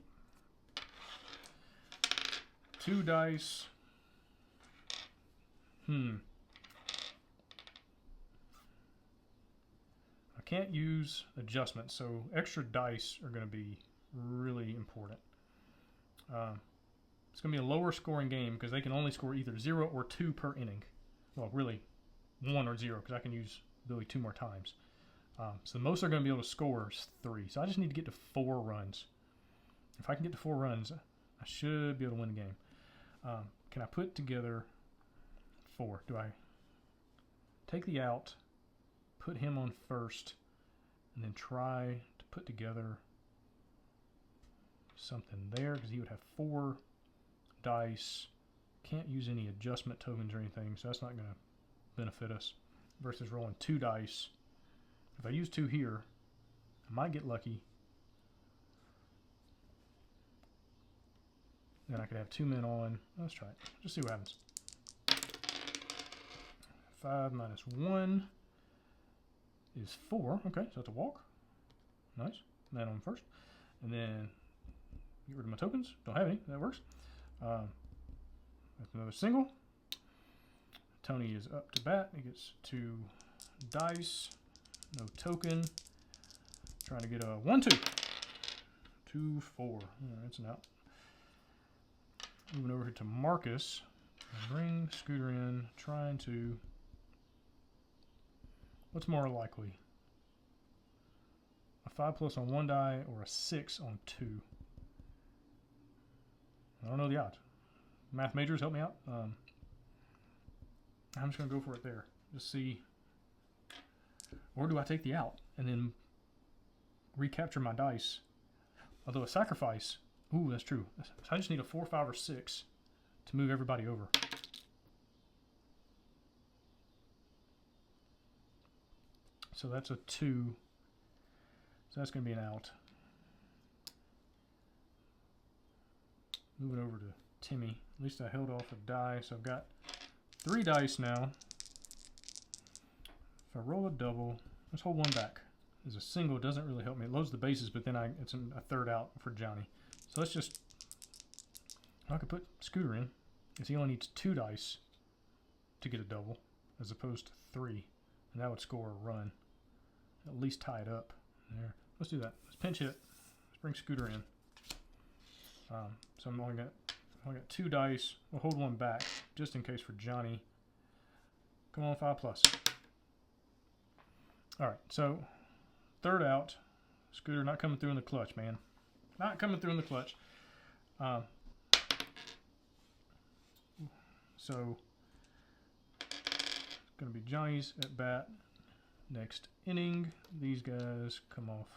2 dice. I can't use adjustments, so extra dice are going to be really important. It's going to be a lower scoring game because they can only score either 0 or 2 per inning. Well, really 1 or 0 because I can use Billy 2 more times. So the most they're going to be able to score is 3. So I just need to get to 4 runs. If I can get to 4 runs, I should be able to win the game. Can I put together 4? Do I take the out, put him on first, and then try to put together something there because he would have 4 dice. Can't use any adjustment tokens or anything, so that's not going to benefit us versus rolling 2 dice. If I use 2 here, I might get lucky. Then I could have 2 men on. Let's try it. Just see what happens. 5 minus 1 is 4. Okay, so that's a walk. Nice. Man on first. And then get rid of my tokens. Don't have any. That works. That's another single. Tony is up to bat. He gets 2 dice. No token. Trying to get a 1-2. 2-4. That's an out. Moving over to Marcus. Bring Scooter in. Trying to. What's more likely? A 5+ on 1 die or a 6 on 2? I don't know the odds. Math majors, help me out. I'm just going to go for it there. Just see. Or do I take the out and then recapture my dice? Although a sacrifice. Ooh, that's true. So I just need a 4, 5, or 6 to move everybody over. So that's a 2. So that's going to be an out. Moving over to Timmy. At least I held off a die. So I've got 3 dice now. If I roll a double, let's hold 1 back. As a single, doesn't really help me. It loads the bases, but then it's a 3rd out for Johnny. So let's just, I could put Scooter in, because he only needs 2 dice to get a double as opposed to 3. And that would score a run. At least tie it up. There. Let's do that. Let's pinch hit. Let's bring Scooter in. So I'm only got 2 dice. We'll hold 1 back just in case for Johnny. Come on, 5 plus. All right, so 3rd out. Scooter not coming through in the clutch, man. Not coming through in the clutch. So it's going to be Johnny's at bat next inning. These guys come off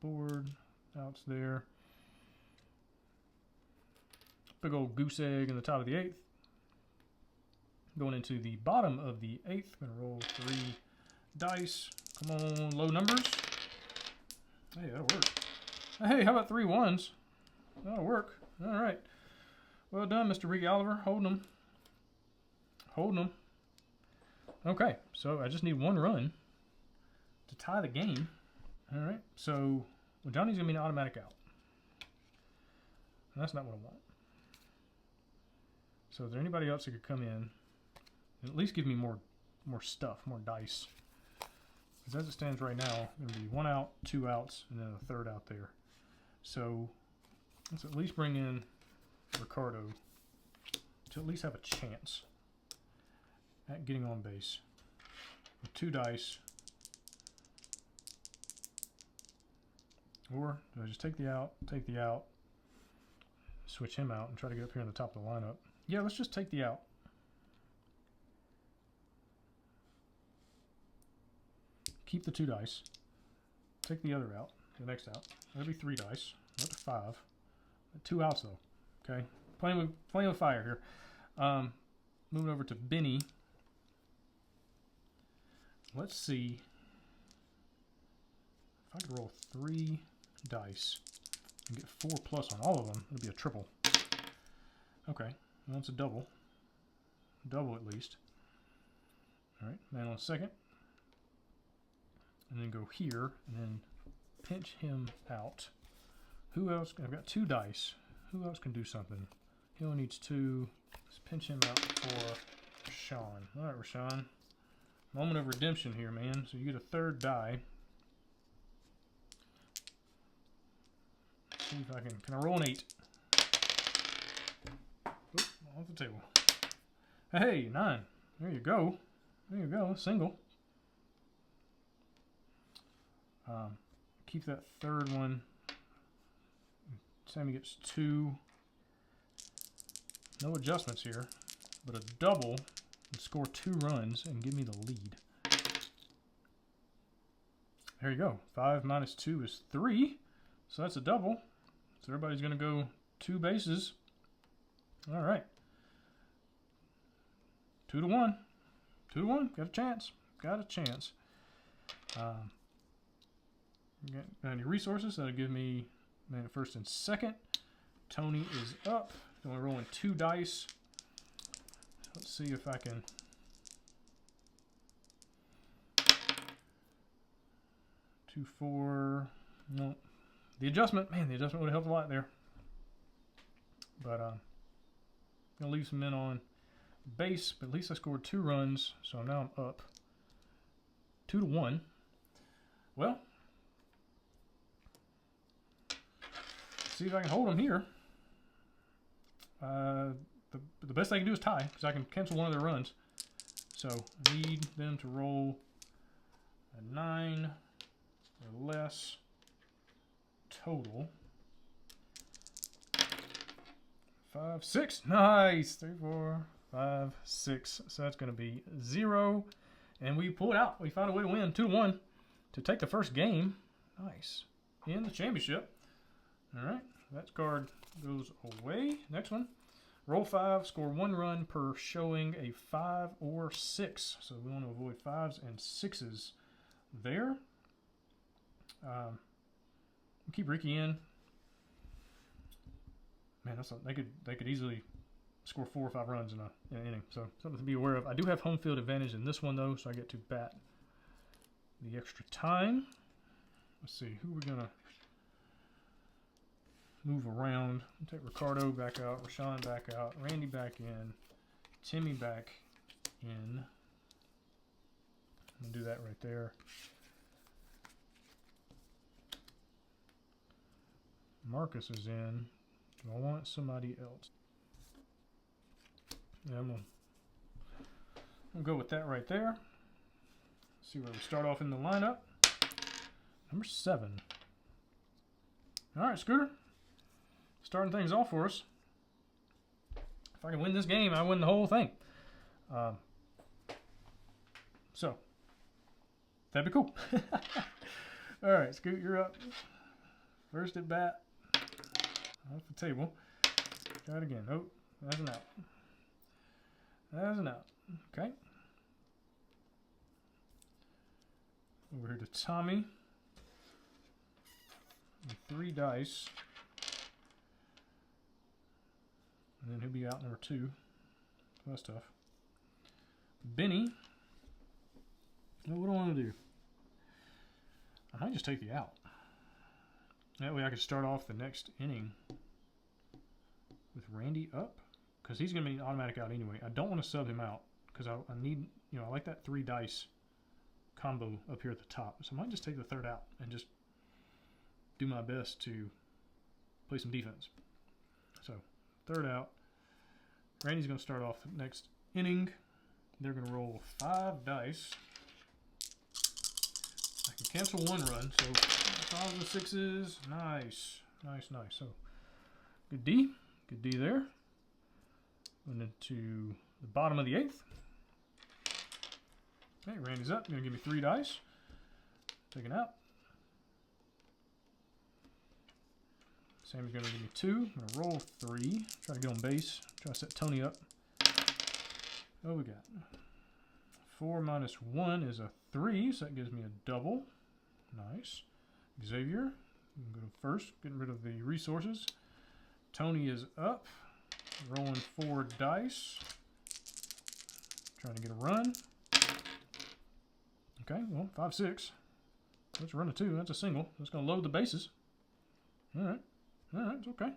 board. Outs there. Big old goose egg in the top of the 8th. Going into the bottom of the 8th. Going to roll 3 dice. Come on, low numbers. Hey, that'll work. Hey, how about 3 1s? That'll work. All right. Well done, Mr. Ricky Oliver. Holding them. Holding them. Okay, so I just need 1 run to tie the game. All right, so well, Johnny's going to be an automatic out. And that's not what I want. So is there anybody else that could come in and at least give me more stuff, more dice? Because as it stands right now, it's going to be 1 out, 2 outs, and then a 3rd out there. So let's at least bring in Ricardo to at least have a chance at getting on base. With 2 dice. Or do I just take the out, switch him out, and try to get up here in the top of the lineup? Yeah, let's just take the out. Keep the 2 dice. Take the other out, the next out. That'll be 3 dice. Up to 5. 2 outs though. Okay, playing with fire here. Moving over to Benny. Let's see if I could roll 3 dice and get 4 plus on all of them. It'll be a triple. Okay, well, that's a double. Double at least. All right, man on second. And then go here and then pinch him out. Who else? I've got 2 dice. Who else can do something? He only needs 2. Let's pinch him out for Rashawn. All right, Rashawn. Moment of redemption here, man. So you get a 3rd die. Let's see if I can I roll an 8? Oop, off the table. Hey, 9. There you go. There you go. Single. Keep that 3rd one. Sammy gets 2. No adjustments here, but a double and score 2 runs and give me the lead. There you go. 5 minus 2 is 3. So that's a double. So everybody's going to go 2 bases. All right. 2 to 1. 2 to 1. Got a chance. Got a chance. Got any resources? That'll give me man at 1st and 2nd. Tony is up. Only rolling 2 dice. Let's see if I can. 2, 4. No. The adjustment, man, the adjustment would have helped a lot there. But gonna leave some men on base, but at least I scored 2 runs, so now I'm up 2 to 1. Well, see if I can hold them here. The best I can do is tie, because I can cancel one of their runs. So I need them to roll a 9 or less total. 5, 6. Nice. 3, 4, 5, 6. So that's going to be 0. And we pull it out. We found a way to win 2 to 1 to take the first game. Nice. In the championship. All right. That card goes away. Next one. Roll 5. Score 1 run per showing a 5 or 6. So we want to avoid 5s and 6s there. We'll keep Ricky in. Man, they could easily score 4 or 5 runs in an inning. So something to be aware of. I do have home field advantage in this one though, so I get to bat the extra time. Let's see who we're gonna move around. Take Ricardo back out, Rashawn back out, Randy back in, Timmy back in. I'm going to do that right there. Marcus is in. Do I want somebody else? Yeah, I'm going to go with that right there. See where we start off in the lineup. Number 7. All right, Scooter. Starting things off for us. If I can win this game, I win the whole thing. So, that'd be cool. All right, Scoot, you're up. First at bat. Off the table. Try it again. Oh, that's an out. That's an out. Okay. Over here to Tommy. 3 dice. And then he'll be out number 2. That's tough. Benny. What do I want to do? I might just take the out. That way I could start off the next inning with Randy up. Because he's going to be an automatic out anyway. I don't want to sub him out. Because I need, I like that 3 dice combo up here at the top. So I might just take the 3rd out and just do my best to play some defense. So, 3rd out. Randy's going to start off the next inning. They're going to roll 5 dice. I can cancel 1 run, so 5s and 6s. Nice. Nice, nice. So, good D. Good D there. Going into the bottom of the 8th. Okay, Randy's up. Going to give me 3 dice. Taking out. Sammy's going to give me 2. I'm going to roll 3. Try to get on base. Try to set Tony up. What we got? 4 minus 1 is a 3, so that gives me a double. Nice. Xavier, I'm going to go first, getting rid of the resources. Tony is up. Rolling 4 dice. Trying to get a run. Okay, well, 5, 6. Let's run a 2. That's a single. That's going to load the bases. All right. All right, it's okay.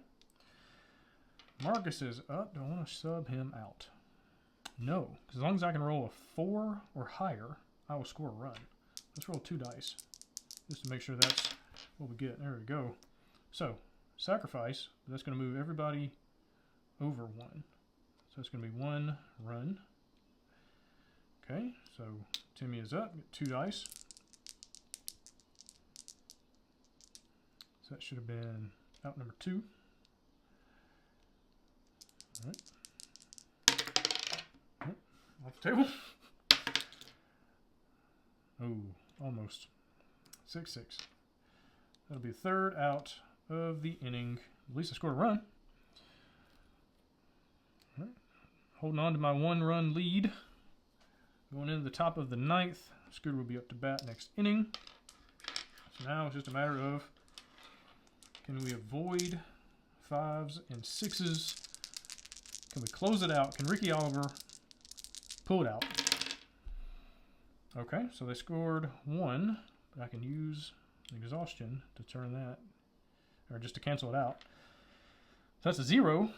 Marcus is up. Do I want to sub him out? No, because as long as I can roll a 4 or higher, I will score a run. Let's roll 2 dice, just to make sure that's what we get. There we go. So, sacrifice. That's going to move everybody over 1. So it's going to be 1 run. Okay, so Timmy is up. Get 2 dice. So that should have been out number 2. All right. Oh, off the table. Oh, almost. 6, 6. That'll be the 3rd out of the inning. At least I scored a run. All right. Holding on to my 1-run lead. Going into the top of the 9th. Scooter will be up to bat next inning. So now it's just a matter of, can we avoid 5s and 6s? Can we close it out? Can Ricky Oliver pull it out? Okay, so they scored 1, but I can use exhaustion to turn that, or just to cancel it out. So that's a 0.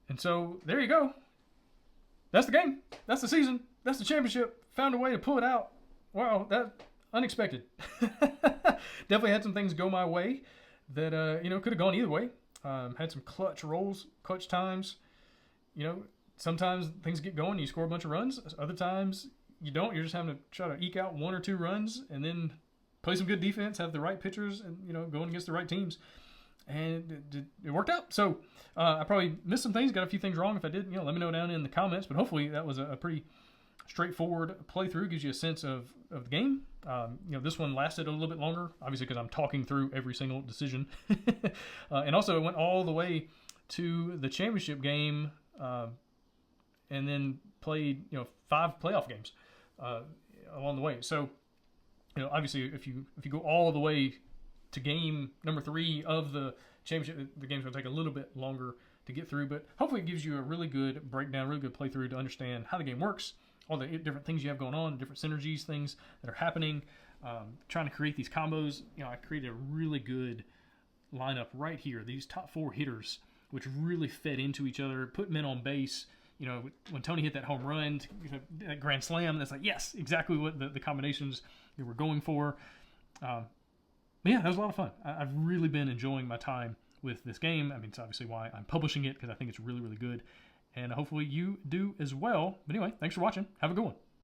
And so there you go. That's the game. That's the season. That's the championship. Found a way to pull it out. Wow, that unexpected. Definitely had some things go my way that could have gone either way. Had some clutch rolls, clutch times. Sometimes things get going, you score a bunch of runs. Other times you don't. You're just having to try to eke out 1 or 2 runs and then play some good defense, have the right pitchers, and going against the right teams. And it worked out. So I probably missed some things, got a few things wrong. If I did, let me know down in the comments. But hopefully that was a pretty straightforward playthrough. Gives you a sense of the game. This one lasted a little bit longer, obviously because I'm talking through every single decision. And also it went all the way to the championship game, and then played 5 playoff games along the way. So obviously if you go all the way to game number 3 of the championship, the game's going to take a little bit longer to get through, but hopefully it gives you a really good breakdown, really good playthrough to understand how the game works, all the different things you have going on, different synergies, things that are happening, trying to create these combos. I created a really good lineup right here. These top 4 hitters which really fed into each other, put men on base. You know, when Tony hit that home run, that grand slam, that's like, yes, exactly what the combinations they were going for. But yeah, that was a lot of fun. I've really been enjoying my time with this game. I mean, it's obviously why I'm publishing it, because I think it's really, really good. And hopefully you do as well. But anyway, thanks for watching. Have a good one.